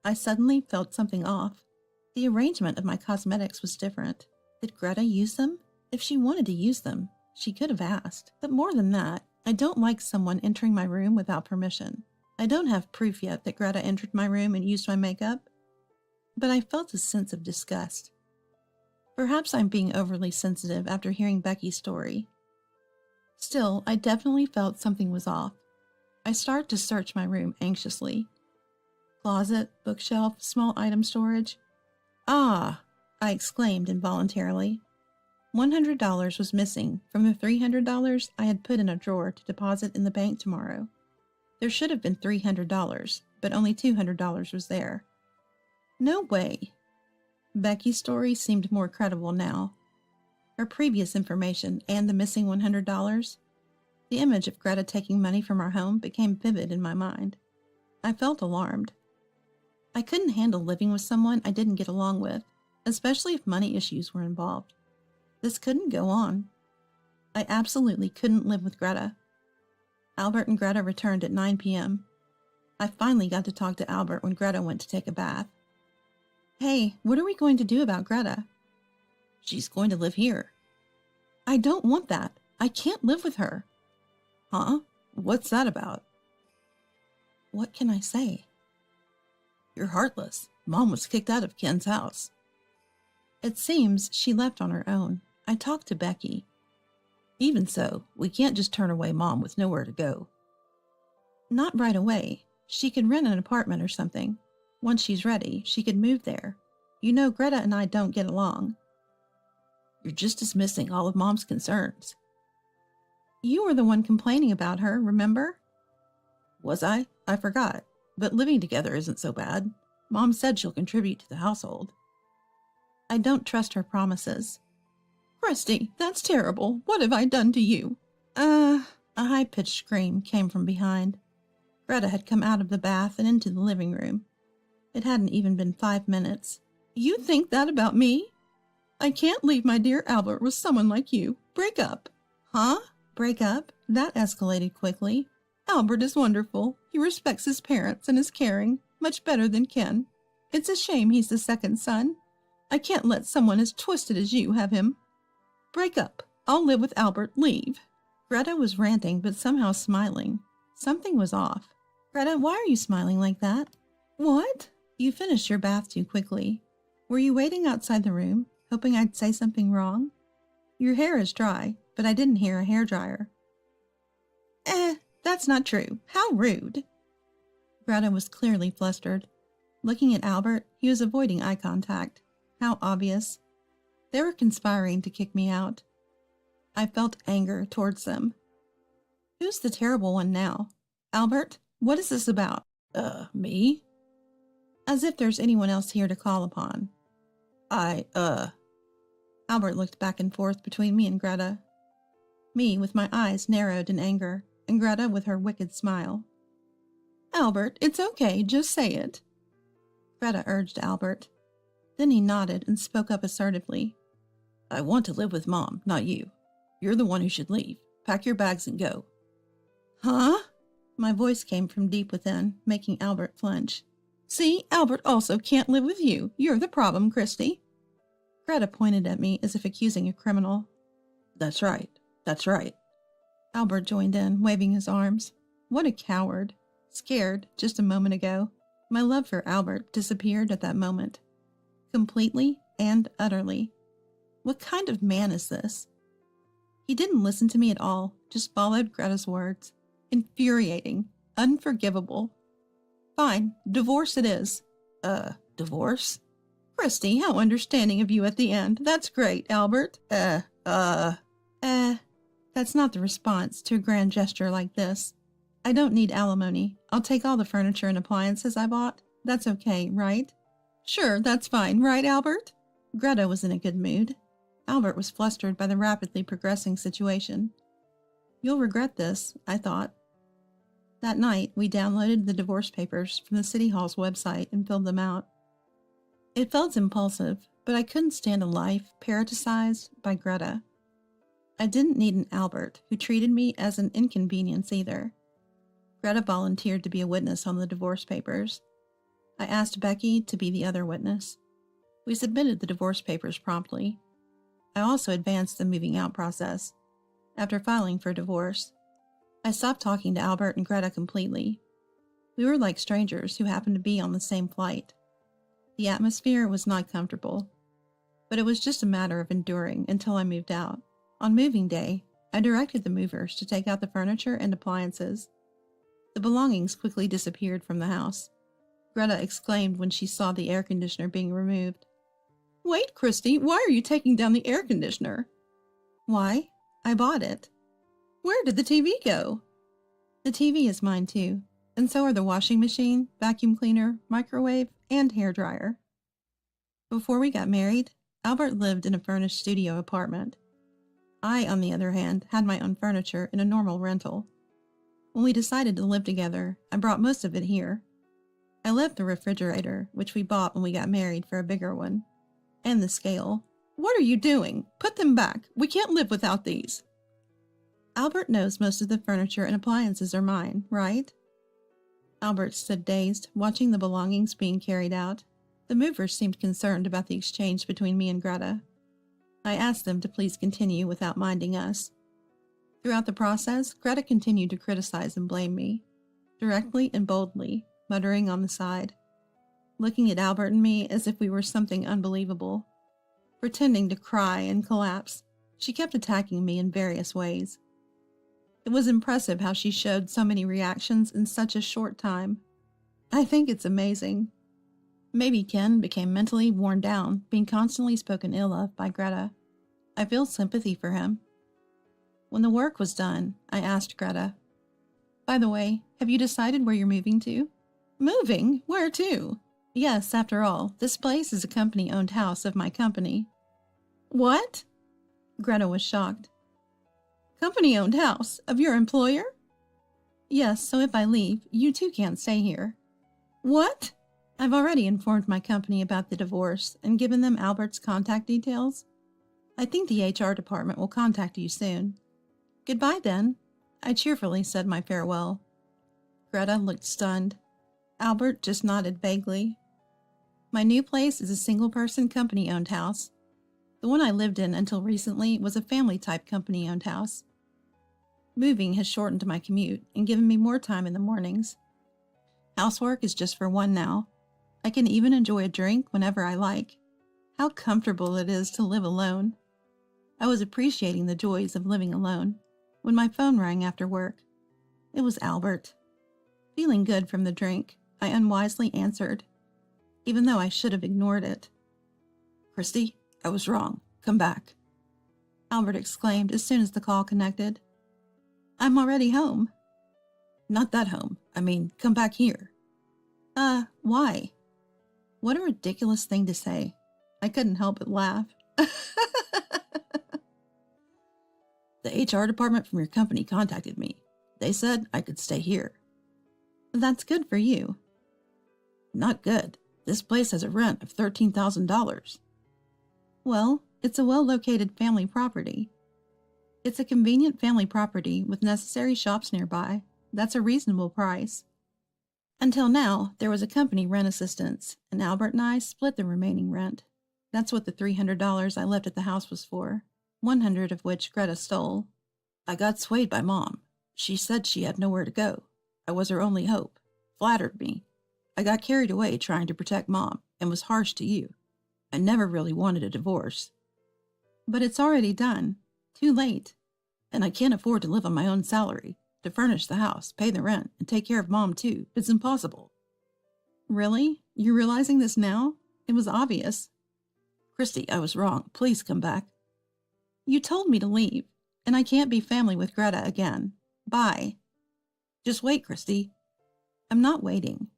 I suddenly felt something off. The arrangement of my cosmetics was different. Did Greta use them? If she wanted to use them, she could have asked. But more than that, I don't like someone entering my room without permission. I don't have proof yet that Greta entered my room and used my makeup, but I felt a sense of disgust. Perhaps I'm being overly sensitive after hearing Becky's story. Still, I definitely felt something was off. I started to search my room anxiously. Closet, bookshelf, small item storage. Ah, I exclaimed involuntarily. $100 was missing from the $300 I had put in a drawer to deposit in the bank tomorrow. There should have been $300, but only $200 was there. No way. Becky's story seemed more credible now. Her previous information and the missing $100, the image of Greta taking money from our home became vivid in my mind. I felt alarmed. I couldn't handle living with someone I didn't get along with, especially if money issues were involved. This couldn't go on. I absolutely couldn't live with Greta. Albert and Greta returned at 9 p.m. I finally got to talk to Albert when Greta went to take a bath. Hey, what are we going to do about Greta? She's going to live here. I don't want that. I can't live with her. Huh? What's that about? What can I say? You're heartless. Mom was kicked out of Ken's house. It seems she left on her own. I talked to Becky. Even so, we can't just turn away Mom with nowhere to go. Not right away. She could rent an apartment or something. Once she's ready, she could move there. You know, Greta and I don't get along. You're just dismissing all of Mom's concerns. You were the one complaining about her, remember? Was I? I forgot. But living together isn't so bad. Mom said she'll contribute to the household. I don't trust her promises. Christy, that's terrible. What have I done to you? A high-pitched scream came from behind. Greta had come out of the bath and into the living room. It hadn't even been 5 minutes. You think that about me? I can't leave my dear Albert with someone like you. Break up. Huh? Break up? That escalated quickly. Albert is wonderful. He respects his parents and is caring, much better than Ken. It's a shame he's the second son. I can't let someone as twisted as you have him. Break up. I'll live with Albert. Leave. Greta was ranting, but somehow smiling. Something was off. Greta, why are you smiling like that? What? You finished your bath too quickly. Were you waiting outside the room, hoping I'd say something wrong? Your hair is dry, but I didn't hear a hairdryer. That's not true. How rude. Greta was clearly flustered. Looking at Albert, he was avoiding eye contact. How obvious. They were conspiring to kick me out. I felt anger towards them. Who's the terrible one now? Albert, what is this about? Me? As if there's anyone else here to call upon. Albert looked back and forth between me and Greta. Me with my eyes narrowed in anger, and Greta with her wicked smile. Albert, it's okay, just say it. Greta urged Albert. Then he nodded and spoke up assertively. I want to live with Mom, not you. You're the one who should leave. Pack your bags and go. Huh? My voice came from deep within, making Albert flinch. See, Albert also can't live with you. You're the problem, Christy. Greta pointed at me as if accusing a criminal. That's right. That's right. Albert joined in, waving his arms. What a coward. Scared just a moment ago. My love for Albert disappeared at that moment. Completely and utterly. What kind of man is this? He didn't listen to me at all, just followed Greta's words. Infuriating. Unforgivable. Fine, divorce it is. Divorce? Christy, how understanding of you at the end. That's great, Albert. That's not the response to a grand gesture like this. I don't need alimony. I'll take all the furniture and appliances I bought. That's okay, right? Sure, that's fine, right, Albert? Greta was in a good mood. Albert was flustered by the rapidly progressing situation. You'll regret this, I thought. That night, we downloaded the divorce papers from the City Hall's website and filled them out. It felt impulsive, but I couldn't stand a life parroticized by Greta. I didn't need an Albert who treated me as an inconvenience either. Greta volunteered to be a witness on the divorce papers. I asked Becky to be the other witness. We submitted the divorce papers promptly. I also advanced the moving out process. After filing for divorce, I stopped talking to Albert and Greta completely. We were like strangers who happened to be on the same flight. The atmosphere was not comfortable, but it was just a matter of enduring until I moved out. On moving day, I directed the movers to take out the furniture and appliances. The belongings quickly disappeared from the house. Greta exclaimed when she saw the air conditioner being removed. Wait, Christy, why are you taking down the air conditioner? Why? I bought it. Where did the TV go? The TV is mine too, and so are the washing machine, vacuum cleaner, microwave, and hairdryer. Before we got married, Albert lived in a furnished studio apartment. I, on the other hand, had my own furniture in a normal rental. When we decided to live together, I brought most of it here. I left the refrigerator, which we bought when we got married, for a bigger one, and the scale. What are you doing? Put them back. We can't live without these. Albert knows most of the furniture and appliances are mine, right? Albert stood dazed, watching the belongings being carried out. The movers seemed concerned about the exchange between me and Greta. I asked them to please continue without minding us. Throughout the process, Greta continued to criticize and blame me, directly and boldly, muttering on the side, looking at Albert and me as if we were something unbelievable. Pretending to cry and collapse, she kept attacking me in various ways. It was impressive how she showed so many reactions in such a short time. I think it's amazing. Maybe Ken became mentally worn down, being constantly spoken ill of by Greta. I feel sympathy for him. When the work was done, I asked Greta, "By the way, have you decided where you're moving to?" "Moving? Where to?" "Yes, after all, this place is a company-owned house of my company." "What?" Greta was shocked. "Company-owned house? Of your employer?" "Yes, so if I leave, you too can't stay here." "What?" "I've already informed my company about the divorce and given them Albert's contact details. I think the HR department will contact you soon." "Goodbye, then." I cheerfully said my farewell. Greta looked stunned. Albert just nodded vaguely. My new place is a single-person company-owned house. The one I lived in until recently was a family-type company-owned house. Moving has shortened my commute and given me more time in the mornings. Housework is just for one now. I can even enjoy a drink whenever I like. How comfortable it is to live alone. I was appreciating the joys of living alone when my phone rang after work. It was Albert. Feeling good from the drink, I unwisely answered, even though I should have ignored it. "Christy, I was wrong. Come back," Albert exclaimed as soon as the call connected. "I'm already home." "Not that home. I mean, come back here." Why?" What a ridiculous thing to say. I couldn't help but laugh. "The HR department from your company contacted me. They said I could stay here." "That's good for you." "Not good. This place has a rent of $13,000. "Well, it's a well-located family property." "It's a convenient family property with necessary shops nearby. That's a reasonable price." Until now, there was a company rent assistance, and Albert and I split the remaining rent. That's what the $300 I left at the house was for, 100 of which Greta stole. "I got swayed by Mom. She said she had nowhere to go. I was her only hope. Flattered me. I got carried away trying to protect Mom and was harsh to you. I never really wanted a divorce." "But it's already done. Too late. And I can't afford to live on my own salary. To furnish the house, pay the rent, and take care of Mom too. It's impossible." "Really? You're realizing this now? It was obvious." "Christy, I was wrong. Please come back." "You told me to leave, and I can't be family with Greta again. Bye." "Just wait, Christy." "I'm not waiting."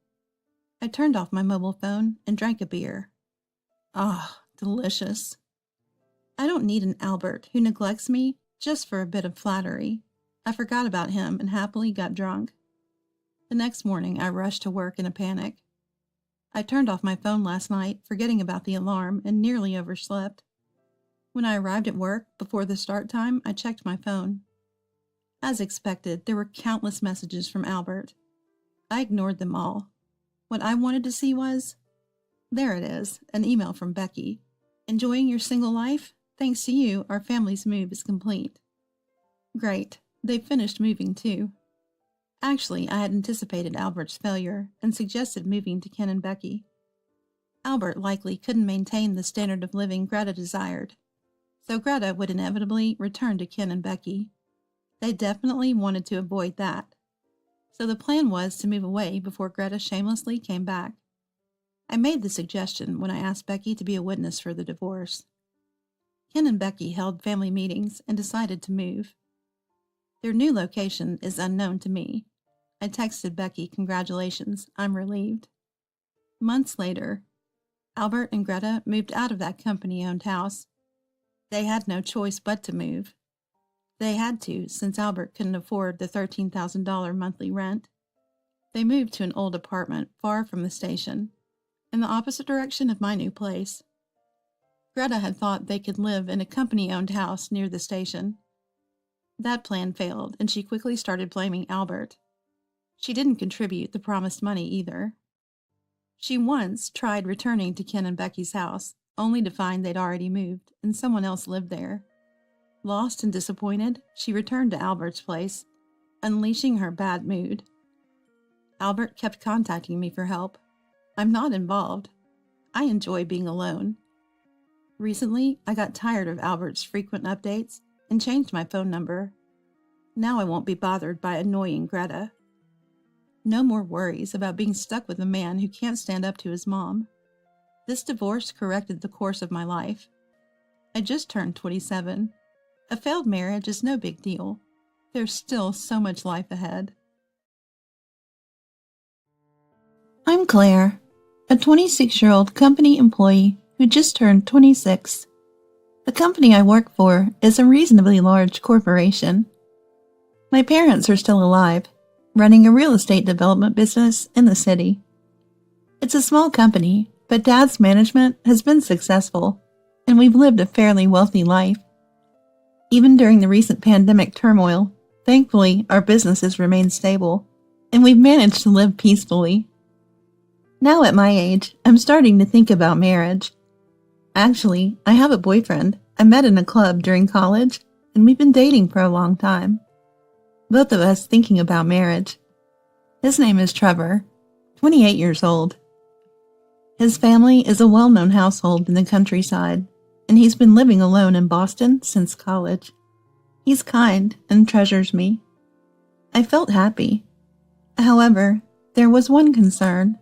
I turned off my mobile phone and drank a beer. Ah, delicious. I don't need an Albert who neglects me just for a bit of flattery. I forgot about him and happily got drunk. The next morning, I rushed to work in a panic. I turned off my phone last night, forgetting about the alarm, and nearly overslept. When I arrived at work, before the start time, I checked my phone. As expected, there were countless messages from Albert. I ignored them all. What I wanted to see was... There it is, an email from Becky. "Enjoying your single life? Thanks to you, our family's move is complete." Great. They've finished moving too. Actually, I had anticipated Albert's failure and suggested moving to Ken and Becky. Albert likely couldn't maintain the standard of living Greta desired, so Greta would inevitably return to Ken and Becky. They definitely wanted to avoid that. So the plan was to move away before Greta shamelessly came back. I made the suggestion when I asked Becky to be a witness for the divorce. Ken and Becky held family meetings and decided to move. Their new location is unknown to me. I texted Becky, "Congratulations, I'm relieved." Months later, Albert and Greta moved out of that company-owned house. They had no choice but to move. They had to, since Albert couldn't afford the $13,000 monthly rent. They moved to an old apartment far from the station, in the opposite direction of my new place. Greta had thought they could live in a company-owned house near the station. That plan failed, and she quickly started blaming Albert. She didn't contribute the promised money either. She once tried returning to Ken and Becky's house, only to find they'd already moved, and someone else lived there. Lost and disappointed, she returned to Albert's place, unleashing her bad mood. Albert kept contacting me for help. I'm not involved. I enjoy being alone. Recently, I got tired of Albert's frequent updates and changed my phone number. Now I won't be bothered by annoying Greta. No more worries about being stuck with a man who can't stand up to his mom. This divorce corrected the course of my life. I just turned 27. A failed marriage is no big deal. There's still so much life ahead. I'm Claire, a 26-year-old company employee who just turned 26. The company I work for is a reasonably large corporation. My parents are still alive, running a real estate development business in the city. It's a small company, but Dad's management has been successful, and we've lived a fairly wealthy life. Even during the recent pandemic turmoil, thankfully our business has remained stable, and we've managed to live peacefully. Now at my age, I'm starting to think about marriage. Actually, I have a boyfriend I met in a club during college, and we've been dating for a long time. Both of us thinking about marriage. His name is Trevor, 28 years old. His family is a well-known household in the countryside, and he's been living alone in Boston since college. He's kind and treasures me. I felt happy. However, there was one concern.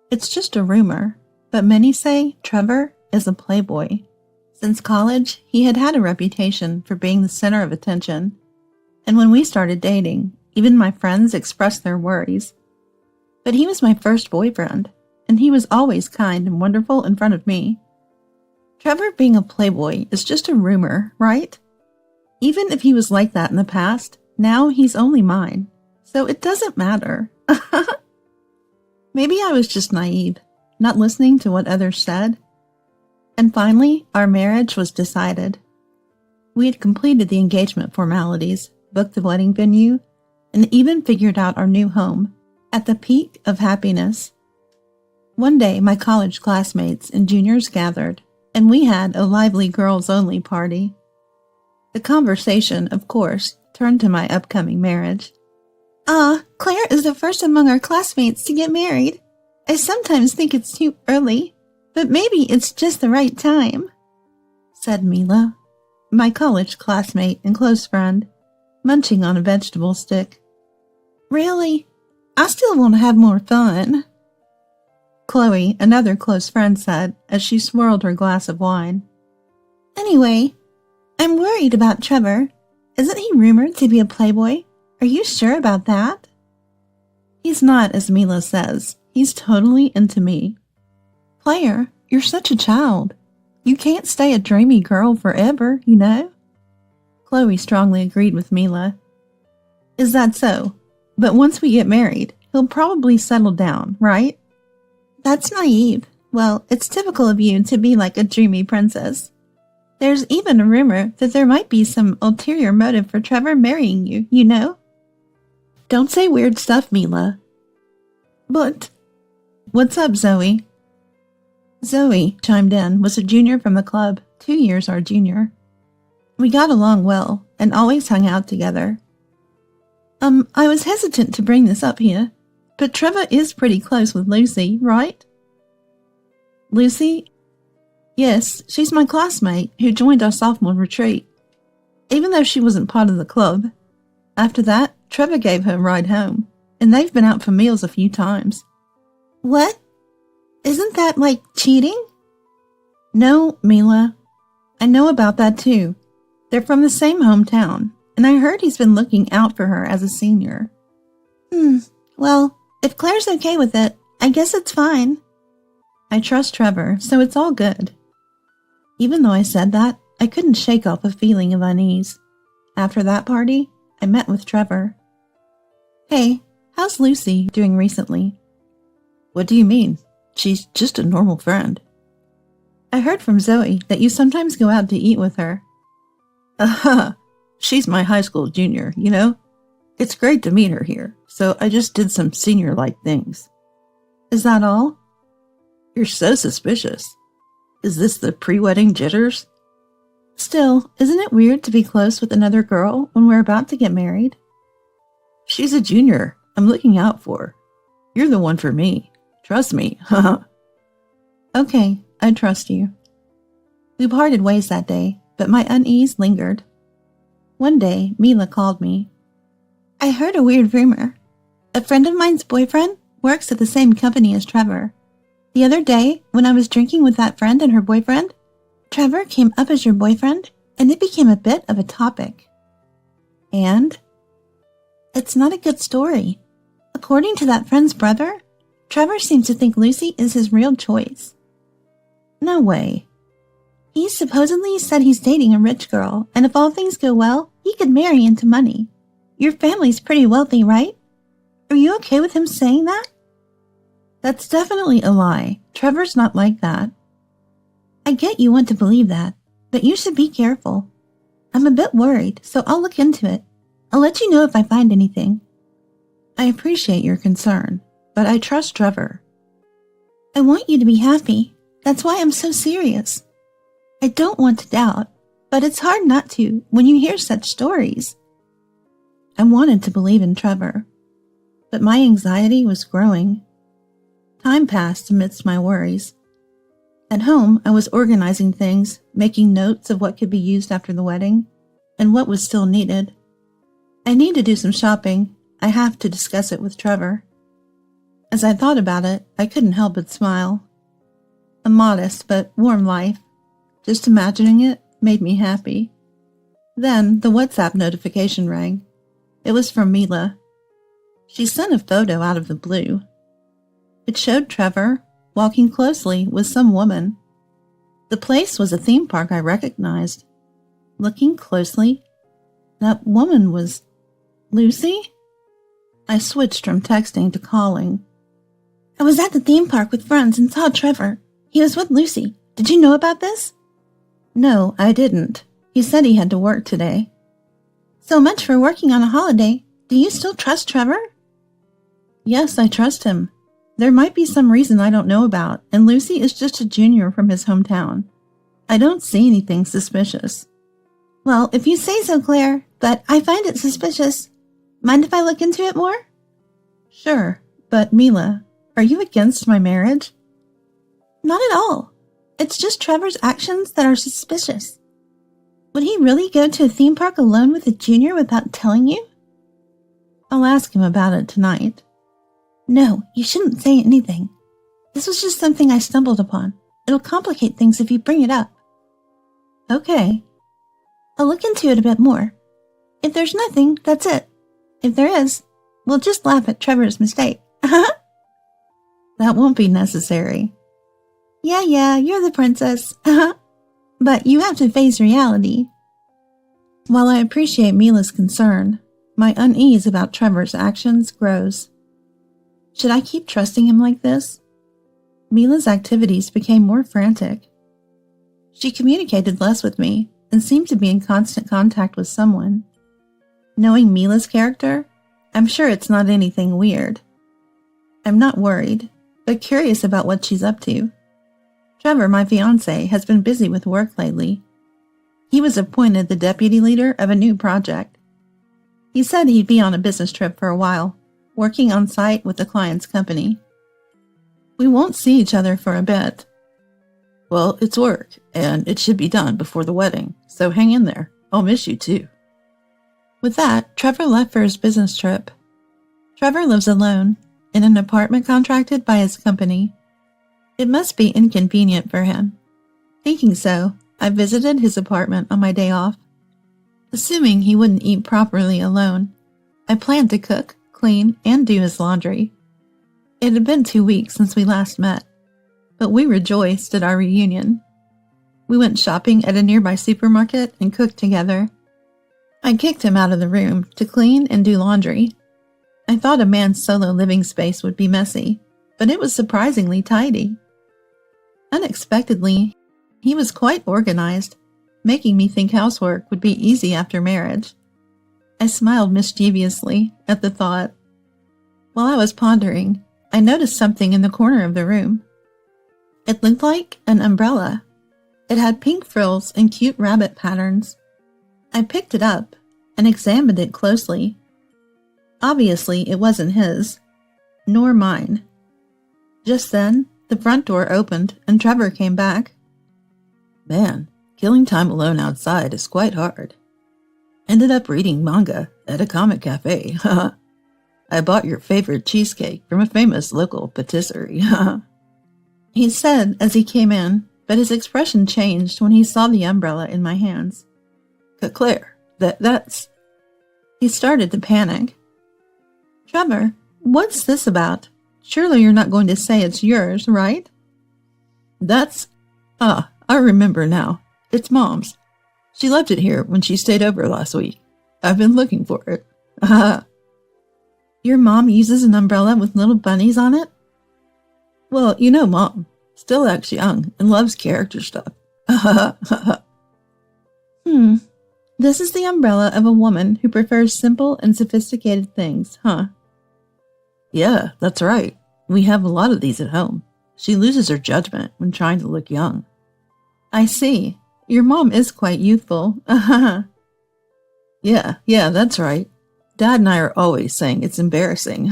It's just a rumor, but many say Trevor is a playboy. Since college, he had had a reputation for being the center of attention, and when we started dating, even my friends expressed their worries. But he was my first boyfriend, and he was always kind and wonderful in front of me. Trevor being a playboy is just a rumor, right? Even if he was like that in the past, now he's only mine, so it doesn't matter. Maybe I was just naive, not listening to what others said. And finally, our marriage was decided. We had completed the engagement formalities, booked the wedding venue, and even figured out our new home, at the peak of happiness. One day, my college classmates and juniors gathered, and we had a lively girls-only party. The conversation, of course, turned to my upcoming marriage. Claire is the first among our classmates to get married. I sometimes think it's too early, but maybe it's just the right time, said Mila, my college classmate and close friend, munching on a vegetable stick. Really? I still want to have more fun, Chloe, another close friend, said as she swirled her glass of wine. Anyway, I'm worried about Trevor. Isn't he rumored to be a playboy? Are you sure about that? He's not, as Mila says. He's totally into me. Claire, you're such a child. You can't stay a dreamy girl forever, you know? Chloe strongly agreed with Mila. Is that so? But once we get married, he'll probably settle down, right? That's naive. Well, it's typical of you to be like a dreamy princess. There's even a rumor that there might be some ulterior motive for Trevor marrying you, you know? Don't say weird stuff, Mila. But, what's up, Zoe? Zoe, chimed in, was a junior from the club, 2 years our junior. We got along well, and always hung out together. I was hesitant to bring this up here, but Trevor is pretty close with Lucy, right? Lucy? Yes, she's my classmate who joined our sophomore retreat, even though she wasn't part of the club. After that, Trevor gave her a ride home, and they've been out for meals a few times. What? Isn't that like cheating? No, Mila. I know about that too. They're from the same hometown, and I heard he's been looking out for her as a senior. Well, if Claire's okay with it, I guess it's fine. I trust Trevor, so it's all good. Even though I said that, I couldn't shake off a feeling of unease. After that party, I met with Trevor. Hey, how's Lucy doing recently? What do you mean? She's just a normal friend. I heard from Zoe that you sometimes go out to eat with her. Aha! She's my high school junior, you know? It's great to meet her here, so I just did some senior-like things. Is that all? You're so suspicious. Is this the pre-wedding jitters? Still, isn't it weird to be close with another girl when we're about to get married? She's a junior. I'm looking out for her. You're the one for me. Trust me. Haha. Okay, I trust you. We parted ways that day, but my unease lingered. One day, Mila called me. I heard a weird rumor. A friend of mine's boyfriend works at the same company as Trevor. The other day, when I was drinking with that friend and her boyfriend, Trevor came up as your boyfriend, and it became a bit of a topic. And? It's not a good story. According to that friend's brother, Trevor seems to think Lucy is his real choice. No way. He supposedly said he's dating a rich girl, and if all things go well, he could marry into money. Your family's pretty wealthy, right? Are you okay with him saying that? That's definitely a lie. Trevor's not like that. I get you want to believe that, but you should be careful. I'm a bit worried, so I'll look into it. I'll let you know if I find anything. I appreciate your concern, but I trust Trevor. I want you to be happy. That's why I'm so serious. I don't want to doubt, but it's hard not to when you hear such stories. I wanted to believe in Trevor, but my anxiety was growing. Time passed amidst my worries. At home, I was organizing things, making notes of what could be used after the wedding, and what was still needed. I need to do some shopping. I have to discuss it with Trevor. As I thought about it, I couldn't help but smile. A modest but warm life. Just imagining it made me happy. Then the WhatsApp notification rang. It was from Mila. She sent a photo out of the blue. It showed Trevor walking closely with some woman. The place was a theme park I recognized. Looking closely, that woman was Lucy? I switched from texting to calling. I was at the theme park with friends and saw Trevor. He was with Lucy. Did you know about this? No, I didn't. He said he had to work today. So much for working on a holiday. Do you still trust Trevor? Yes, I trust him. There might be some reason I don't know about, and Lucy is just a junior from his hometown. I don't see anything suspicious. Well, if you say so, Claire, but I find it suspicious. Mind if I look into it more? Sure, but Mila, are you against my marriage? Not at all. It's just Trevor's actions that are suspicious. Would he really go to a theme park alone with a junior without telling you? I'll ask him about it tonight. No, you shouldn't say anything. This was just something I stumbled upon. It'll complicate things if you bring it up. Okay. I'll look into it a bit more. If there's nothing, that's it. If there is, we'll just laugh at Trevor's mistake. That won't be necessary. Yeah, you're the princess. But you have to face reality. While I appreciate Mila's concern, my unease about Trevor's actions grows. Should I keep trusting him like this? Mila's activities became more frantic. She communicated less with me and seemed to be in constant contact with someone. Knowing Mila's character, I'm sure it's not anything weird. I'm not worried, but curious about what she's up to. Trevor, my fiancé, has been busy with work lately. He was appointed the deputy leader of a new project. He said he'd be on a business trip for a while, working on site with the client's company. We won't see each other for a bit. Well, it's work, and it should be done before the wedding, so hang in there. I'll miss you too. With that, Trevor left for his business trip. Trevor lives alone, in an apartment contracted by his company. It must be inconvenient for him. Thinking so, I visited his apartment on my day off. Assuming he wouldn't eat properly alone, I planned to cook, clean, and do his laundry. It had been 2 weeks since we last met, but we rejoiced at our reunion. We went shopping at a nearby supermarket and cooked together. I kicked him out of the room to clean and do laundry. I thought a man's solo living space would be messy, but it was surprisingly tidy. Unexpectedly, he was quite organized, making me think housework would be easy after marriage. I smiled mischievously at the thought. While I was pondering, I noticed something in the corner of the room. It looked like an umbrella. It had pink frills and cute rabbit patterns. I picked it up and examined it closely. Obviously, it wasn't his, nor mine. Just then, the front door opened and Trevor came back. Man, killing time alone outside is quite hard. Ended up reading manga at a comic cafe. I bought your favorite cheesecake from a famous local patisserie. He said as he came in, but his expression changed when he saw the umbrella in my hands. Claire, that's... He started to panic. Trevor, what's this about? Surely you're not going to say it's yours, right? I remember now. It's Mom's. She left it here when she stayed over last week. I've been looking for it. Your mom uses an umbrella with little bunnies on it? Well, you know Mom. Still acts young and loves character stuff. This is the umbrella of a woman who prefers simple and sophisticated things, huh? Yeah, that's right. We have a lot of these at home. She loses her judgment when trying to look young. I see. Your mom is quite youthful. Yeah, that's right. Dad and I are always saying it's embarrassing.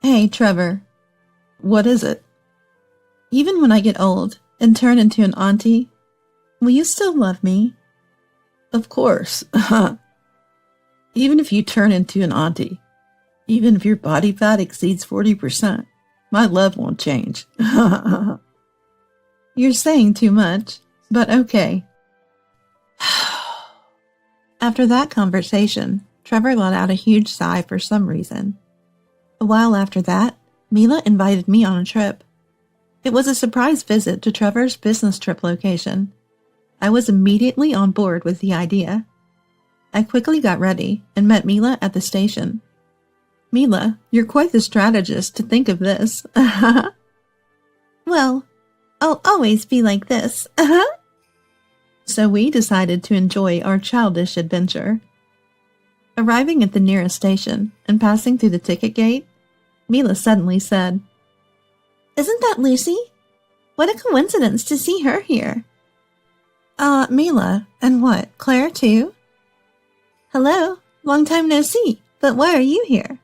Hey, Trevor. What is it? Even when I get old and turn into an auntie, will you still love me? Of course. Even if you turn into an auntie, even if your body fat exceeds 40%, my love won't change. You're saying too much, but okay. After that conversation, Trevor let out a huge sigh for some reason. A while after that, Mila invited me on a trip. It was a surprise visit to Trevor's business trip location. I was immediately on board with the idea. I quickly got ready and met Mila at the station. Mila, you're quite the strategist to think of this. Well, I'll always be like this. So we decided to enjoy our childish adventure. Arriving at the nearest station and passing through the ticket gate, Mila suddenly said, Isn't that Lucy? What a coincidence to see her here. Mila, and what, Claire too? Hello, long time no see, but why are you here?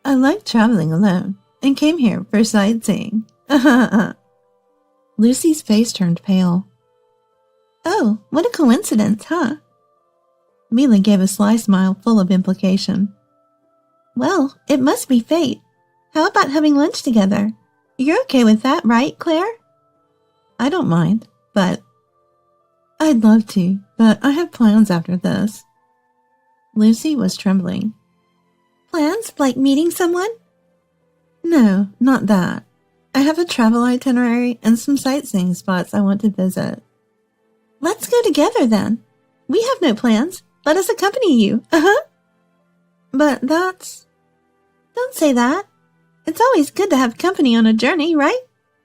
I like traveling alone and came here for sightseeing. Lucy's face turned pale. Oh, what a coincidence, huh? Mila gave a sly smile full of implication. Well, it must be fate. How about having lunch together? You're okay with that, right, Claire? I don't mind, but... I'd love to, but I have plans after this. Lucy was trembling. Plans like meeting someone? No, not that. I have a travel itinerary and some sightseeing spots I want to visit. Let's go together then. We have no plans. Let us accompany you. But that's... Don't say that. It's always good to have company on a journey, right?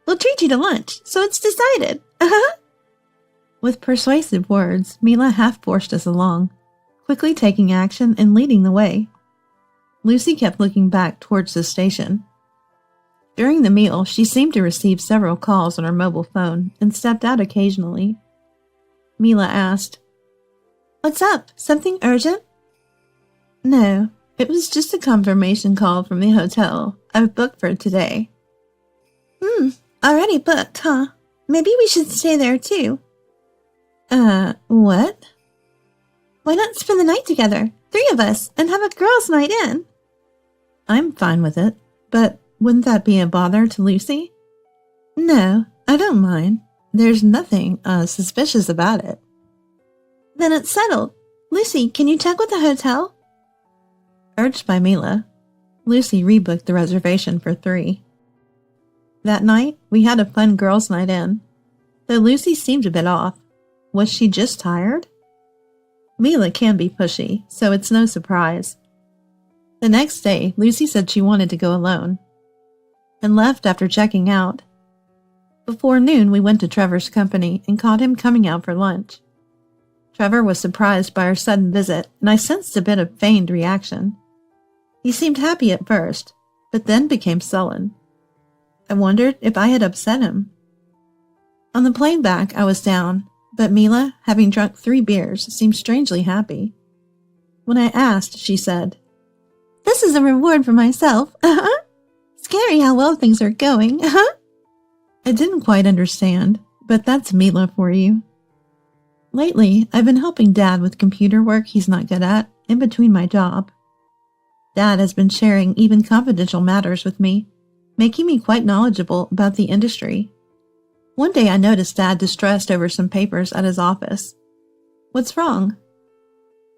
We'll treat you to lunch, so it's decided. With persuasive words, Mila half forced us along, quickly taking action and leading the way. Lucy kept looking back towards the station. During the meal, she seemed to receive several calls on her mobile phone and stepped out occasionally. Mila asked, What's up? Something urgent? No, it was just a confirmation call from the hotel I've booked for today. Already booked, huh? Maybe we should stay there too. What? Why not spend the night together, 3 of us, and have a girls' night in? I'm fine with it, but Wouldn't that be a bother to Lucy? No, I don't mind. There's nothing, suspicious about it. Then it's settled. Lucy, can you check with the hotel? Urged by Mila, Lucy rebooked the reservation for 3. That night, we had a fun girls' night in. Though Lucy seemed a bit off. Was she just tired? Mila can be pushy, so it's no surprise. The next day, Lucy said she wanted to go alone, and left after checking out. Before noon, we went to Trevor's company and caught him coming out for lunch. Trevor was surprised by our sudden visit, and I sensed a bit of feigned reaction. He seemed happy at first, but then became sullen. I wondered if I had upset him. On the plane back, I was down, but Mila, having drunk 3 beers, seemed strangely happy. When I asked, she said, "This is a reward for myself. Scary how well things are going. I didn't quite understand, but that's Mila for you. Lately, I've been helping Dad with computer work he's not good at, in between my job. Dad has been sharing even confidential matters with me, making me quite knowledgeable about the industry. One day I noticed Dad distressed over some papers at his office. What's wrong?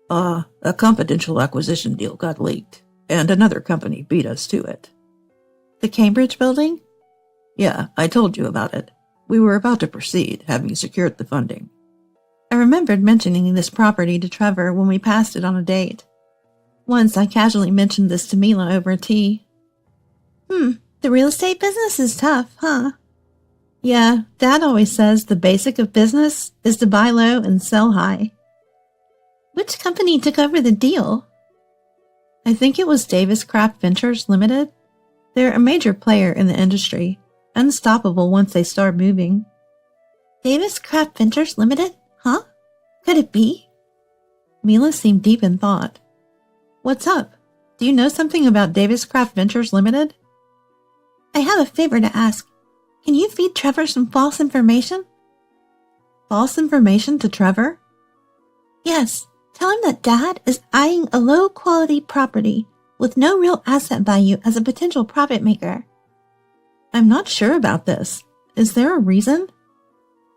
A confidential acquisition deal got leaked, and another company beat us to it. The Cambridge building? Yeah, I told you about it. We were about to proceed, having secured the funding. I remembered mentioning this property to Trevor when we passed it on a date. Once I casually mentioned this to Mila over tea. The real estate business is tough, huh? Yeah, Dad always says the basic of business is to buy low and sell high. Which company took over the deal? I think it was Davis Craft Ventures Limited. They're a major player in the industry, unstoppable once they start moving. Davis Craft Ventures Limited? Huh? Could it be? Mila seemed deep in thought. What's up? Do you know something about Davis Craft Ventures Limited? I have a favor to ask. Can you feed Trevor some false information? False information to Trevor? Yes. Tell him that Dad is eyeing a low-quality property with no real asset value as a potential profit maker. I'm not sure about this. Is there a reason?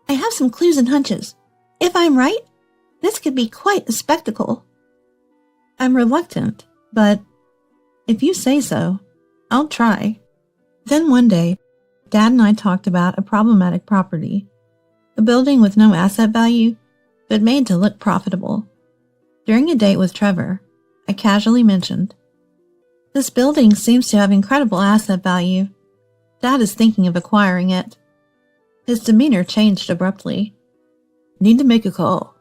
I have some clues and hunches. If I'm right, this could be quite a spectacle. I'm reluctant, but if you say so, I'll try. Then one day, Dad and I talked about a problematic property, a building with no asset value, but made to look profitable. During a date with Trevor, I casually mentioned, "This building seems to have incredible asset value. Dad is thinking of acquiring it." His demeanor changed abruptly. Need to make a call,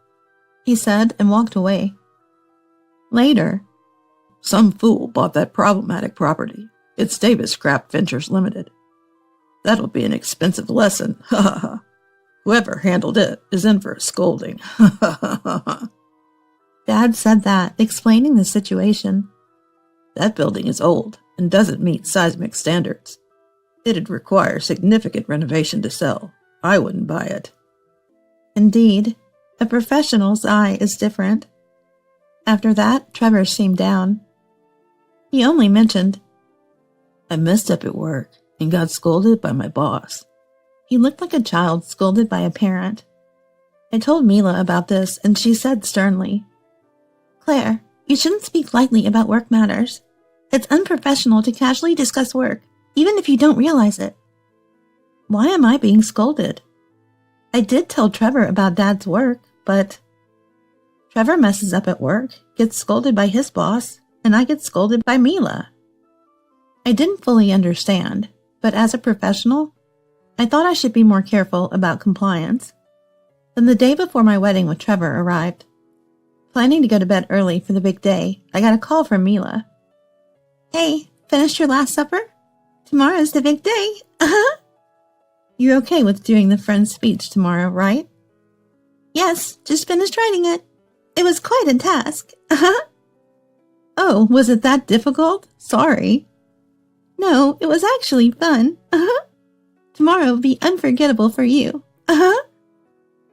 he said and walked away. Later, some fool bought that problematic property. It's Davis Craft Ventures Limited. That'll be an expensive lesson. Ha ha ha. Whoever handled it is in for a scolding. Ha ha ha ha. Dad said that, explaining the situation. That building is old and doesn't meet seismic standards. It'd require significant renovation to sell. I wouldn't buy it. Indeed, a professional's eye is different. After that, Trevor seemed down. He only mentioned, I messed up at work and got scolded by my boss. He looked like a child scolded by a parent. I told Mila about this, and she said sternly, Claire, you shouldn't speak lightly about work matters. It's unprofessional to casually discuss work, even if you don't realize it. Why am I being scolded? I did tell Trevor about Dad's work, but Trevor messes up at work, gets scolded by his boss, and I get scolded by Mila. I didn't fully understand, but as a professional, I thought I should be more careful about compliance. Then the day before my wedding with Trevor arrived. Planning to go to bed early for the big day, I got a call from Mila. Hey, finished your last supper? Tomorrow's the big day. You're okay with doing the friend's speech tomorrow, right? Yes, just finished writing it. It was quite a task. Oh, was it that difficult? Sorry. No, it was actually fun. Tomorrow will be unforgettable for you.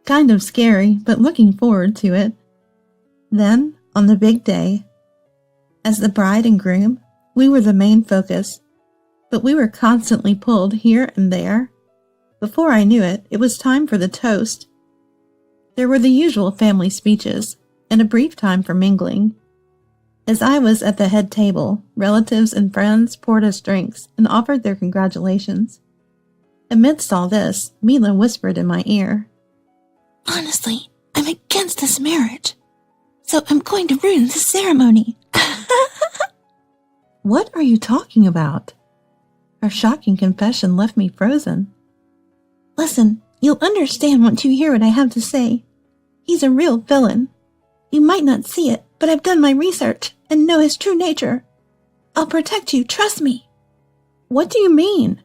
Kind of scary, but looking forward to it. Then, on the big day, as the bride and groom, we were the main focus. but we were constantly pulled here and there. Before I knew it, it was time for the toast. There were the usual family speeches, and a brief time for mingling. As I was at the head table, relatives and friends poured us drinks and offered their congratulations. Amidst all this, Mila whispered in my ear, "Honestly, I'm against this marriage, so I'm going to ruin the ceremony." What are you talking about? Her shocking confession left me frozen. Listen, you'll understand once you hear what I have to say. He's a real villain. You might not see it, but I've done my research and know his true nature. I'll protect you, trust me. What do you mean?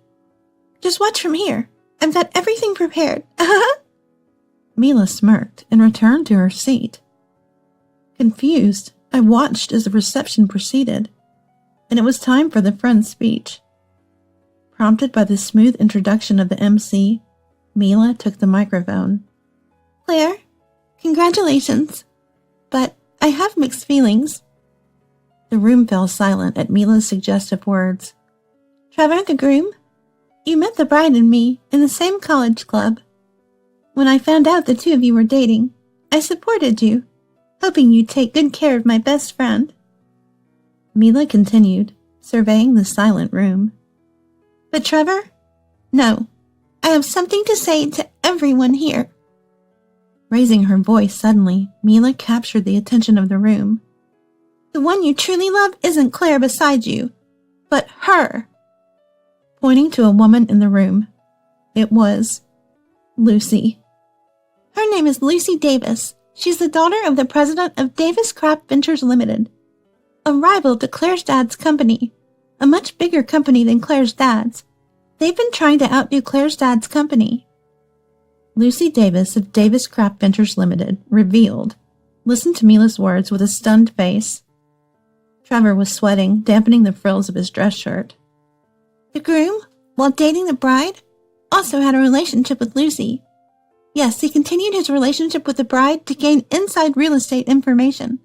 Just watch from here. I've got everything prepared. Mila smirked and returned to her seat. Confused, I watched as the reception proceeded, and it was time for the friend's speech. Prompted by the smooth introduction of the MC, Mila took the microphone. Claire, congratulations. But I have mixed feelings. The room fell silent at Mila's suggestive words. Trevor, the groom, you met the bride and me in the same college club. When I found out the two of you were dating, I supported you, hoping you'd take good care of my best friend. Mila continued, surveying the silent room. But Trevor? No, I have something to say to everyone here. Raising her voice suddenly, Mila captured the attention of the room. The one you truly love isn't Claire beside you, but her. Pointing to a woman in the room. It was Lucy. Her name is Lucy Davis. She's the daughter of the president of Davis Crap Ventures Limited, a rival to Claire's dad's company, a much bigger company than Claire's dad's. They've been trying to outdo Claire's dad's company. Lucy Davis of Davis Crap Ventures Limited revealed. Listened to Mila's words with a stunned face. Trevor was sweating, dampening the frills of his dress shirt. The groom, while dating the bride, also had a relationship with Lucy. Yes, he continued his relationship with the bride to gain inside real estate information,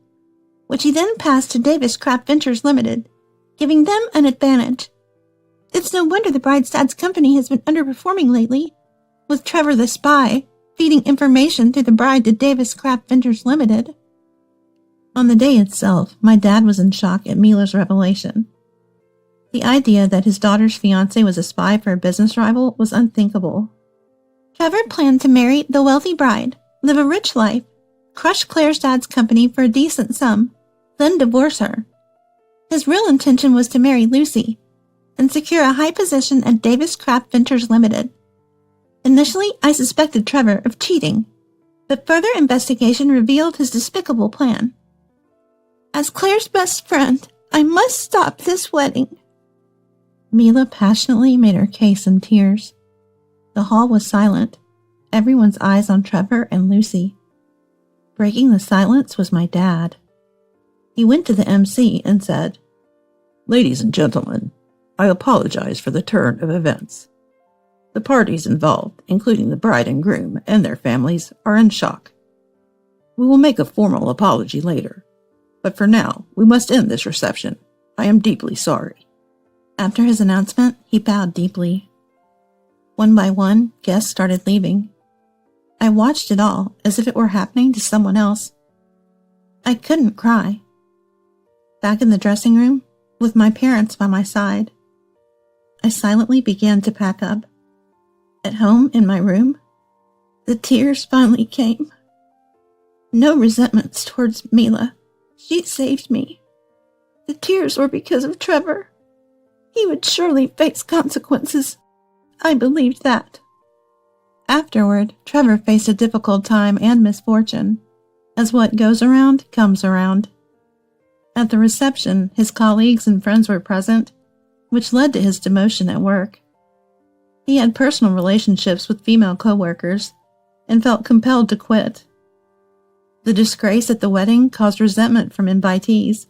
which he then passed to Davis Crap Ventures Limited, giving them an advantage. It's no wonder the bride's dad's company has been underperforming lately, with Trevor the spy feeding information through the bride to Davis Crap Ventures Limited. On the day itself, my dad was in shock at Mila's revelation. The idea that his daughter's fiancé was a spy for a business rival was unthinkable. Trevor planned to marry the wealthy bride, live a rich life, crush Claire's dad's company for a decent sum, then divorce her. His real intention was to marry Lucy and secure a high position at Davis Crap Ventures Limited. Initially, I suspected Trevor of cheating, but further investigation revealed his despicable plan. As Claire's best friend, I must stop this wedding. Mila passionately made her case in tears. The hall was silent, everyone's eyes on Trevor and Lucy. Breaking the silence was my dad. He went to the MC and said, "Ladies and gentlemen, I apologize for the turn of events. The parties involved, including the bride and groom and their families, are in shock. We will make a formal apology later, but for now, we must end this reception. I am deeply sorry." After his announcement, he bowed deeply. One by one, guests started leaving. I watched it all as if it were happening to someone else. I couldn't cry. Back in the dressing room, with my parents by my side, I silently began to pack up. At home in my room, the tears finally came. No resentments towards Mila. She saved me. The tears were because of Trevor. He would surely face consequences. I believed that. Afterward, Trevor faced a difficult time and misfortune, as what goes around comes around. At the reception, his colleagues and friends were present, which led to his demotion at work. He had personal relationships with female co-workers and felt compelled to quit. The disgrace at the wedding caused resentment from invitees,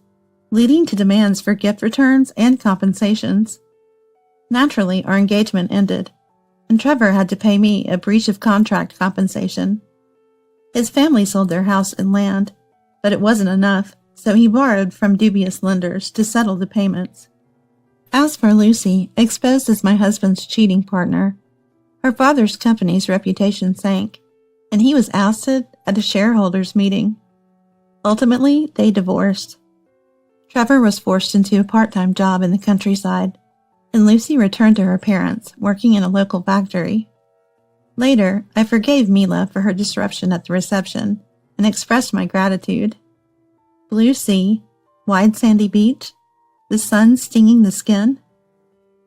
leading to demands for gift returns and compensations. Naturally, our engagement ended, and Trevor had to pay me a breach of contract compensation. His family sold their house and land, but it wasn't enough, so he borrowed from dubious lenders to settle the payments. As for Lucy, exposed as my husband's cheating partner, her father's company's reputation sank, and he was ousted at a shareholders' meeting. Ultimately, they divorced. Trevor was forced into a part-time job in the countryside, and Lucy returned to her parents, working in a local factory. Later, I forgave Mila for her disruption at the reception and expressed my gratitude. Blue sea, wide sandy beach, the sun stinging the skin.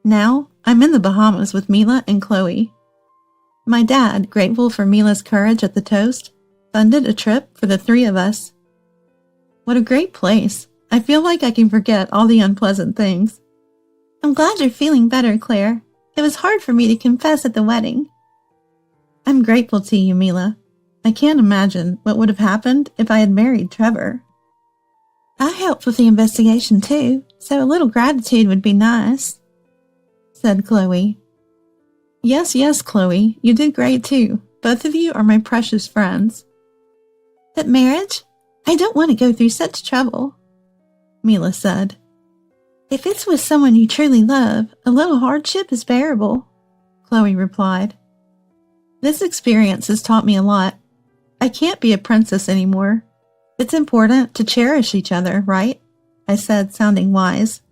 Now, I'm in the Bahamas with Mila and Chloe. My dad, grateful for Mila's courage at the toast, funded a trip for the three of us. What a great place. I feel like I can forget all the unpleasant things. I'm glad you're feeling better, Claire. It was hard for me to confess at the wedding. I'm grateful to you, Mila. I can't imagine what would have happened if I had married Trevor. I helped with the investigation too, so a little gratitude would be nice, said Chloe. Yes, Chloe, you did great too. Both of you are my precious friends. But marriage? I don't want to go through such trouble, Mila said. If it's with someone you truly love, a little hardship is bearable, Chloe replied. This experience has taught me a lot. I can't be a princess anymore. It's important to cherish each other, right? I said, sounding wise.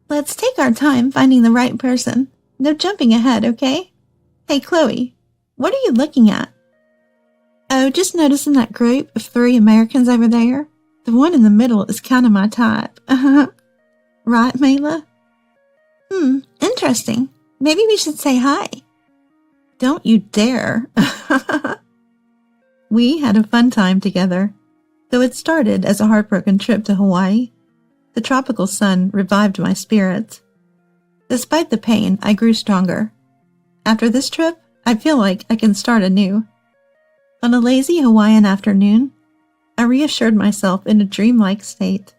Let's take our time finding the right person. No jumping ahead, okay? Hey, Chloe, what are you looking at? Oh, just noticing that group of 3 Americans over there. The one in the middle is kind of my type. Right, Mila? Interesting. Maybe we should say hi. Don't you dare. We had a fun time together. Though it started as a heartbroken trip to Hawaii, the tropical sun revived my spirits. Despite the pain, I grew stronger. After this trip, I feel like I can start anew. On a lazy Hawaiian afternoon, I reassured myself in a dreamlike state.